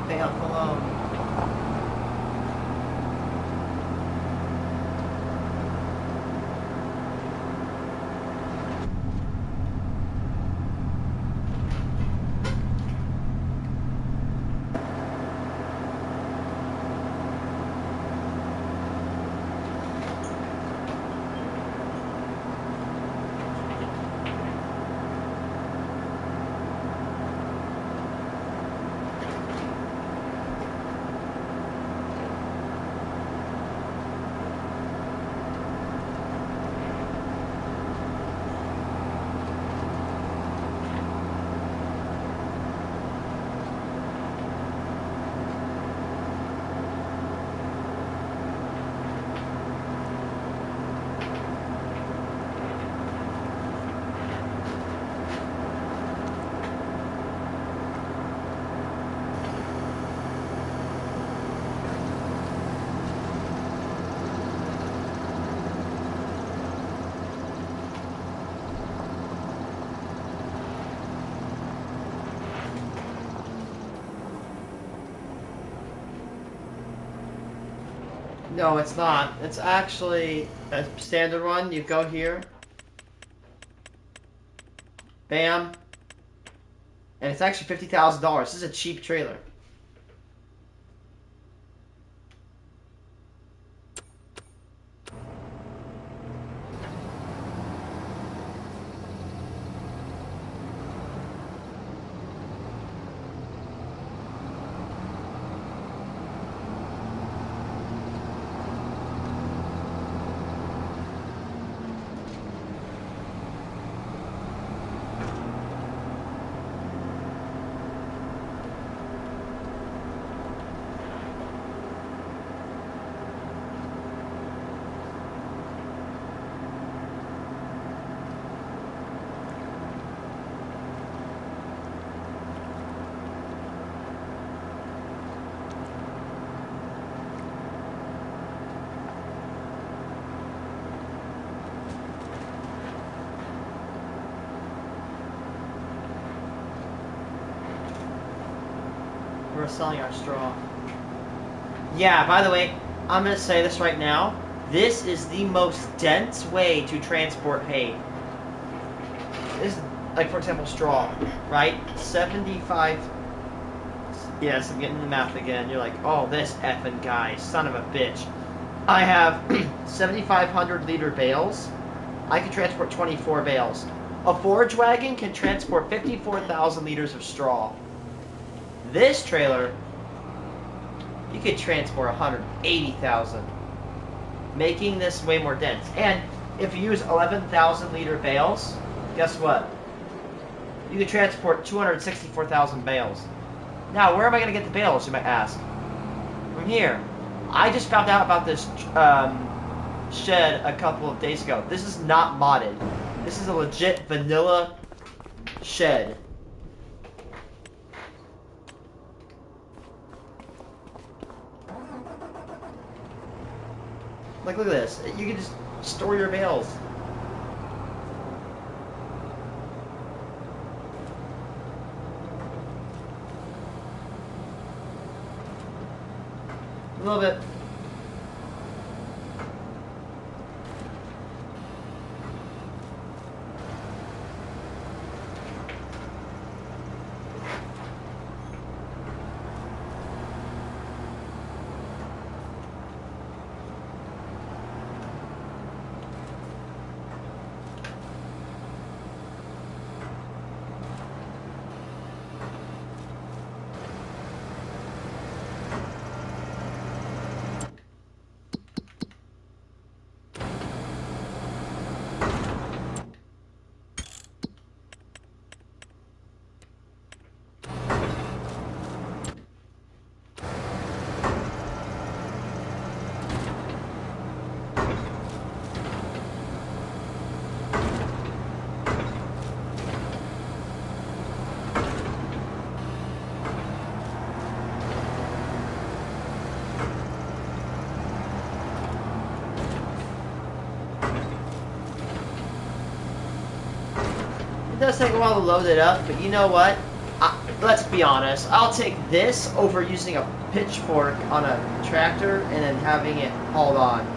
Bale alone. No, it's not. It's actually a standard one. You go here. Bam. And it's actually $50,000. This is a cheap trailer. We're selling our straw. Yeah, by the way, I'm going to say this right now. This is the most dense way to transport hay. This is, like, for example, straw, right? 75... Yes, I'm getting the math again. You're like, oh, this effing guy, son of a bitch. I have 7,500 liter bales. I can transport 24 bales. A forage wagon can transport 54,000 liters of straw. This trailer, you could transport 180,000, making this way more dense. And if you use 11,000 liter bales, guess what? You could transport 264,000 bales. Now, where am I going to get the bales, you might ask? From here. I just found out about this shed a couple of days ago. This is not modded. This is a legit vanilla shed. Like, look at this. You can just store your bales. A little bit. It does take a while to load it up, but you know what?
let's be honest. I'll take this over using a pitchfork on a tractor and then having it hauled on.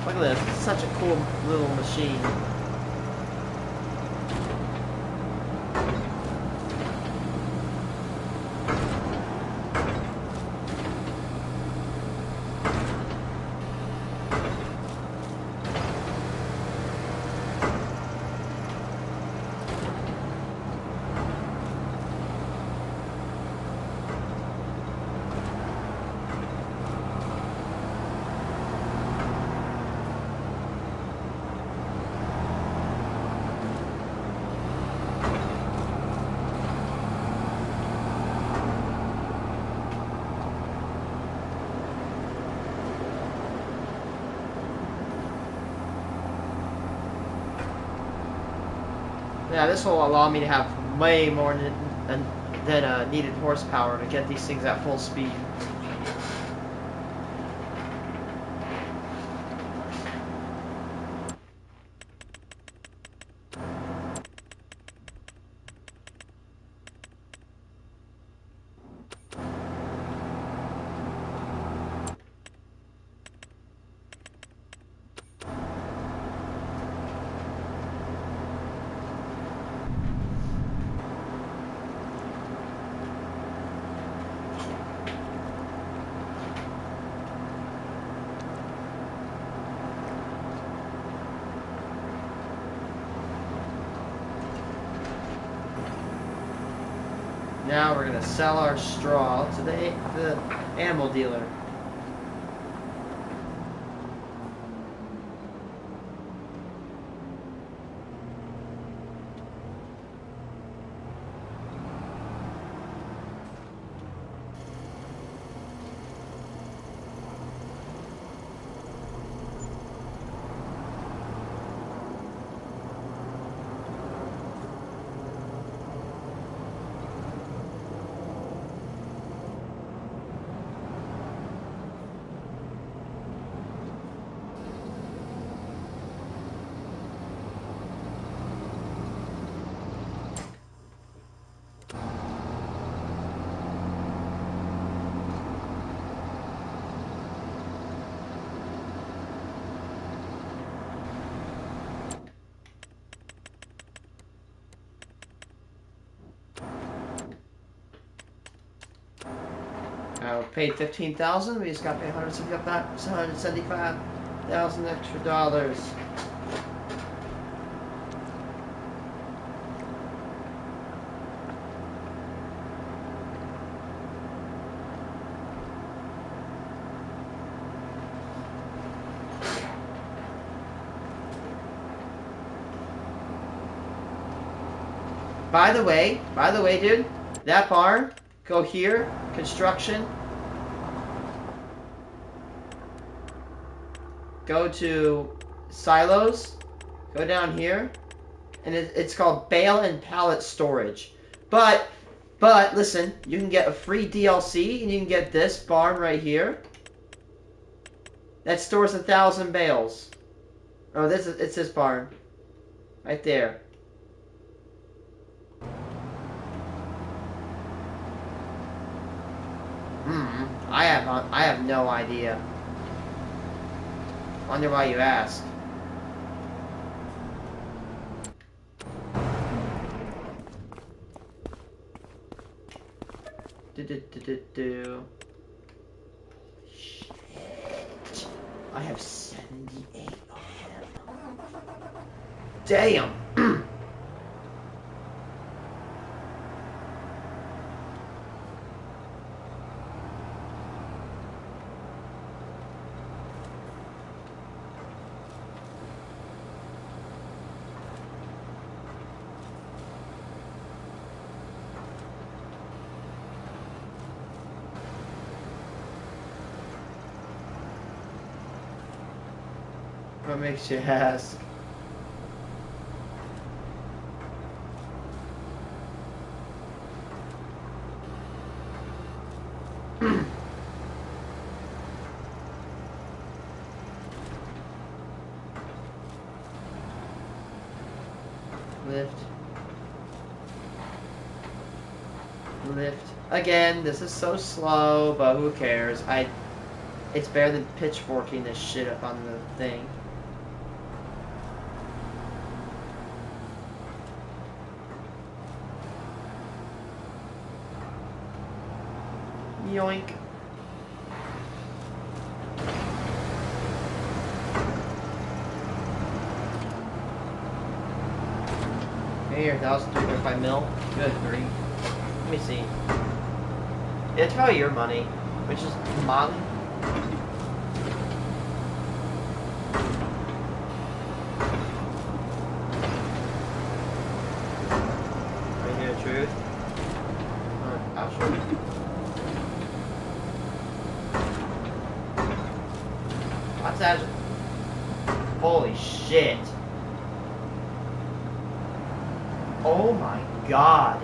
Look at this. It's such a cool little machine. Yeah, this will allow me to have way more than needed horsepower to get these things at full speed. Now we're gonna sell our straw to the animal dealer. Paid $15,000. We just got paid $175,000 extra dollars. By the way, dude, that barn, go here, construction. Go to silos, go down here, and it's called bale and pallet storage. But listen, you can get a free DLC, and you can get this barn right here that stores 1,000 bales. Oh, it's this barn right there. I have no idea. Wonder why you ask. Shit. I have 78 of them. Damn. What makes you ask? Lift. Lift. Again, this is so slow, but who cares? It's better than pitchforking this shit up on the thing. Yoink. Hey, your 1,305 mil. Good grief. Let me see. It's probably your money, which is Molly. Are you hear the truth? I'll show you. What's that? Holy shit. Oh my god.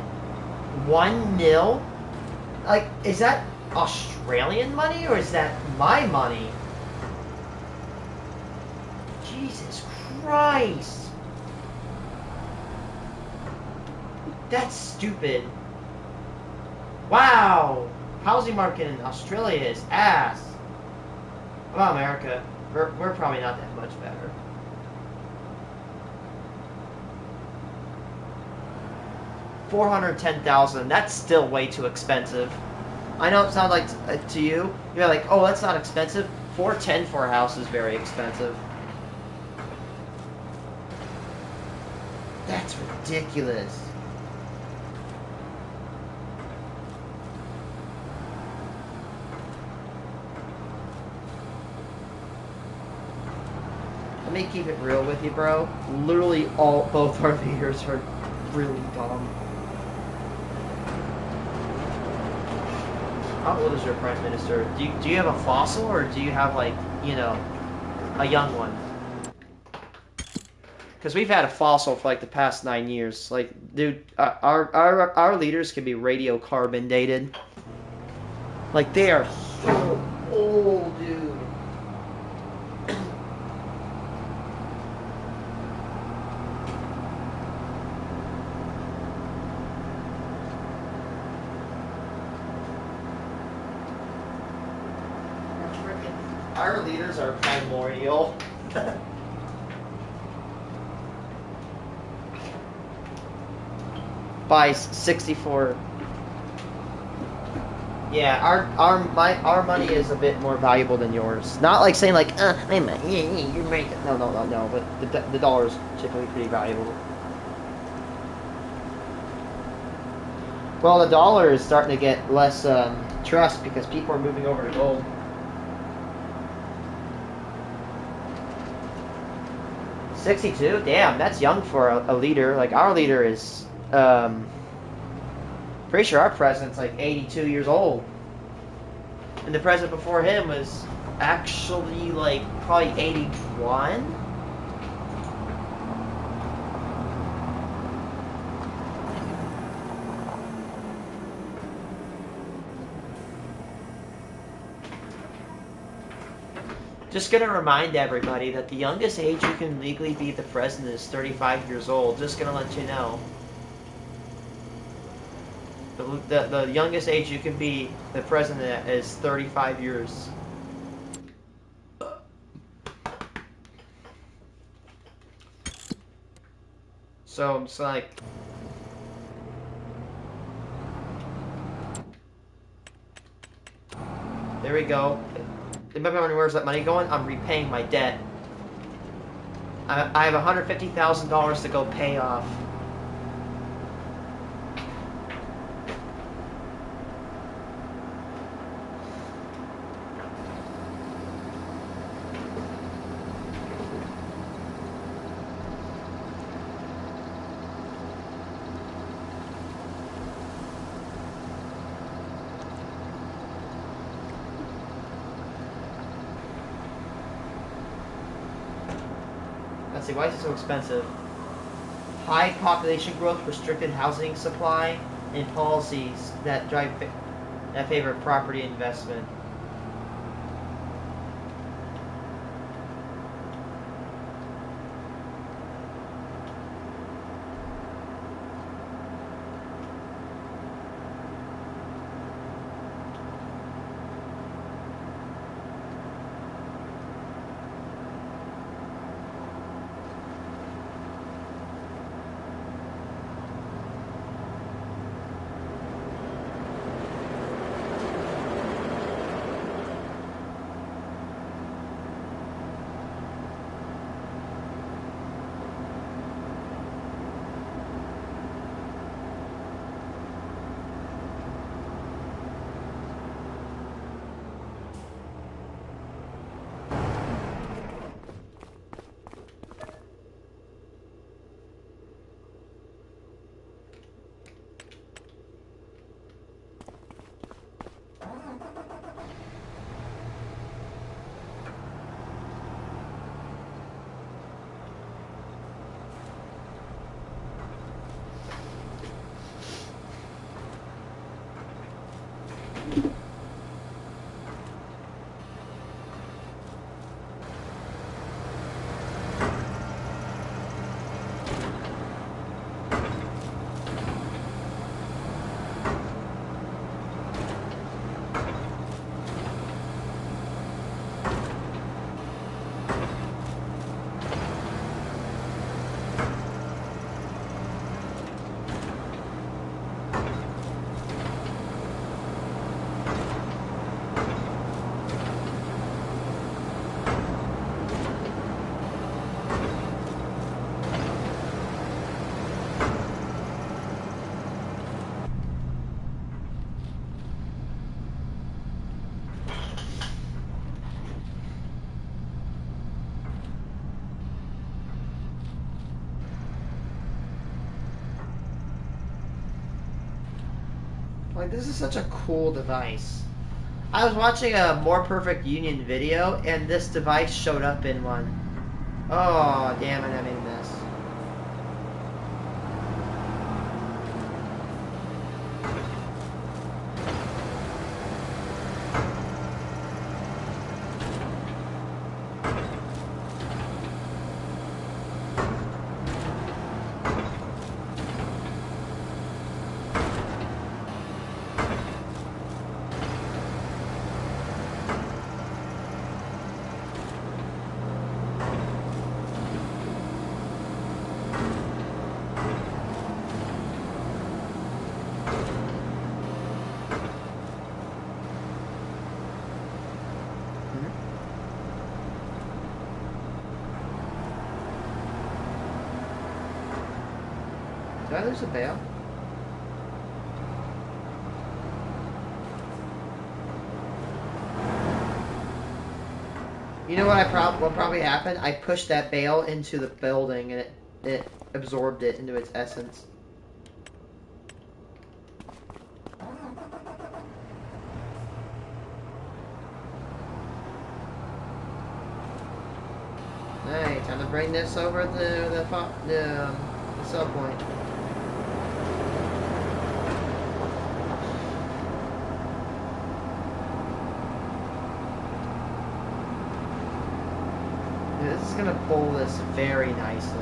1 mil? Like, is that Australian money or is that my money? Jesus Christ. That's stupid. Wow. Housing market in Australia is ass. What about America? We're probably not that much better. $410,000. That's still way too expensive. I know it sounds like to you. You're like, oh, that's not expensive. $410 for a house is very expensive. That's ridiculous. Let me keep it real with you, bro. Literally both our leaders are really dumb. How old is your prime minister? Do you have a fossil or do you have, like, you know, a young one? Because we've had a fossil for like the past 9 years. Like, dude, our leaders can be radiocarbon dated. Like, they are so old, dude. Our leaders are primordial. By 64. Yeah, our money is a bit more valuable than yours. Not like saying like, hey man, you make it. No. But the dollar is typically pretty valuable. Well, the dollar is starting to get less trust because people are moving over to gold. $62? Damn, that's young for a leader. Like, our leader is, pretty sure our president's like 82 years old. And the president before him was actually like probably 81? Just gonna remind everybody that the youngest age you can legally be the president is 35 years old. Just gonna let you know. The youngest age you can be the president is 35 years. So it's like... There we go. Remember, where's that money going? I'm repaying my debt. I have $150,000 to go pay off. Let's see, why is it so expensive? High population growth, restricted housing supply, and policies that drive... My favorite property investment. Like, this is such a cool device. I was watching a More Perfect Union video, and this device showed up in one. Oh, damn it, I made this. Did I lose a bale? You know what probably happened? I pushed that bale into the building and it absorbed it into its essence. Alright, time to bring this over to the sell point. This is gonna pull this very nicely.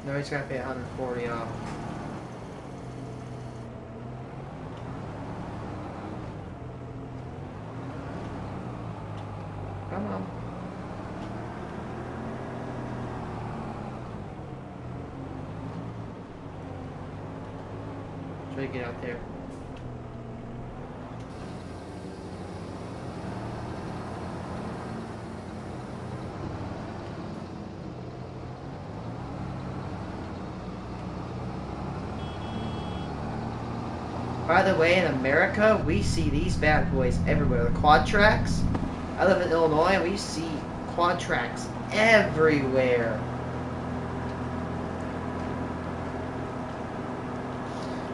No, he's gotta pay 140 off. Come on. Try to get out there. By the way, in America, we see these bad boys everywhere. The quad tracks. I live in Illinois, and we see quad tracks everywhere.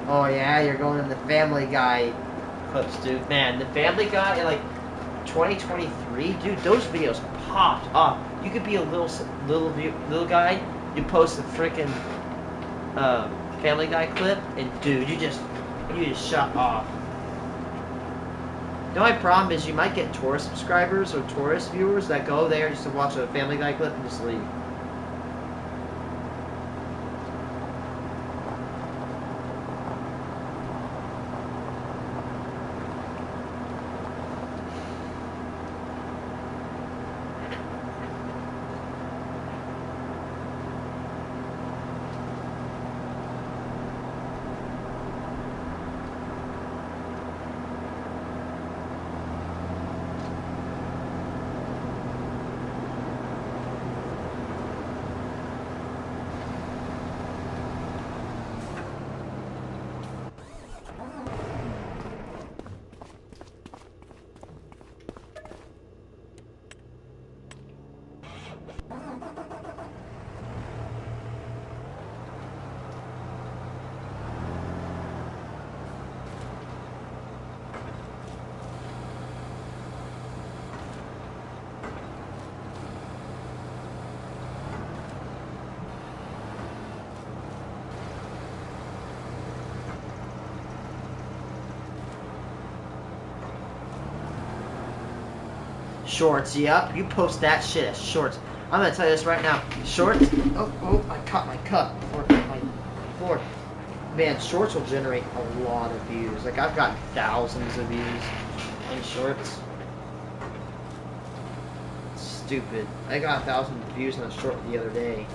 Oh yeah, you're going in the Family Guy clips, dude. Man, the Family Guy in like 2023, dude. Those videos popped up. You could be a little guy. You post a freaking Family Guy clip, and dude, you just shut off. The only problem is you might get tourist subscribers or tourist viewers that go there just to watch a Family Guy clip and just leave. Shorts, yep. You post that shit as shorts. I'm gonna tell you this right now. Shorts. Oh, I caught my cup before it hit my floor. Man, shorts will generate a lot of views. Like, I've gotten thousands of views on shorts. Stupid. I got 1,000 views on a short the other day.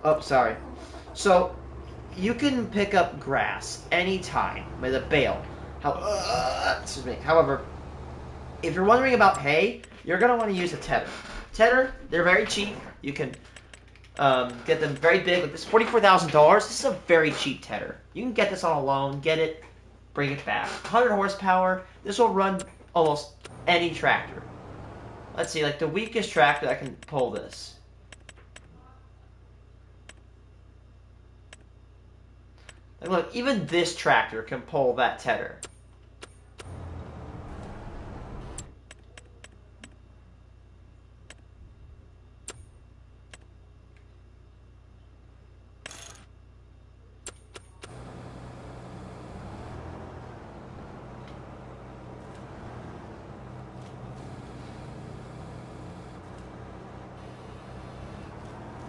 Oh, sorry. So, you can pick up grass anytime with a bale. Excuse me. However, if you're wondering about hay, you're going to want to use a tedder. Tedder, they're very cheap. You can get them very big. Like this $44,000. This is a very cheap tedder. You can get this on a loan, get it, bring it back. 100 horsepower. This will run almost any tractor. Let's see, like the weakest tractor that can pull this. Like, look, even this tractor can pull that tedder.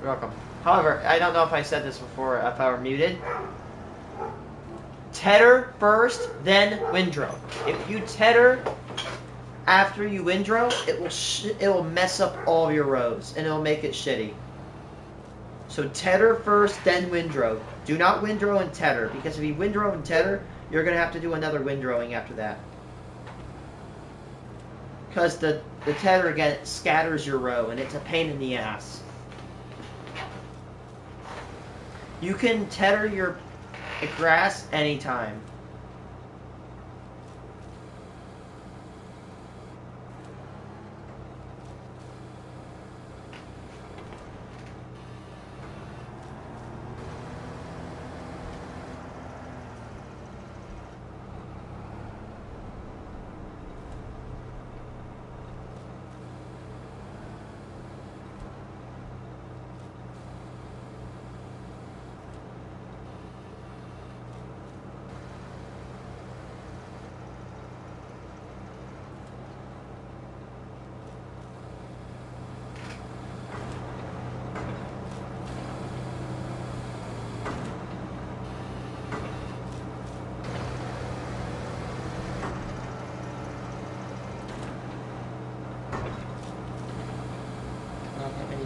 You're welcome. However, I don't know if I said this before, if I were muted. Tedder first, then windrow. If you tedder after you windrow, it will mess up all your rows, and it'll make it shitty. So tedder first, then windrow. Do not windrow and tedder, because if you windrow and tedder, you're going to have to do another windrowing after that. Because the tedder, again, scatters your row, and it's a pain in the ass. You can tedder your grass anytime.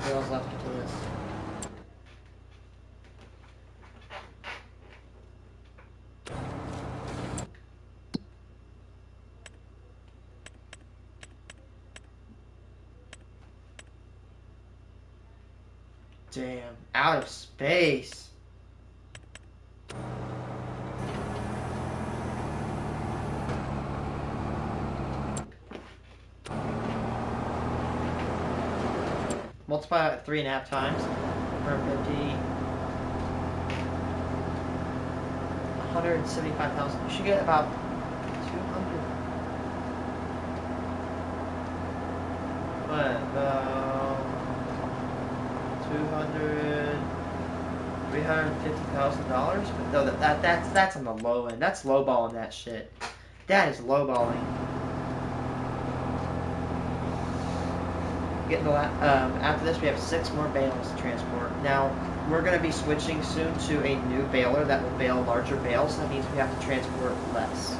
Bales left to this. Damn, out of space. Multiply it 3.5 times. 150. 175,000. You should get about 200. What? About 200. $350,000. But no, that's on the low end. That's lowballing that shit. That is lowballing. After this, we have 6 more bales to transport. Now, we're going to be switching soon to a new baler that will bale larger bales. That means we have to transport less.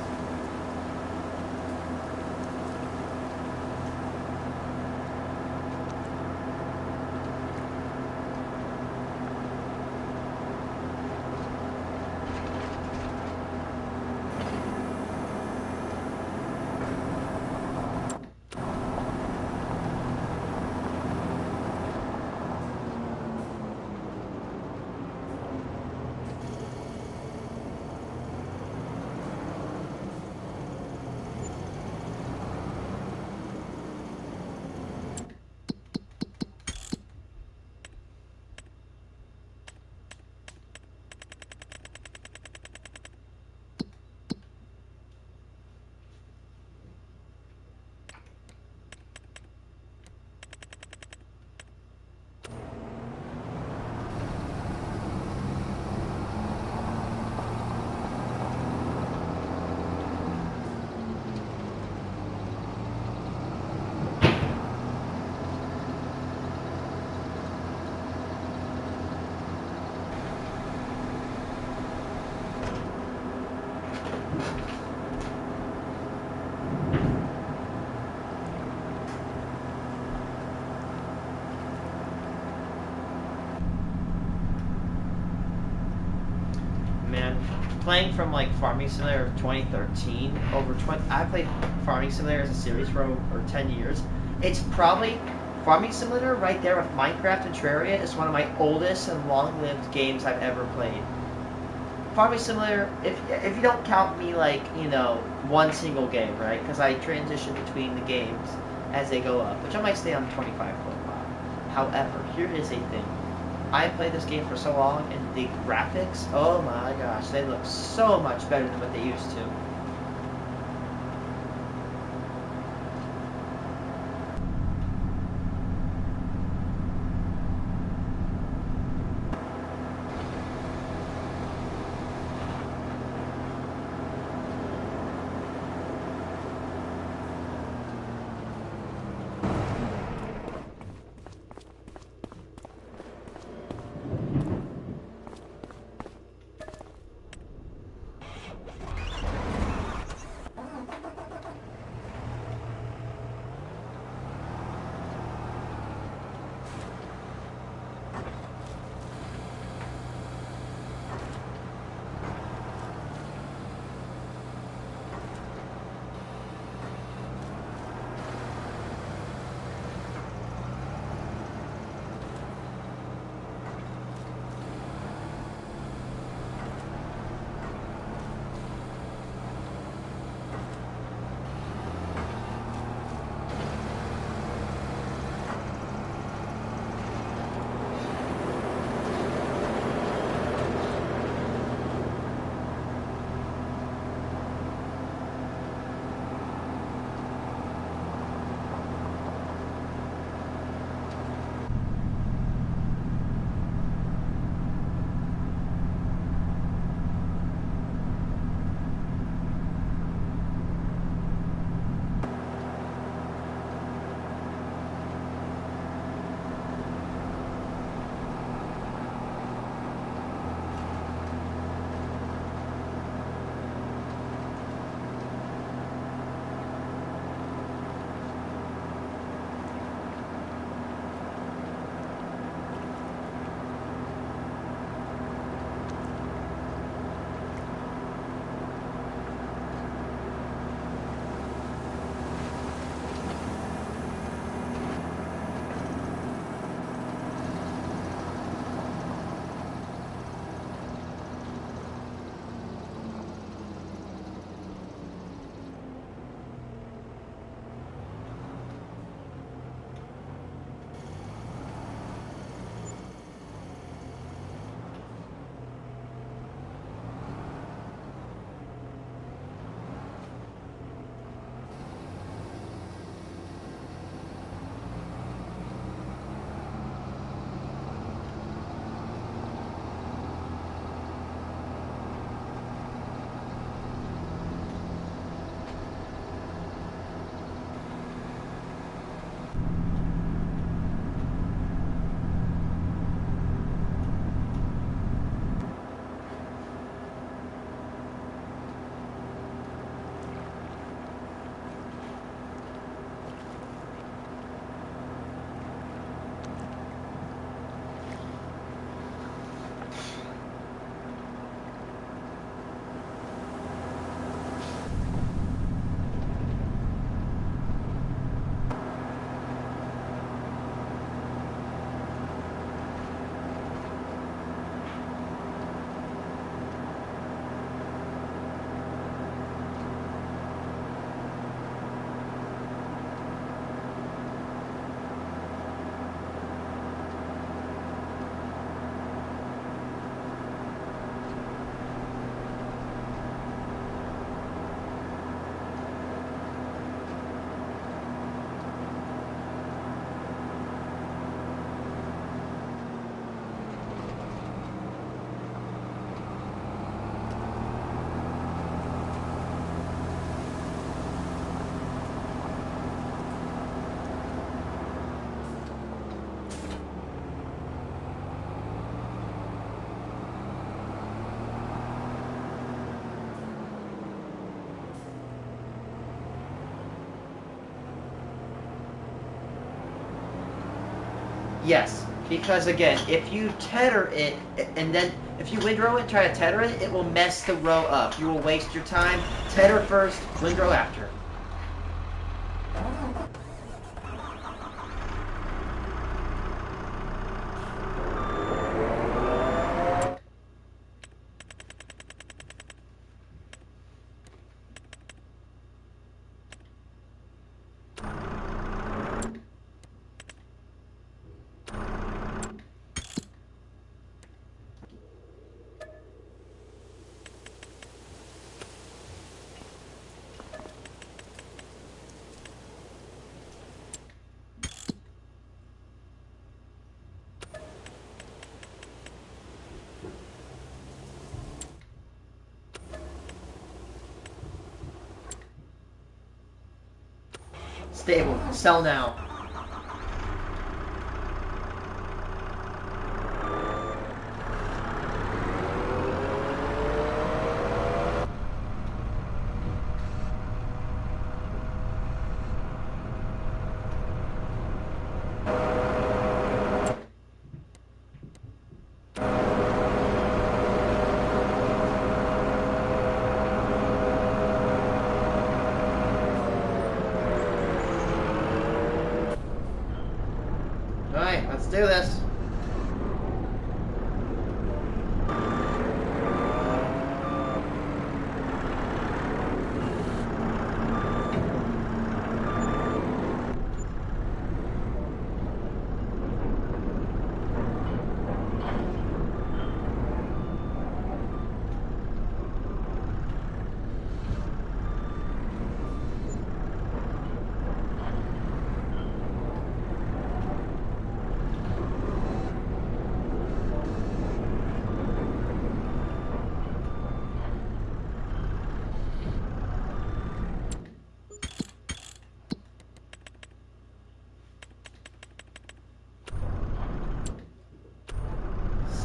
playing from like Farming Simulator of 2013 over 20. I played Farming Simulator as a series for over 10 years. It's probably Farming Simulator right there with Minecraft and Terraria is one of my oldest and long-lived games I've ever played. Farming Simulator, if you don't count me like, you know, one single game, right? Because I transition between the games as they go up, which I might stay on 25 for a while. However, here is a thing. I played this game for so long, and the graphics, oh my gosh, they look so much better than what they used to. Yes, Because again, if you tether it, and then if you windrow it and try to tether it, it will mess the row up. You will waste your time. Tether first, windrow after. Stable. Sell now. Alright, let's do this.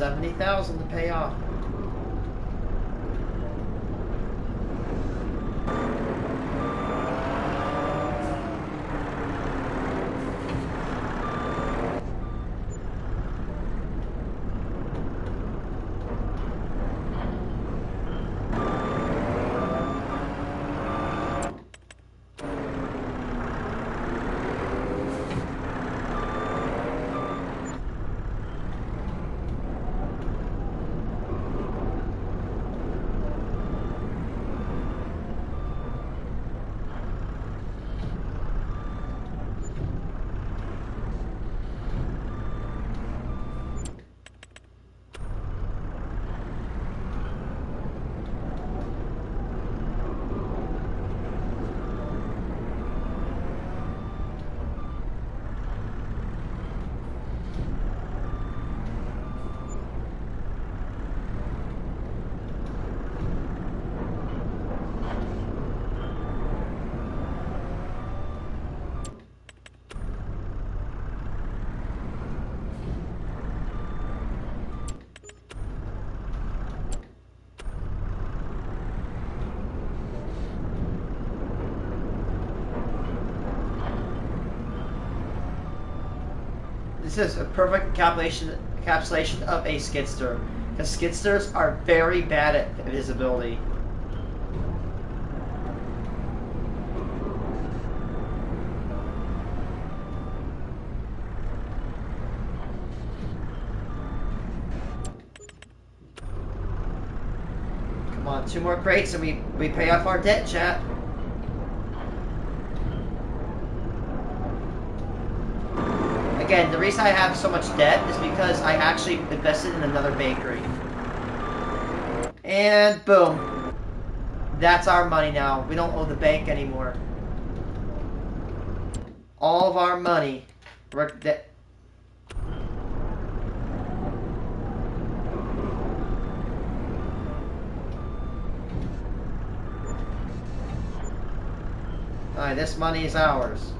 $70,000 to pay off. This is a perfect encapsulation of a skidster, because skidsters are very bad at visibility. Come on, 2 more crates and we pay off our debt, chat. Again, the reason I have so much debt is because I actually invested in another bakery. And boom. That's our money now. We don't owe the bank anymore. All of our money. Alright, this money is ours.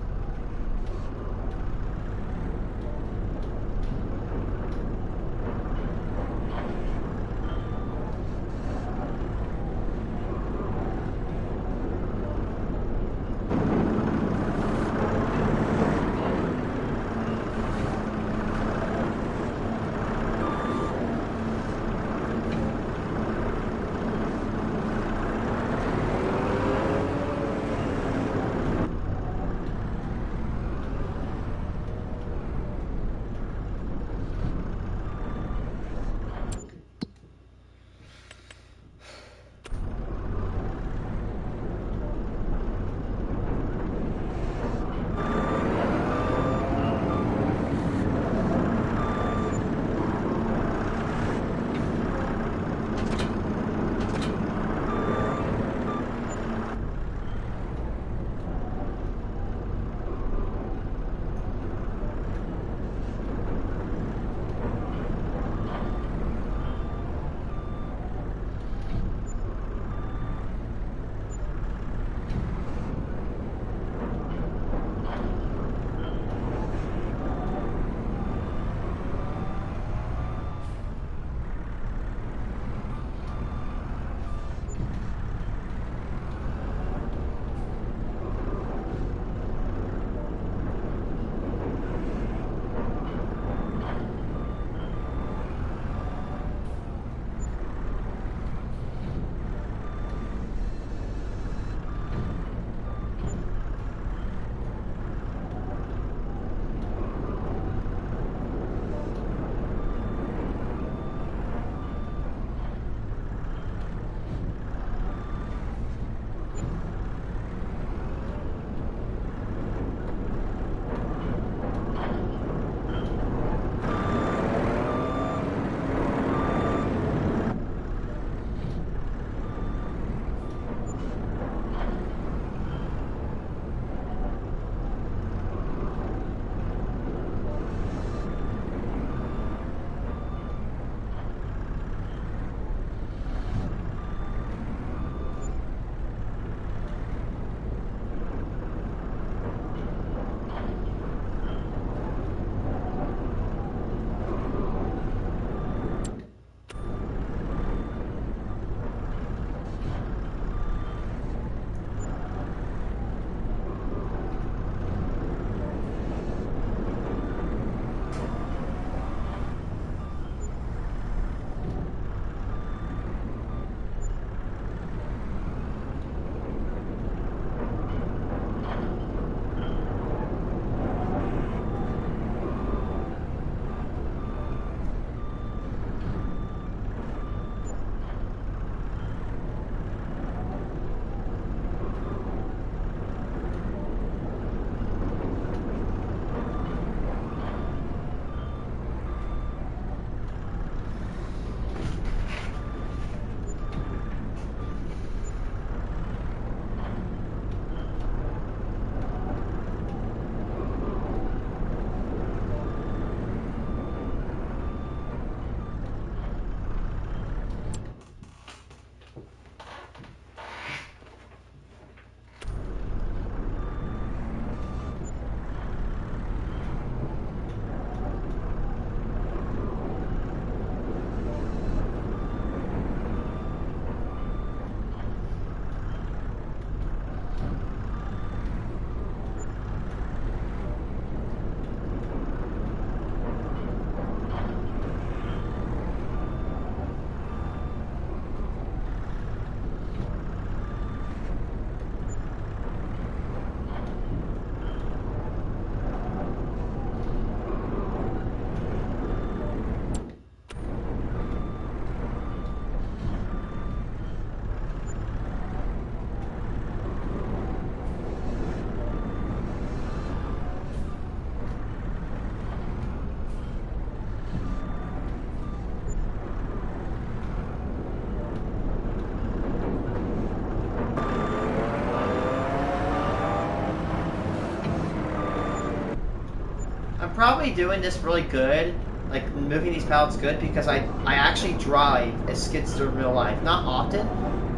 probably doing this really good, like moving these pallets good, because I actually drive a skidster in real life. Not often,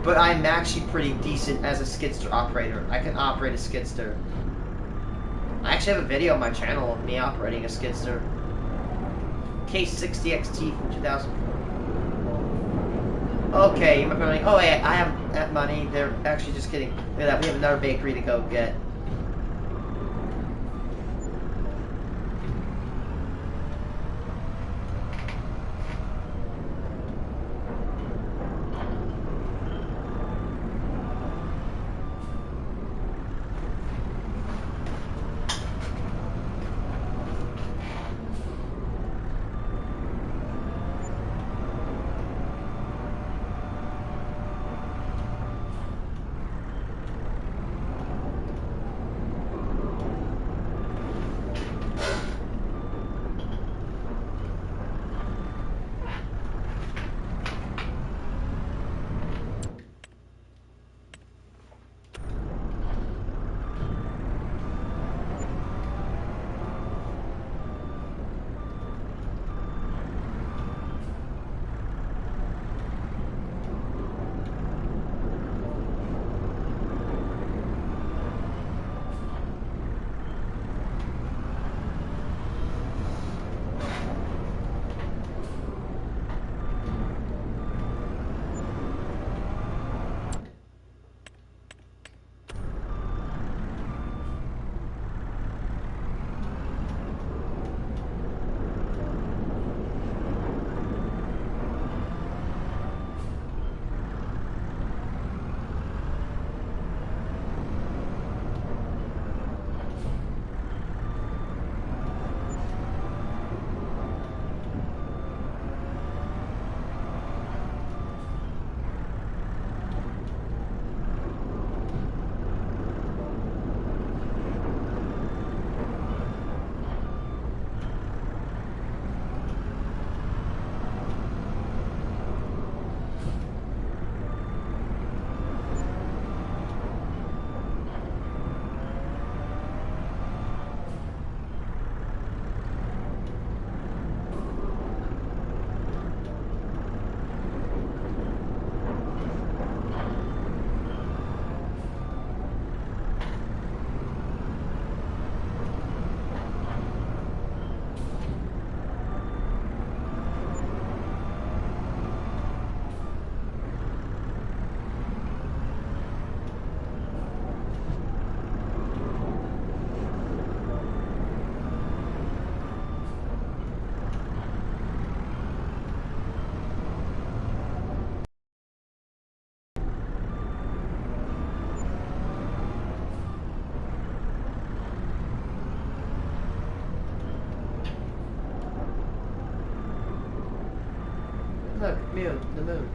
but I'm actually pretty decent as a skidster operator. I can operate a skidster. I actually have a video on my channel of me operating a skidster. K60XT from 2004. Okay, you might be like, oh yeah, I have that money. They're actually just kidding. Look at that, we have another bakery to go get. Look, moon, the moon.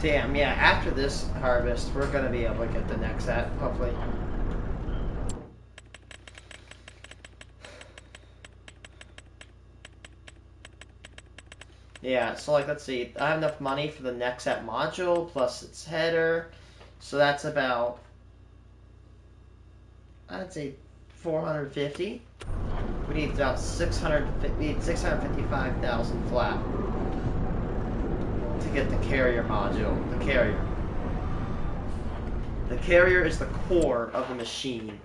Damn, yeah, after this harvest, we're gonna be able to get the next set, hopefully. Yeah, so like, let's see. I have enough money for the Nexat module plus its header. So that's about, I'd say 450. We need about 600, we need 655,000 flat to get the carrier module. The carrier. The carrier is the core of the machine.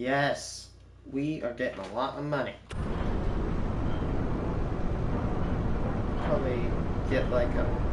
Yes, we are getting a lot of money. Probably get like a...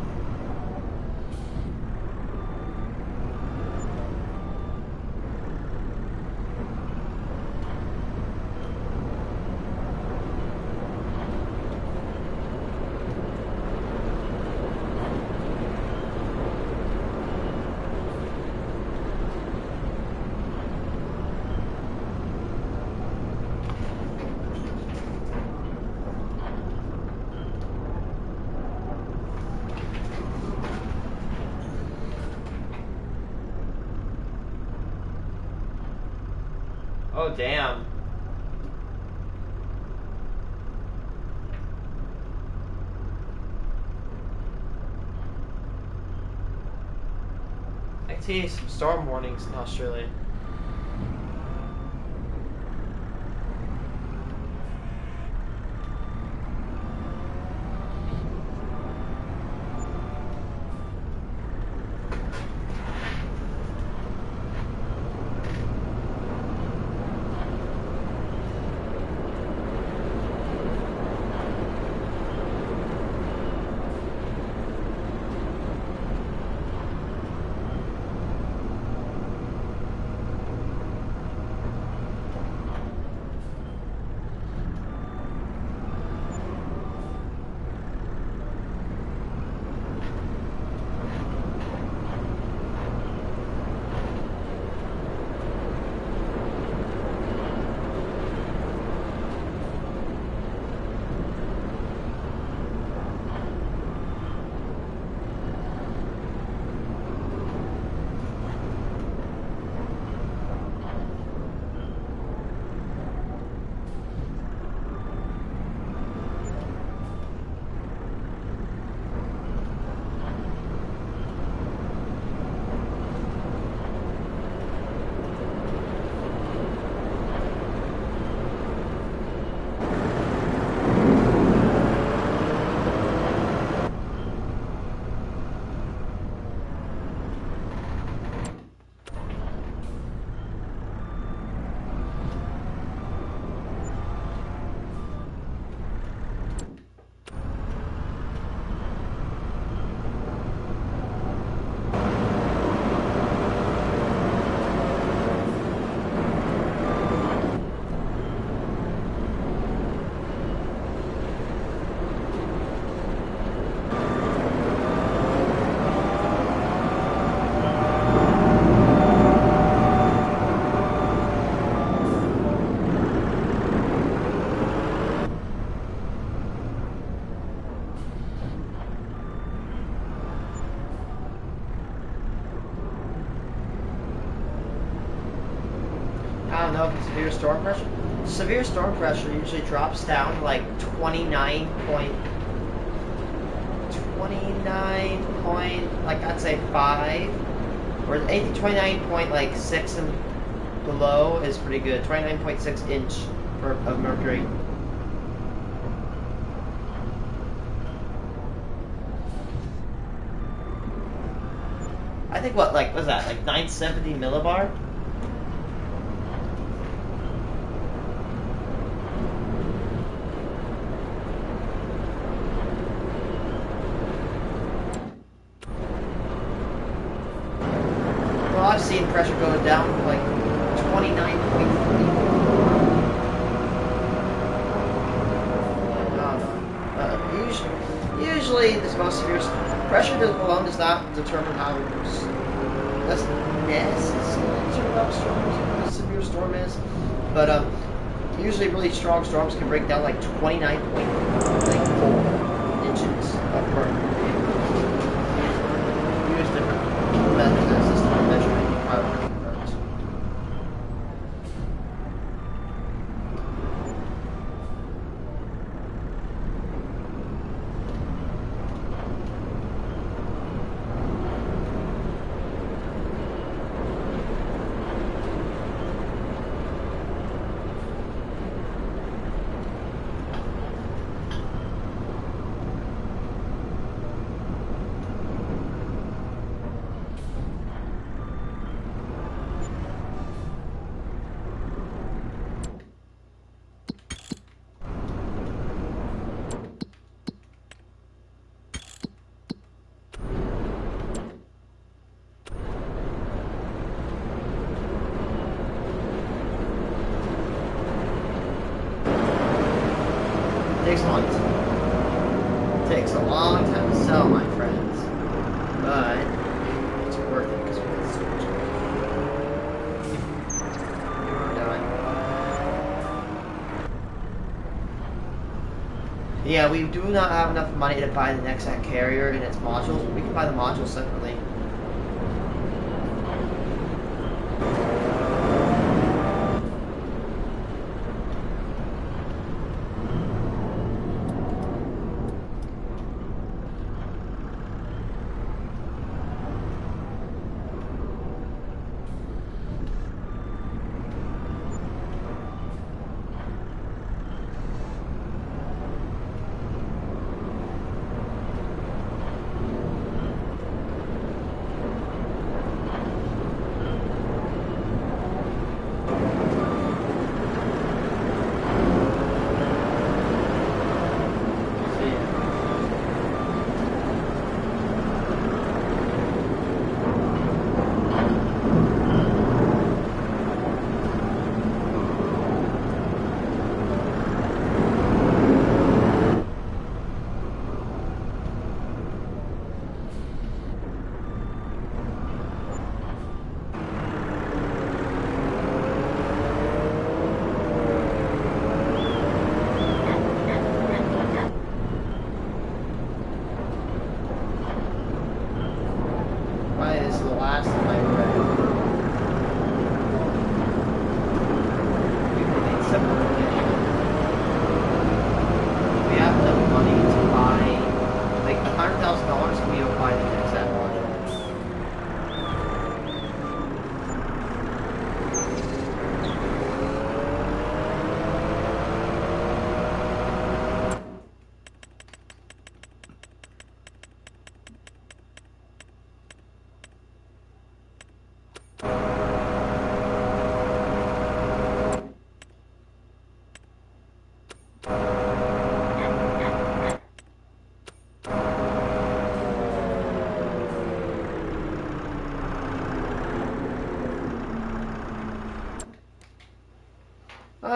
Oh, damn. I see some storm warnings in Australia. I don't know if it's severe storm pressure. Severe storm pressure usually drops down to like 29 point, like I'd say 5, or 29 point like 6 and below is pretty good. 29.6 inch of mercury. I think what was that, like 970 millibar? Well, I've seen pressure go down to like 29.3. Usually, this most severe pressure alone does not determine how that's necessary to develop storms. What a severe storm is, but usually really strong storms can break down like 29.4 inches of mercury. Use different methods of measuring mercury. Takes a long time to sell, my friends, but it's worth it because we're so much Yeah, we do not have enough money to buy the Nexat carrier and its modules. We can buy the modules separately.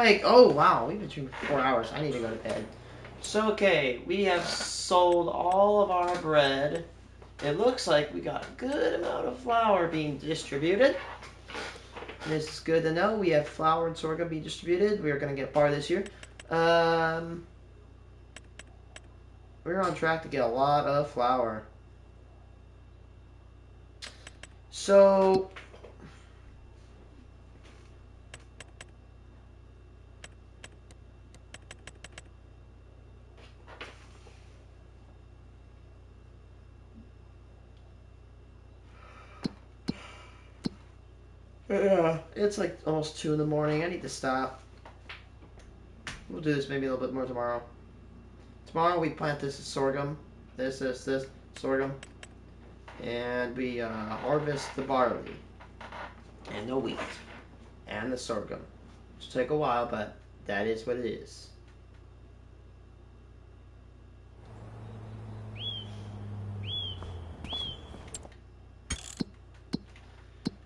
like, oh wow, we've been streaming for 4 hours. I need to go to bed. So okay, we have sold all of our bread. It looks like we got a good amount of flour being distributed. This is good to know. We have flour and sorghum being distributed. We are going to get bar this year. We're on track to get a lot of flour. So, yeah, it's like almost 2 in the morning. I need to stop. We'll do this maybe a little bit more tomorrow. Tomorrow we plant this sorghum. This, sorghum. And we harvest the barley. And the wheat. And the sorghum. It'll take a while, but that is what it is.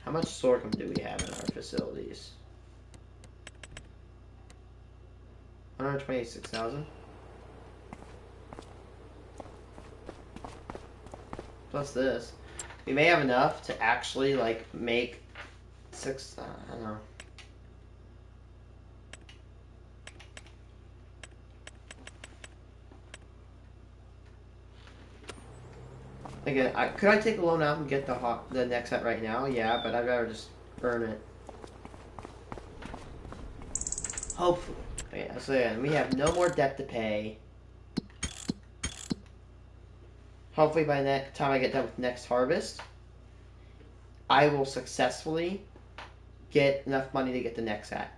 How much sorghum do we have in our facilities? 126,000. Plus this. We may have enough to actually, like, make 6, I don't know. Again, could I take a loan out and get the next set right now? Yeah, but I'd rather just burn it. Hopefully. Okay, so again, we have no more debt to pay. Hopefully by the time I get done with next harvest, I will successfully get enough money to get the next set.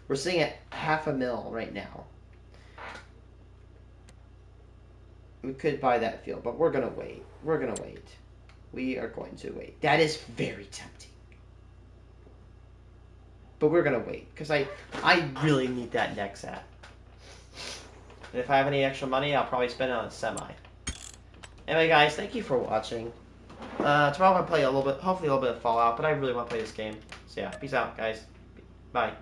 We're sitting at $500,000 right now. We could buy that field, but we're gonna wait. We're gonna wait. We are going to wait. That is very tempting. But we're gonna wait, because I really need that next set. And if I have any extra money, I'll probably spend it on a semi. Anyway, guys, thank you for watching. Tomorrow I'm gonna play a little bit, hopefully a little bit of Fallout, but I really want to play this game. So yeah, peace out, guys. Bye.